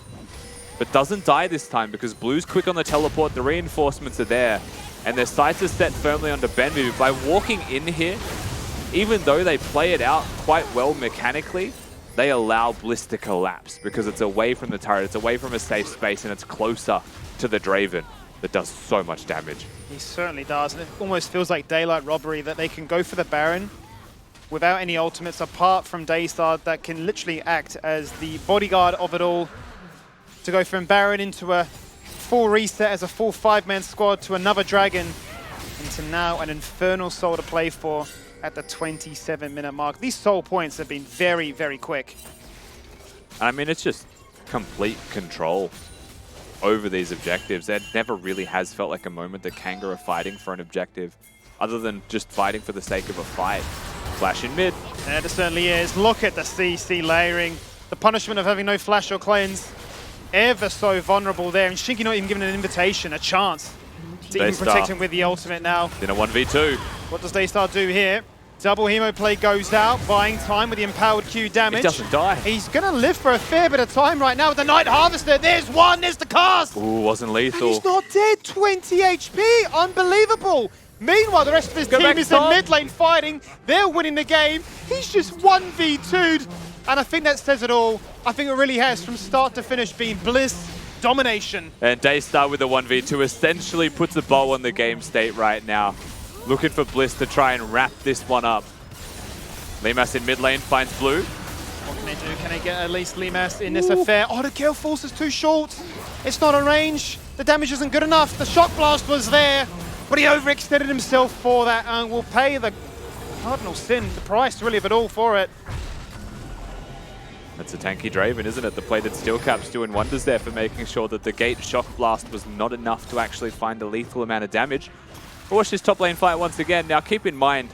but doesn't die this time because Blue's quick on the teleport. The reinforcements are there, and their sights are set firmly onto Benvi. By walking in here, even though they play it out quite well mechanically, they allow Bliss to collapse because it's away from the turret, it's away from a safe space, and it's closer to the Draven that does so much damage. He certainly does, and it almost feels like daylight robbery that they can go for the Baron without any ultimates apart from Daystar that can literally act as the bodyguard of it all to go from Baron into a full reset as a full 5-man squad to another Dragon, into now an Infernal Soul to play for at the 27-minute mark. These soul points have been very, very quick. I mean, it's just complete control over these objectives. There never really has felt like a moment that Kanga are fighting for an objective, other than just fighting for the sake of a fight. Flash in mid. And it certainly is. Look at the CC layering. The punishment of having no flash or cleanse. Ever so vulnerable there. And Shinky not even given an invitation, a chance to even protect him with the ultimate now. In a 1v2. What does Daystar do here? Double Hemo play goes out, buying time with the empowered Q damage. It doesn't die. He's going to live for a fair bit of time right now with the Night Harvester. There's one, there's the cast. Ooh, wasn't lethal. And he's not dead, 20 HP, unbelievable. Meanwhile, the rest of his team is in mid lane fighting. They're winning the game. He's just 1v2'd. And I think that says it all. I think it really has, from start to finish, been Bliss domination. And Daystar with the 1v2 essentially puts a bow on the game state right now. Looking for Bliss to try and wrap this one up. Limas in mid lane finds blue. What can they do? Can they get at least Limas in this affair? Oh, the kill force is too short. It's not a range. The damage isn't good enough. The shock blast was there, but he overextended himself for that and will pay the cardinal sin, the price really of it all for it. That's a tanky Draven, isn't it? The plated steel cap's doing wonders there for making sure that the gate shock blast was not enough to actually find a lethal amount of damage. We'll watch this top lane fight once again. Now keep in mind,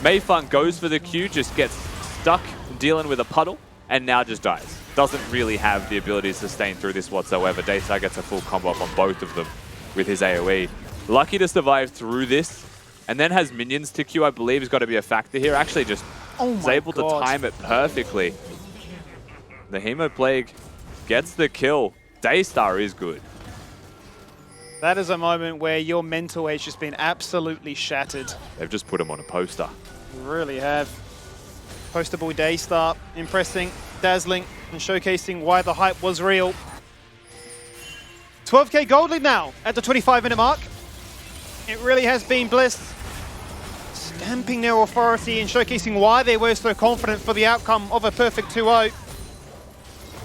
Mayfun goes for the Q, just gets stuck dealing with a puddle, and now just dies. Doesn't really have the ability to sustain through this whatsoever. Daystar gets a full combo up on both of them with his AoE. Lucky to survive through this, and then has minions to Q, I believe, has got to be a factor here. Actually just is able to time it perfectly. The Hemo Plague gets the kill. Daystar is good. That is a moment where your mental has just been absolutely shattered. They've just put him on a poster. You really have. Poster boy Daystar, impressing, dazzling, and showcasing why the hype was real. 12k gold lead now at the 25-minute mark. It really has been Bliss stamping their authority and showcasing why they were so confident for the outcome of a perfect 2-0.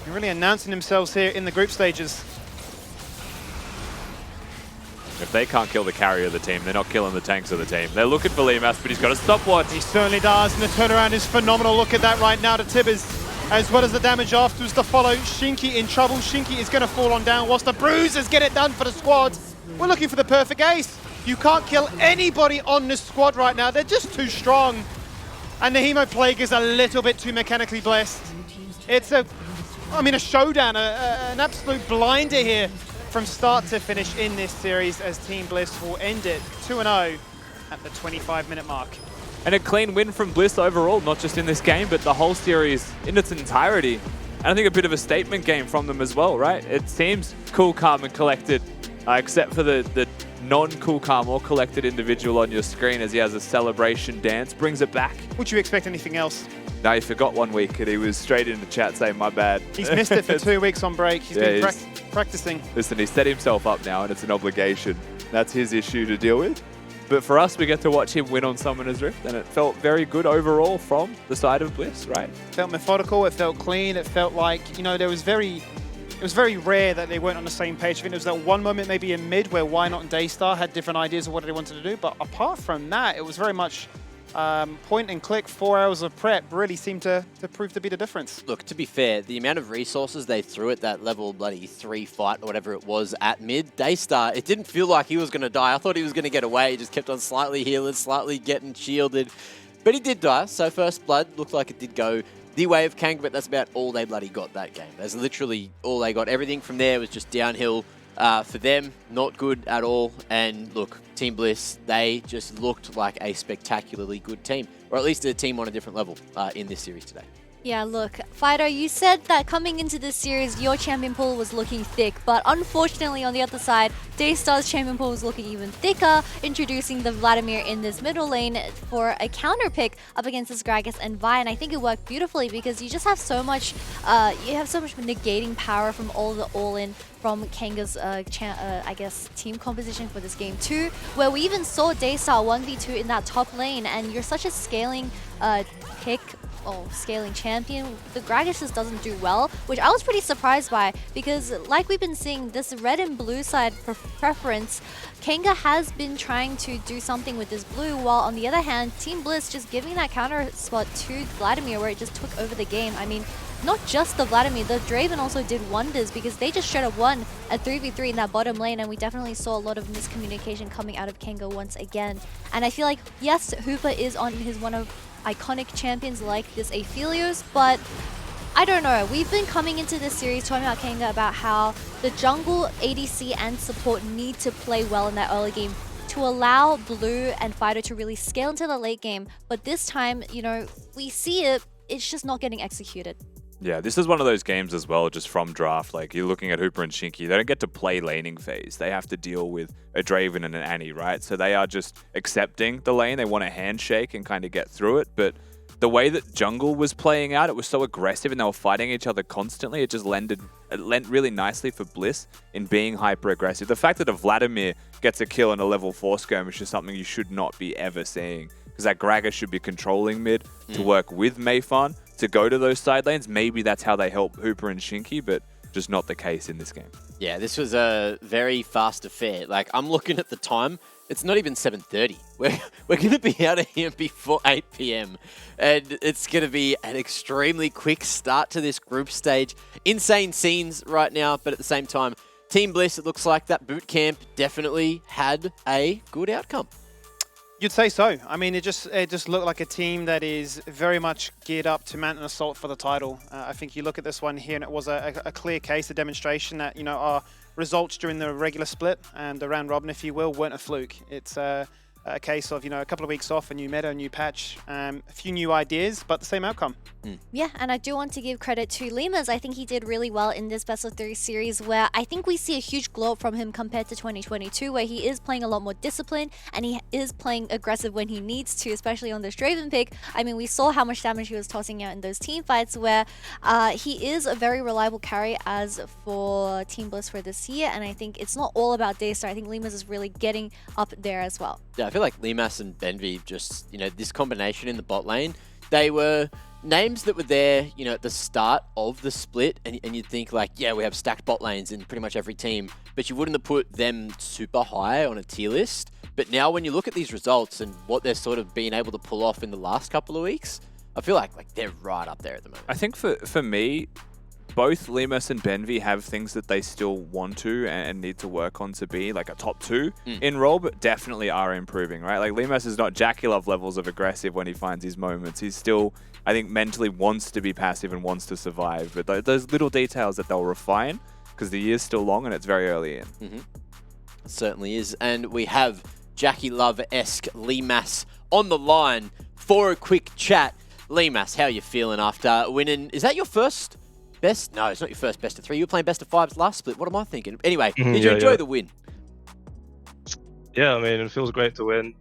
And really announcing themselves here in the group stages. If they can't kill the carry of the team, they're not killing the tanks of the team. They're looking for Limas, but he's got a stopwatch. He certainly does, and the turnaround is phenomenal. Look at that right now to Tibbers, as well as the damage afterwards to follow. Shinky in trouble. Shinky is going to fall on down, whilst the bruisers get it done for the squad. We're looking for the perfect ace. You can't kill anybody on this squad right now. They're just too strong. And the Hemo Plague is a little bit too mechanically blessed. It's a showdown, an absolute blinder here from start to finish in this series, as Team Bliss will end it 2-0 at the 25-minute mark. And a clean win from Bliss overall, not just in this game, but the whole series in its entirety. And I think a bit of a statement game from them as well, right? It seems cool, calm, and collected, except for the non-cool, calm, or collected individual on your screen as he has a celebration dance, brings it back. Would you expect anything else? No, he forgot 1 week and he was straight into chat saying, my bad. He's missed it for 2 weeks on break. He's been practicing. Listen, he set himself up now and it's an obligation. That's his issue to deal with. But for us, we get to watch him win on Summoner's Rift, and it felt very good overall from the side of Bliss, right? It felt methodical, it felt clean, it felt like, it was very rare that they weren't on the same page. I think there was that one moment maybe in mid where Why Not and Daystar had different ideas of what they wanted to do, but apart from that, it was very much point and click. 4 hours of prep really seemed to prove to be the difference. Look, to be fair, the amount of resources they threw at that level bloody 3 fight or whatever it was at mid, Daystar, it didn't feel like he was going to die. I thought he was going to get away. He just kept on slightly healing, slightly getting shielded. But he did die, so first blood looked like it did go the way of Kanga, but that's about all they bloody got that game. That's literally all they got. Everything from there was just downhill for them. Not good at all. And look, Team Bliss, they just looked like a spectacularly good team, or at least a team on a different level in this series today. Yeah, look, Fido, you said that coming into this series, your champion pool was looking thick, but unfortunately on the other side, Daystar's champion pool was looking even thicker, introducing the Vladimir in this middle lane for a counter pick up against this Gragas and Vi, and I think it worked beautifully because you just have so much, negating power from all the all-in from Kanga's, I guess, team composition for this game too, where we even saw Daystar 1v2 in that top lane, and you're such a scaling pick scaling champion, the Gragas just doesn't do well, which I was pretty surprised by because like we've been seeing, this red and blue side preference, Kanga has been trying to do something with this blue, while on the other hand, Team Bliss just giving that counter spot to Vladimir where it just took over the game. I mean, not just the Vladimir, the Draven also did wonders because they just straight up won a 3v3 in that bottom lane, and we definitely saw a lot of miscommunication coming out of Kanga once again. And I feel like, yes, Hooper is on his one of iconic champions like this Aphelios, but I don't know. We've been coming into this series talking about Kanga about how the jungle, ADC, and support need to play well in that early game to allow Blue and Fido to really scale into the late game. But this time, you know, we see it, it's just not getting executed. Yeah, this is one of those games as well, just from draft. Like, you're looking at Hooper and Shinky, they don't get to play laning phase. They have to deal with a Draven and an Annie, right? So they are just accepting the lane. They want a handshake and kind of get through it. But the way that jungle was playing out, it was so aggressive and they were fighting each other constantly. It just lent really nicely for Bliss in being hyper aggressive. The fact that a Vladimir gets a kill in a level 4 skirmish is something you should not be ever seeing. Because that Gragas should be controlling mid to work with Mayfan to go to those side lanes. Maybe that's how they help Hooper and Shinky, but just not the case in this game. Yeah, this was a very fast affair. Like, I'm looking at the time. It's not even 7:30. We're going to be out of here before 8 p.m. And it's going to be an extremely quick start to this group stage. Insane scenes right now, but at the same time, Team Bliss, it looks like that boot camp definitely had a good outcome. You'd say so. I mean, it just looked like a team that is very much geared up to mount an assault for the title. I think you look at this one here, and it was a clear case, a demonstration that, you know, our results during the regular split and the round robin, if you will, weren't a fluke. It's a case of, you know, a couple of weeks off, a new meta, a new patch, a few new ideas, but the same outcome. Yeah, and I do want to give credit to Limas. I think he did really well in this best of 3 series, where I think we see a huge glow up from him compared to 2022, where he is playing a lot more disciplined and he is playing aggressive when he needs to, especially on this Draven pick. I mean, we saw how much damage he was tossing out in those team fights, where he is a very reliable carry as for Team Bliss for this year, and I think it's not all about Daystar. I think Limas is really getting up there as well. Yeah, I feel like Limas and Benvi just, you know, this combination in the bot lane, they were names that were there, you know, at the start of the split, and you'd think like, yeah, we have stacked bot lanes in pretty much every team, but you wouldn't have put them super high on a tier list. But now when you look at these results and what they're sort of being able to pull off in the last couple of weeks, I feel like they're right up there at the moment. I think for me, both Limas and Benvi have things that they still want to and need to work on to be like a top 2 in role, but definitely are improving, right? Like, Limas is not Jackie-Love levels of aggressive when he finds his moments. He's still, I think, mentally wants to be passive and wants to survive. But those little details that they'll refine, because the year's still long and it's very early in. It certainly is. And we have Jackie-Love-esque Limas on the line for a quick chat. Limas, how are you feeling after winning? Is that your first best? No, it's not your first best of 3. You were playing best of 5s last split. What am I thinking? Anyway, did you enjoy the win? Yeah, I mean, it feels great to win,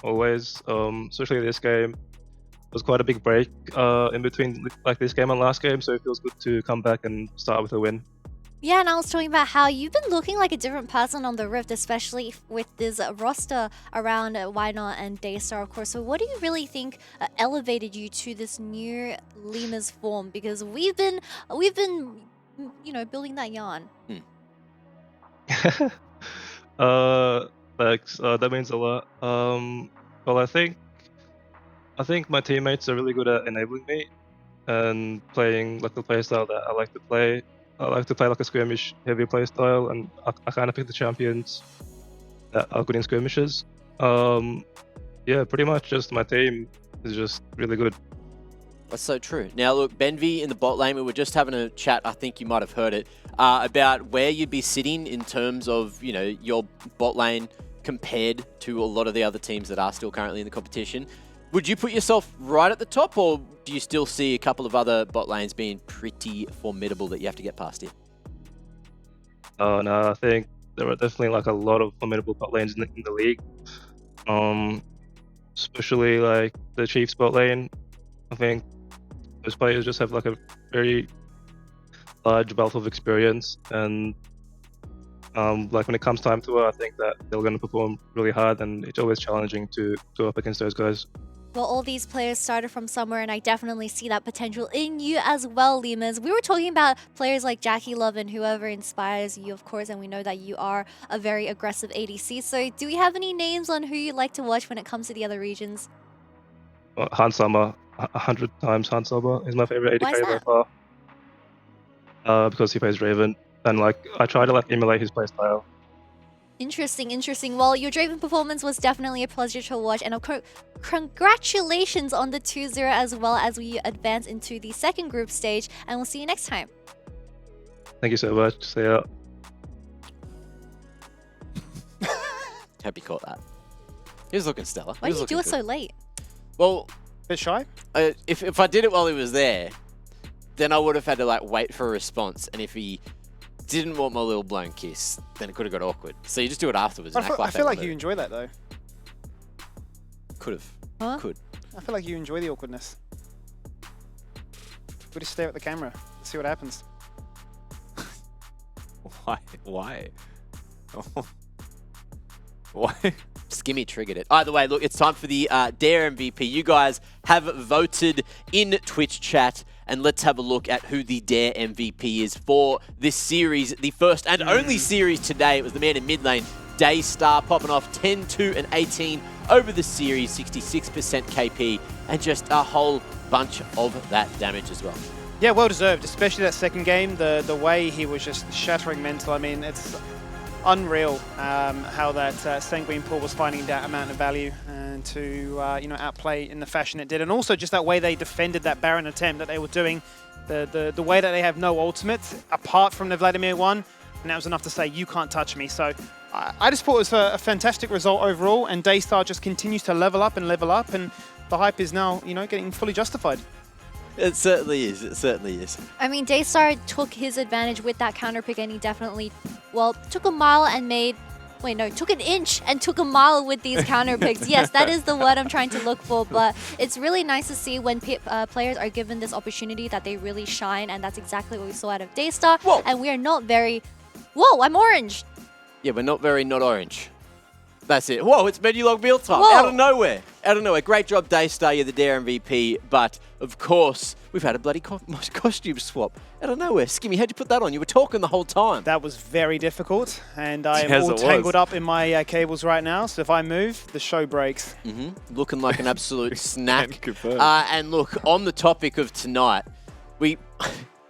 always. Especially this game. It was quite a big break in between like this game and last game, so it feels good to come back and start with a win. Yeah, and I was talking about how you've been looking like a different person on the Rift, especially with this roster around Why Not and Daystar, of course. So what do you really think elevated you to this new Limas form? Because we've been, you know, building that yarn. Thanks. That means a lot. Well, I think my teammates are really good at enabling me and playing like the playstyle that I like to play. I like to play like a skirmish heavy playstyle, and I kind of pick the champions that are good in skirmishes. Yeah, pretty much just my team is just really good. That's so true. Now, look, Benvi in the bot lane, we were just having a chat, I think you might have heard it, about where you'd be sitting in terms of, you know, your bot lane compared to a lot of the other teams that are still currently in the competition. Would you put yourself right at the top, or do you still see a couple of other bot lanes being pretty formidable that you have to get past here? Oh, no, I think there are definitely like a lot of formidable bot lanes in the league. Especially like the Chiefs bot lane. I think those players just have like a very large wealth of experience, and like when it comes time to it, I think that they're going to perform really hard, and it's always challenging to go up against those guys. Well, all these players started from somewhere, and I definitely see that potential in you as well, Lemas. We were talking about players like Jackie Love and whoever inspires you, of course, and we know that you are a very aggressive ADC. So do we have any names on who you'd like to watch when it comes to the other regions? Well, Hans Sommer, 100 times Hans Sommer is my favorite Why is AD carry that? by far. Because he plays Raven, and like I try to like emulate his playstyle. Interesting, interesting. Well, your Draven performance was definitely a pleasure to watch, and of course, congratulations on the 2-0 as well as we advance into the second group stage, and we'll see you next time. Thank you so much. See ya. Hope you caught that. He was looking stellar. Why did you do it so late? Well, bit shy. If I did it while he was there, then I would have had to like wait for a response, and if he didn't want my little blown kiss, then it could have got awkward. So you just do it afterwards. And I feel like you enjoy that though. Could have. Huh? Could. I feel like you enjoy the awkwardness. We just stare at the camera, see what happens. Why? Why? Why? Skimmy triggered it. Either way, look, it's time for the Dare MVP. You guys have voted in Twitch chat, and let's have a look at who the Dare MVP is for this series. The first and only series today. It was the man in mid lane, Daystar, popping off 10, 2, and 18 over the series, 66% KP, and just a whole bunch of that damage as well. Yeah, well deserved, especially that second game. The way he was just shattering mental. I mean, it's unreal how that Sanguine Pool was finding that amount of value and to you know, outplay in the fashion it did, and also just that way they defended that Baron attempt that they were doing, the way that they have no ultimate apart from the Vladimir one, and that was enough to say you can't touch me. So I just thought it was a fantastic result overall, and Daystar just continues to level up, and the hype is now, you know, getting fully justified. It certainly is. It certainly is. I mean, Daystar took his advantage with that counter pick, and he definitely, well, took a mile and made, wait, no, took an inch and took a mile with these counter picks. Yes, that is the word I'm trying to look for, but it's really nice to see when players are given this opportunity that they really shine, and that's exactly what we saw out of Daystar. Whoa. And we are not very, whoa, I'm orange. Yeah, we're not orange. That's it. Whoa, it's Menulog meal time. Whoa. Out of nowhere. Out of nowhere. Great job, Daystar. You're the Dare MVP. But, of course, we've had a bloody costume swap. Out of nowhere. Skimmy, how'd you put that on? You were talking the whole time. That was very difficult, and I am Yes, all it tangled was. up in my cables right now, so if I move, the show breaks. Looking like an absolute snack. And look, on the topic of tonight, we've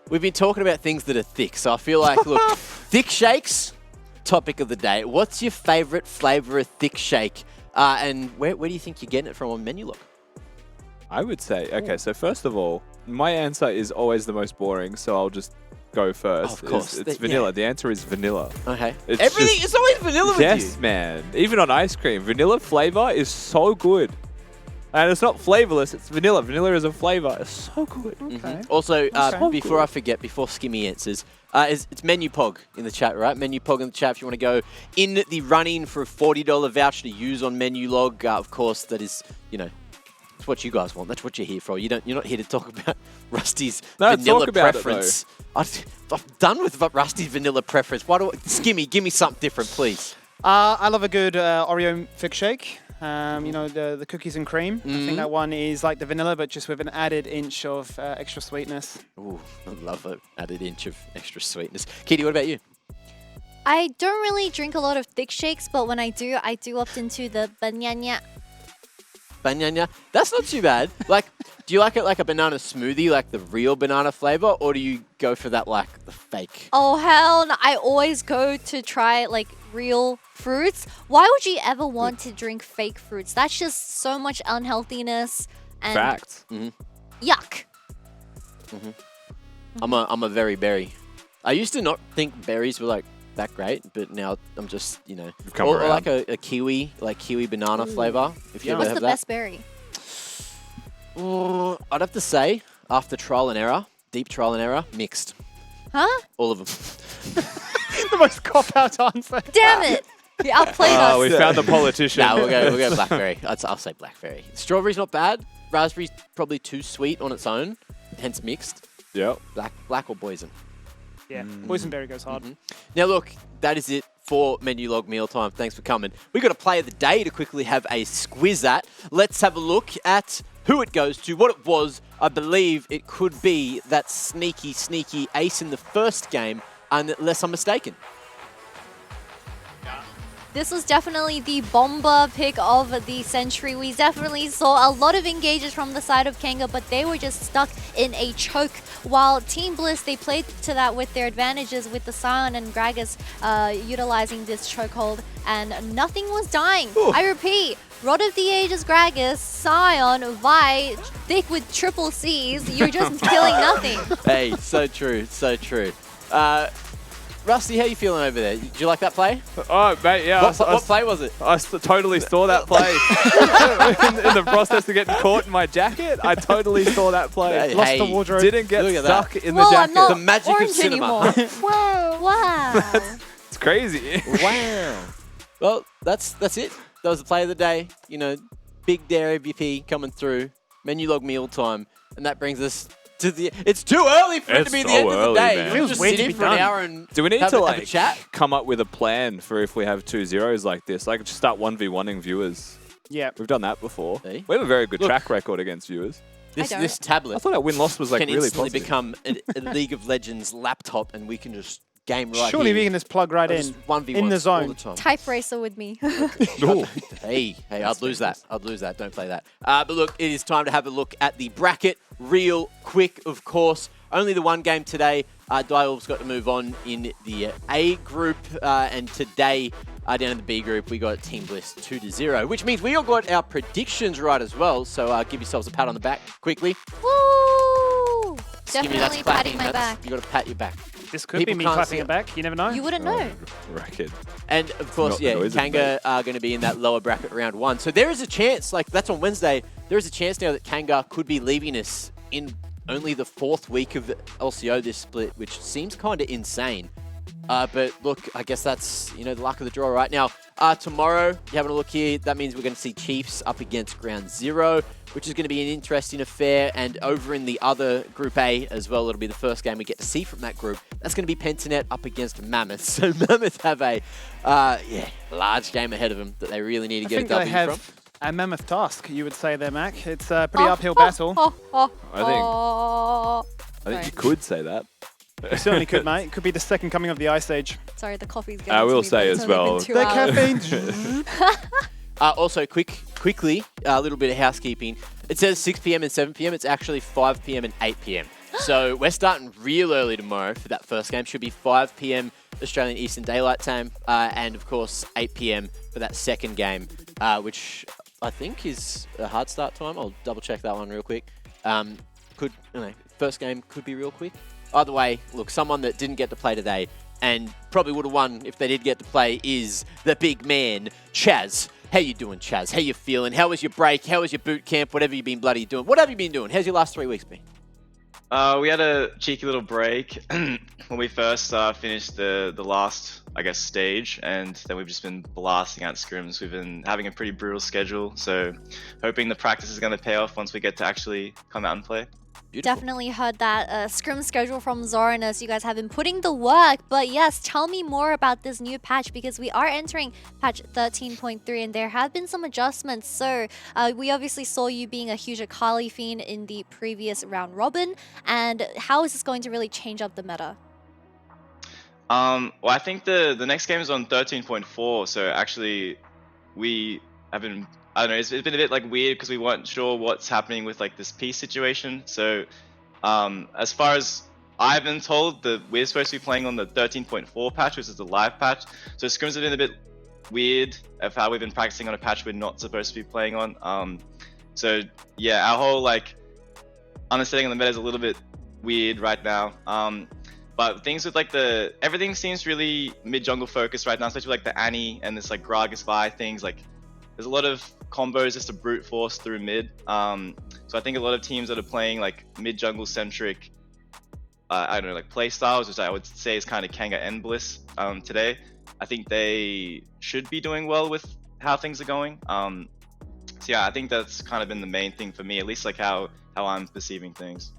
been talking about things that are thick. So I feel like, look, thick shakes, topic of the day. What's your favorite flavor of thick shake? And where do you think you're getting it from on Menulog? I would say, okay, so first of all, my answer is always the most boring, so I'll just go first. Of course. It's vanilla. The answer is vanilla. Okay. It's Everything just- is always vanilla with you. Yes, man. Even on ice cream, vanilla flavor is so good. And it's not flavorless, it's vanilla. Vanilla is a flavor. It's so good. Okay. Also, Okay. before I forget, before Skimmy answers, it's Menu Pog in the chat, right? Menu Pog in the chat if you want to go in the running for a $40 voucher to use on Menulog. Of course, that is, you know, it's what you guys want. That's what you're here for. You're not here to talk about Rusty's vanilla talk about it, preference. I'm done with Rusty's vanilla preference. Skimmy, give me something different, please. I love a good Oreo thick shake. You know, the cookies and cream. I think that one is like the vanilla, but just with an added inch of extra sweetness. Ooh, I love it. Added inch of extra sweetness. Kitty, what about you? I don't really drink a lot of thick shakes, but when I do opt into the banana. Banana. That's not too bad. Like, do you like it like a banana smoothie, like the real banana flavor, or do you go for that like the fake? Oh hell no, I always go to try like real fruits. Why would you ever want to drink fake fruits? That's just so much unhealthiness and Fact. yuck. I'm a very berry. I used to not think berries were like that great, but now I'm just, you know, come or around. like a kiwi, like kiwi banana flavor. If you ever What's have the that. best berry? I'd have to say, after trial and error, deep trial and error, mixed. Huh? All of them. The most cop-out answer. Damn it! You outplayed us. We found the politician. No, we'll go blackberry. I'll say blackberry. Strawberry's not bad. Raspberry's probably too sweet on its own, hence mixed. Yep. Black or poison. Yeah, boysenberry goes hard. Now look, that is it for Menu Log Mealtime. Thanks for coming. We got a play of the day to quickly have a squiz at. Let's have a look at who it goes to, what it was. I believe it could be that sneaky ace in the first game, unless I'm mistaken. This was definitely the bomber pick of the century. We definitely saw a lot of engages from the side of Kanga, but they were just stuck in a choke. While Team Bliss, they played to that with their advantages with the Scion and Gragas utilizing this chokehold, and nothing was dying. Ooh. I repeat, Rod of the Ages Gragas, Scion, Vi, thick with triple Cs, you're just killing nothing. Hey, so true, so true. Rusty, how you feeling over there? Did you like that play? Oh, mate, yeah. What play was it? I totally saw that play. in the process of getting caught in my jacket, I totally saw that play. Hey, Lost the wardrobe. Didn't get stuck in the jacket. I'm not the magic of cinema. Whoa, wow. It's crazy. Wow. Well, that's it. That was the play of the day. You know, big dare MVP coming through. Menu Log Mealtime. And that brings us to the... It's too early for it to be the end of the day. Man. We'll just sit in for an hour and do we need have to a chat? come up with a plan for if we have 2 zeros like this? Like just start 1v1ing viewers. Yeah. We've done that before. See? We have a very good track record against viewers. This tablet I thought our win-loss was like can really instantly positive. become a League of Legends laptop and we can just game right Surely here. we can just plug right in. 1v1 in the all zone. the time. Type racer with me. Hey, I'd lose that. I'd lose that. Don't play that. But look, it is time to have a look at the bracket real quick, of course. Only the one game today. Dial's got to move on in the A group. And today, down in the B group, we got Team Bliss 2-0, which means we all got our predictions right as well. So give yourselves a pat on the back quickly. Woo! Skimmy, Definitely patting my back. You got to pat your back. This could People be me can't clapping see it back. You never know. You wouldn't know. Racket. And of course, Not the noise it Kanga are going to be in that lower bracket round 1. So there is a chance, like that's on Wednesday, there is a chance now that Kanga could be leaving us in only the 4th week of the LCO this split, which seems kind of insane. But look, I guess that's, the luck of the draw right now. Tomorrow, you having a look here, that means we're going to see Chiefs up against Ground Zero, which is going to be an interesting affair. And over in the other Group A as well, it'll be the first game we get to see from that group. That's going to be Pentanet up against Mammoth. So Mammoth have a large game ahead of them that they really need to get a W from. A mammoth task, you would say there, Mac. It's a pretty uphill battle. I think you could say that. You certainly could, mate. It could be the second coming of the Ice Age. Sorry, the coffee's getting I to will me, say but it's as only well. been 2 The hours. caffeine. Also, quickly, a little bit of housekeeping. It says 6 p.m. and 7 p.m. It's actually 5 p.m. and 8 p.m. So we're starting real early tomorrow for that first game. Should be 5 p.m. Australian Eastern Daylight Time. And, of course, 8 p.m. for that second game, which I think is a hard start time. I'll double-check that one real quick. First game could be real quick. Either way, look, someone that didn't get to play today and probably would have won if they did get to play is the big man, Chaz. How you doing, Chaz? How you feeling? How was your break? How was your boot camp? Whatever you've been bloody doing. What have you been doing? How's your last 3 weeks been? We had a cheeky little break when we first finished the last, stage, and then we've just been blasting out scrims. We've been having a pretty brutal schedule, so hoping the practice is going to pay off once we get to actually come out and play. Beautiful. Definitely heard that scrim schedule from Zoranus. You guys have been putting the work, but yes, tell me more about this new patch because we are entering patch 13.3 and there have been some adjustments. So we obviously saw you being a huge Akali fiend in the previous round robin, and how is this going to really change up the meta? Well, I think the next game is on 13.4, so actually we have been, I don't know, it's been a bit weird because we weren't sure what's happening with this peace situation. So as far as I've been told, we're supposed to be playing on the 13.4 patch, which is the live patch. So scrims have been a bit weird of how we've been practicing on a patch we're not supposed to be playing on. So yeah, our whole understanding of the meta is a little bit weird right now. But things with everything seems really mid jungle focused right now, especially the Annie and this Gragas Vi things. There's a lot of combos just to brute force through mid. So I think a lot of teams that are playing mid jungle centric, I don't know, play styles, which I would say is kind of Kanga and Bliss today. I think they should be doing well with how things are going. So yeah, I think that's kind of been the main thing for me, at least how I'm perceiving things.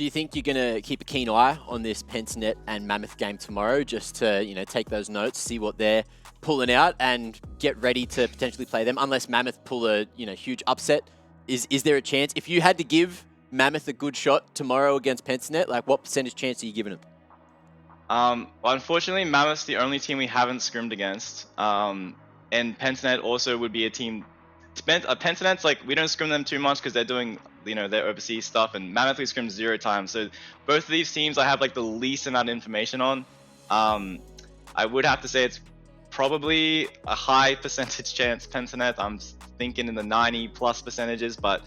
Do you think you're going to keep a keen eye on this Pensanet and Mammoth game tomorrow, just to, you know, take those notes, see what they're pulling out, and get ready to potentially play them? Unless Mammoth pull a, you know, huge upset, is there a chance? If you had to give Mammoth a good shot tomorrow against Pensanet, like what percentage chance are you giving them? Well, unfortunately, Mammoth's the only team we haven't scrimmed against. And Pensanet also would be a team. Pensanet's like, we don't scrim them too much because they're doing, you know, their overseas stuff, and Mammoth we scrimmed 0 times. So both of these teams I have like the least amount of information on. I would have to say it's probably a high percentage chance Pensanet. I'm thinking in the 90+ percentages, but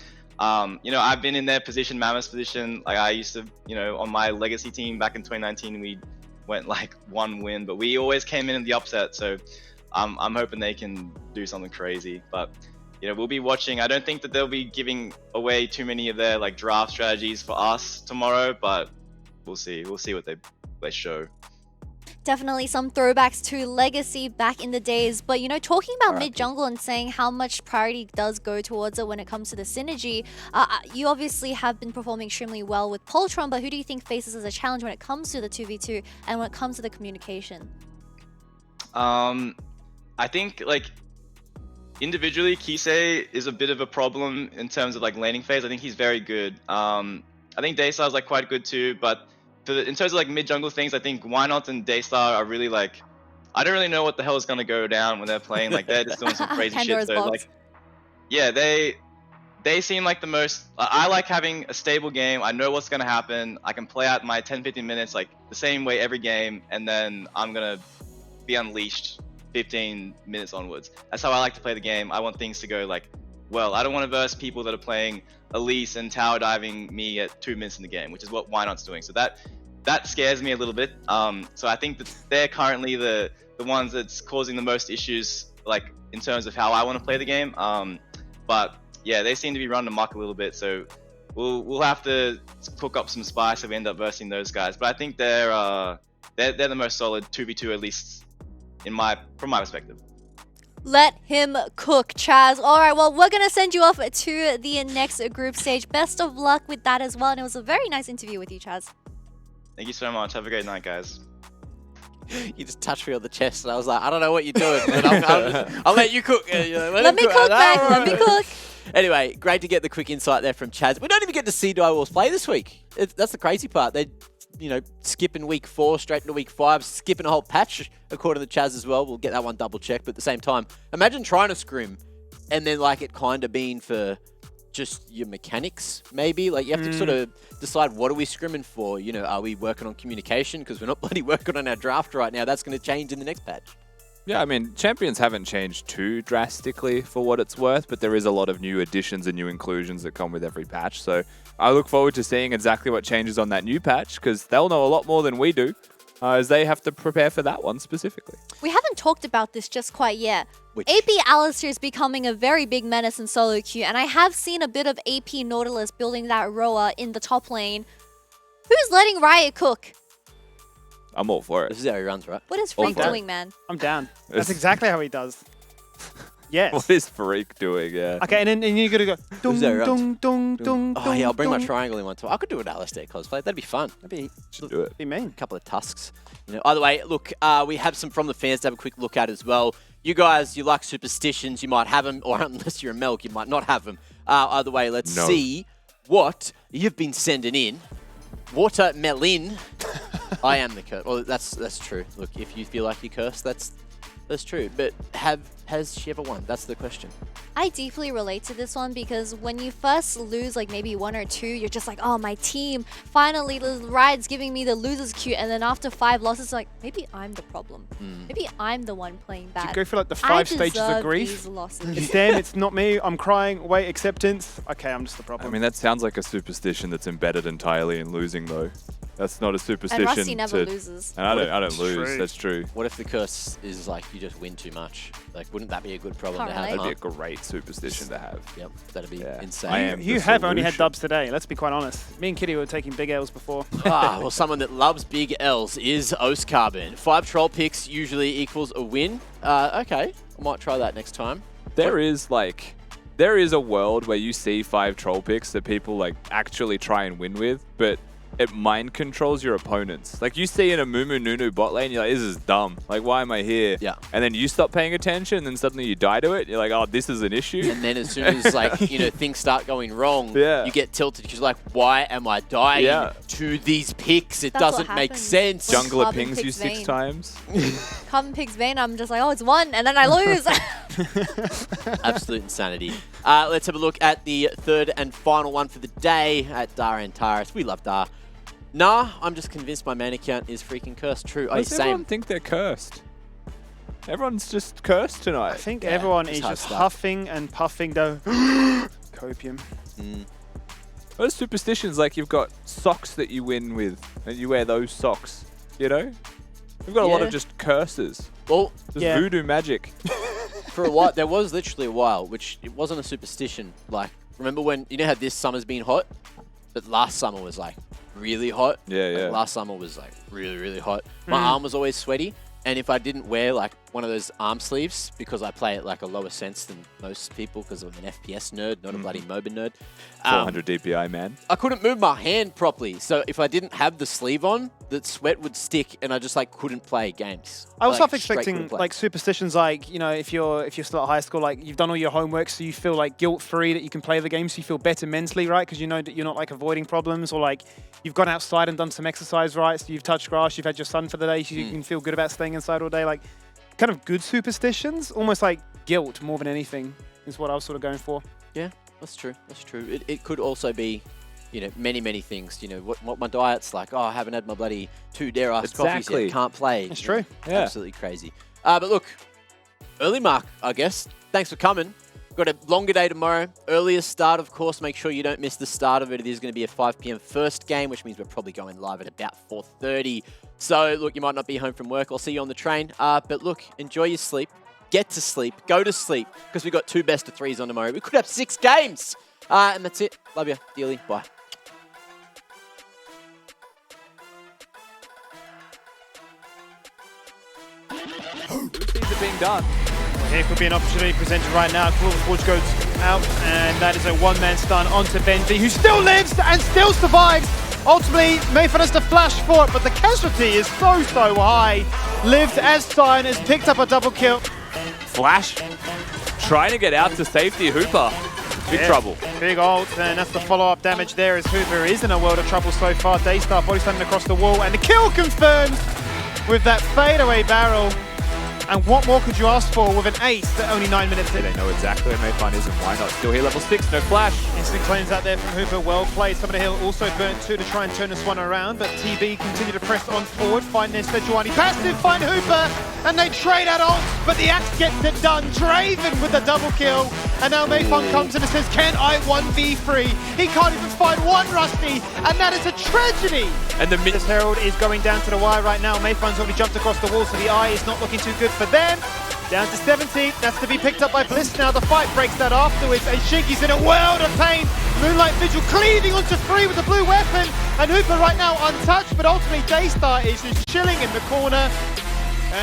you know, I've been in their position, Mammoth's position. Like I used to, you know, on my legacy team back in 2019, we went like 1 win, but we always came in the upset. So I'm hoping they can do something crazy. But you know, we'll be watching. I don't think that they'll be giving away too many of their like draft strategies for us tomorrow, but we'll see. We'll see what they show. Definitely some throwbacks to Legacy back in the days. But, you know, talking about mid-jungle and saying how much priority does go towards it when it comes to the synergy, you obviously have been performing extremely well with Poltron, but who do you think faces as a challenge when it comes to the 2v2 and when it comes to the communication? I think, like, individually, Kisei is a bit of a problem in terms of, like, laning phase. I think he's very good. I think Daystar is, like, quite good too, but in terms of like mid-jungle things, I think Wynot and Daystar are really like, I don't really know what the hell is going to go down when they're playing. Like they're just doing some crazy shit. So like, yeah, they seem like the most, I like having a stable game. I know what's going to happen. I can play out my 10-15 minutes like the same way every game, and then I'm going to be unleashed 15 minutes onwards. That's how I like to play the game. I want things to go like, well, I don't want to verse people that are playing Elise and tower diving me at 2 minutes in the game, which is what Wynot's doing. So that scares me a little bit. So I think that they're currently the ones that's causing the most issues, like in terms of how I want to play the game. But yeah, they seem to be running amok a little bit. So we'll have to cook up some spice if we end up versing those guys. But I think they're the most solid 2v2, at least from my perspective. Let him cook, Chaz. All right, well, we're going to send you off to the next group stage. Best of luck with that as well. And it was a very nice interview with you, Chaz. Thank you so much. Have a great night, guys. You just touched me on the chest, and I was like, I don't know what you're doing, but I'll let you cook. Let me cook, man. Let me cook. Anyway, great to get the quick insight there from Chaz. We don't even get to see Direwolves play this week. That's the crazy part. They, you know, skipping week 4 straight into week 5, skipping a whole patch, according to Chaz as well. We'll get that one double checked, but at the same time, imagine trying to scrim and then like it kind of being for just your mechanics, maybe. Like you have to sort of decide, what are we scrimming for? You know, are we working on communication? Because we're not bloody working on our draft right now. That's going to change in the next patch. Yeah, I mean, champions haven't changed too drastically for what it's worth, but there is a lot of new additions and new inclusions that come with every patch. So I look forward to seeing exactly what changes on that new patch, because they'll know a lot more than we do, as they have to prepare for that one specifically. We haven't talked about this just quite yet. Which? AP Alistair is becoming a very big menace in solo queue, and I have seen a bit of AP Nautilus building that Roa in the top lane. Who's letting Riot cook? I'm all for it. This is how he runs, right? What is Freak doing, man? I'm down. That's exactly how he does. Yes. What is Freak doing? Yeah. Okay, and then you gotta go dung dung dung dung. Oh yeah, I'll bring my triangle in one too. I could do an Alistair cosplay. That'd be fun. Should do it. Be mean. A couple of tusks. You know. Either way, look, we have some from the fans to have a quick look at as well. You guys, you like superstitions, you might have them, or unless you're a Melk, you might not have them. Either way, let's see what you've been sending in. Watermelon. I am the curse. Well, that's true. Look, if you feel like you curse, that's true. But has she ever won? That's the question. I deeply relate to this one because when you first lose like maybe 1 or 2, you're just like, oh, my team, finally the Riot's giving me the loser's queue. And then after 5 losses, like, maybe I'm the problem. Maybe I'm the one playing bad. You go for like the 5 stages of grief. It's them, it's not me, I'm crying, wait, acceptance. Okay, I'm just the problem. I mean, that sounds like a superstition that's embedded entirely in losing, though. That's not a superstition. And Rusty never loses. And I don't lose. True. That's true. What if the curse is like you just win too much? Like, wouldn't that be a good problem to have? That'd be a great superstition to have. Yep, that'd be insane. You have only had dubs today, let's be quite honest. Me and Kitty were taking big L's before. Well, someone that loves big L's is Carbon. 5 troll picks usually equals a win. Okay, I might try that next time. There is a world where you see 5 troll picks that people like actually try and win with, but it mind controls your opponents. Like you see in a Mumu Nunu bot lane, you're like, this is dumb. Like, why am I here? Yeah. And then you stop paying attention, and then suddenly you die to it. You're like, oh, this is an issue. And then as soon as like, you know, things start going wrong, Yeah. you get tilted because you're like, why am I dying to these picks? It That's what doesn't make happens sense. when Jungler Carbon pings you picks 6 Vayne. times. Carbon picks Vayne, I'm just like, oh, it's 1, and then I lose. Absolute insanity. Let's have a look at the third and final one for the day at Dar and Taris. We love Dar. Nah, I'm just convinced my main account is freaking cursed. True. Oh, Does same. everyone think they're cursed? Everyone's just cursed tonight. I think everyone is hard just stuff. huffing and puffing though. Copium. Those superstitions, like you've got socks that you win with, and you wear those socks, you know? We've got a lot Yeah. of just curses. Well, Just voodoo magic. for a while, there was literally a while, which it wasn't a superstition. Like, remember when, you know how this summer's been hot? But last summer was like really hot. Yeah, Like, yeah. last summer was like really, really hot. My arm was always sweaty. And if I didn't wear like one of those arm sleeves, because I play at like a lower sense than most people because I'm an FPS nerd, not a bloody MOBA nerd. 400 DPI, man. I couldn't move my hand properly. So if I didn't have the sleeve on, the sweat would stick and I just like couldn't play games. I was Like, half straight expecting couldn't play. like superstitions, like, you know, if you're still at high school, like you've done all your homework, so you feel like guilt-free that you can play the game, so you feel better mentally, right? Because you know that you're not like avoiding problems, or like you've gone outside and done some exercise, right? So you've touched grass, you've had your sun for the day, so you can feel good about staying inside all day. Like kind of good superstitions, almost like guilt more than anything is what I was sort of going for. Yeah, that's true. That's true. It could also be, you know, many things. You know, what my diet's like. Oh, I haven't had my bloody 2 dare-ass coffees Exactly. yet. Can't play. It's true. Yeah. Absolutely crazy. But look, early mark, I guess. Thanks for coming. Got a longer day tomorrow. Earliest start, of course. Make sure you don't miss the start of it. It is going to be a 5 p.m. first game, which means we're probably going live at about 4:30. So, look, you might not be home from work. I'll see you on the train. But look, enjoy your sleep. Get to sleep. Go to sleep. Because we've got 2 best of 3s on tomorrow. We could have 6 games. And that's it. Love you dearly. Bye. These are being done. Here could be an opportunity presented right now. Forge goes out, and that is a one-man stun onto Benji, who still lives and still survives. Ultimately, Mayfun has to flash for it, but the casualty is so high. Lived as Stein has picked up a double kill. Flash. Trying to get out to safety. Hooper. Big trouble. Big ult, and that's the follow-up damage there as Hooper is in a world of trouble so far. Daystar body slamming across the wall, and the kill confirmed with that fadeaway barrel. And what more could you ask for with an ace that only 9 minutes in? They know exactly where Mayfun is and why not. Still here, level 6, no flash. Instant claims out there from Hooper, well played. Some of the hill also burnt 2 to try and turn this one around, but TB continue to press on forward, find their Sejuani passive, find Hooper, and they trade out ult, but the Axe gets it done. Draven with the double kill, and now Mayfun comes in and says, can I 1v3? He can't even find one Rusty, and that is a tragedy. And the This Herald is going down to the wire right now. Mayfun's already jumped across the wall, so the eye is not looking too good for them. Down to 17, that's to be picked up by Bliss now. The fight breaks that afterwards, and Shiggy's in a world of pain. Moonlight Vigil cleaving onto 3 with the blue weapon, and Hooper right now untouched, but ultimately Daystar is just chilling in the corner.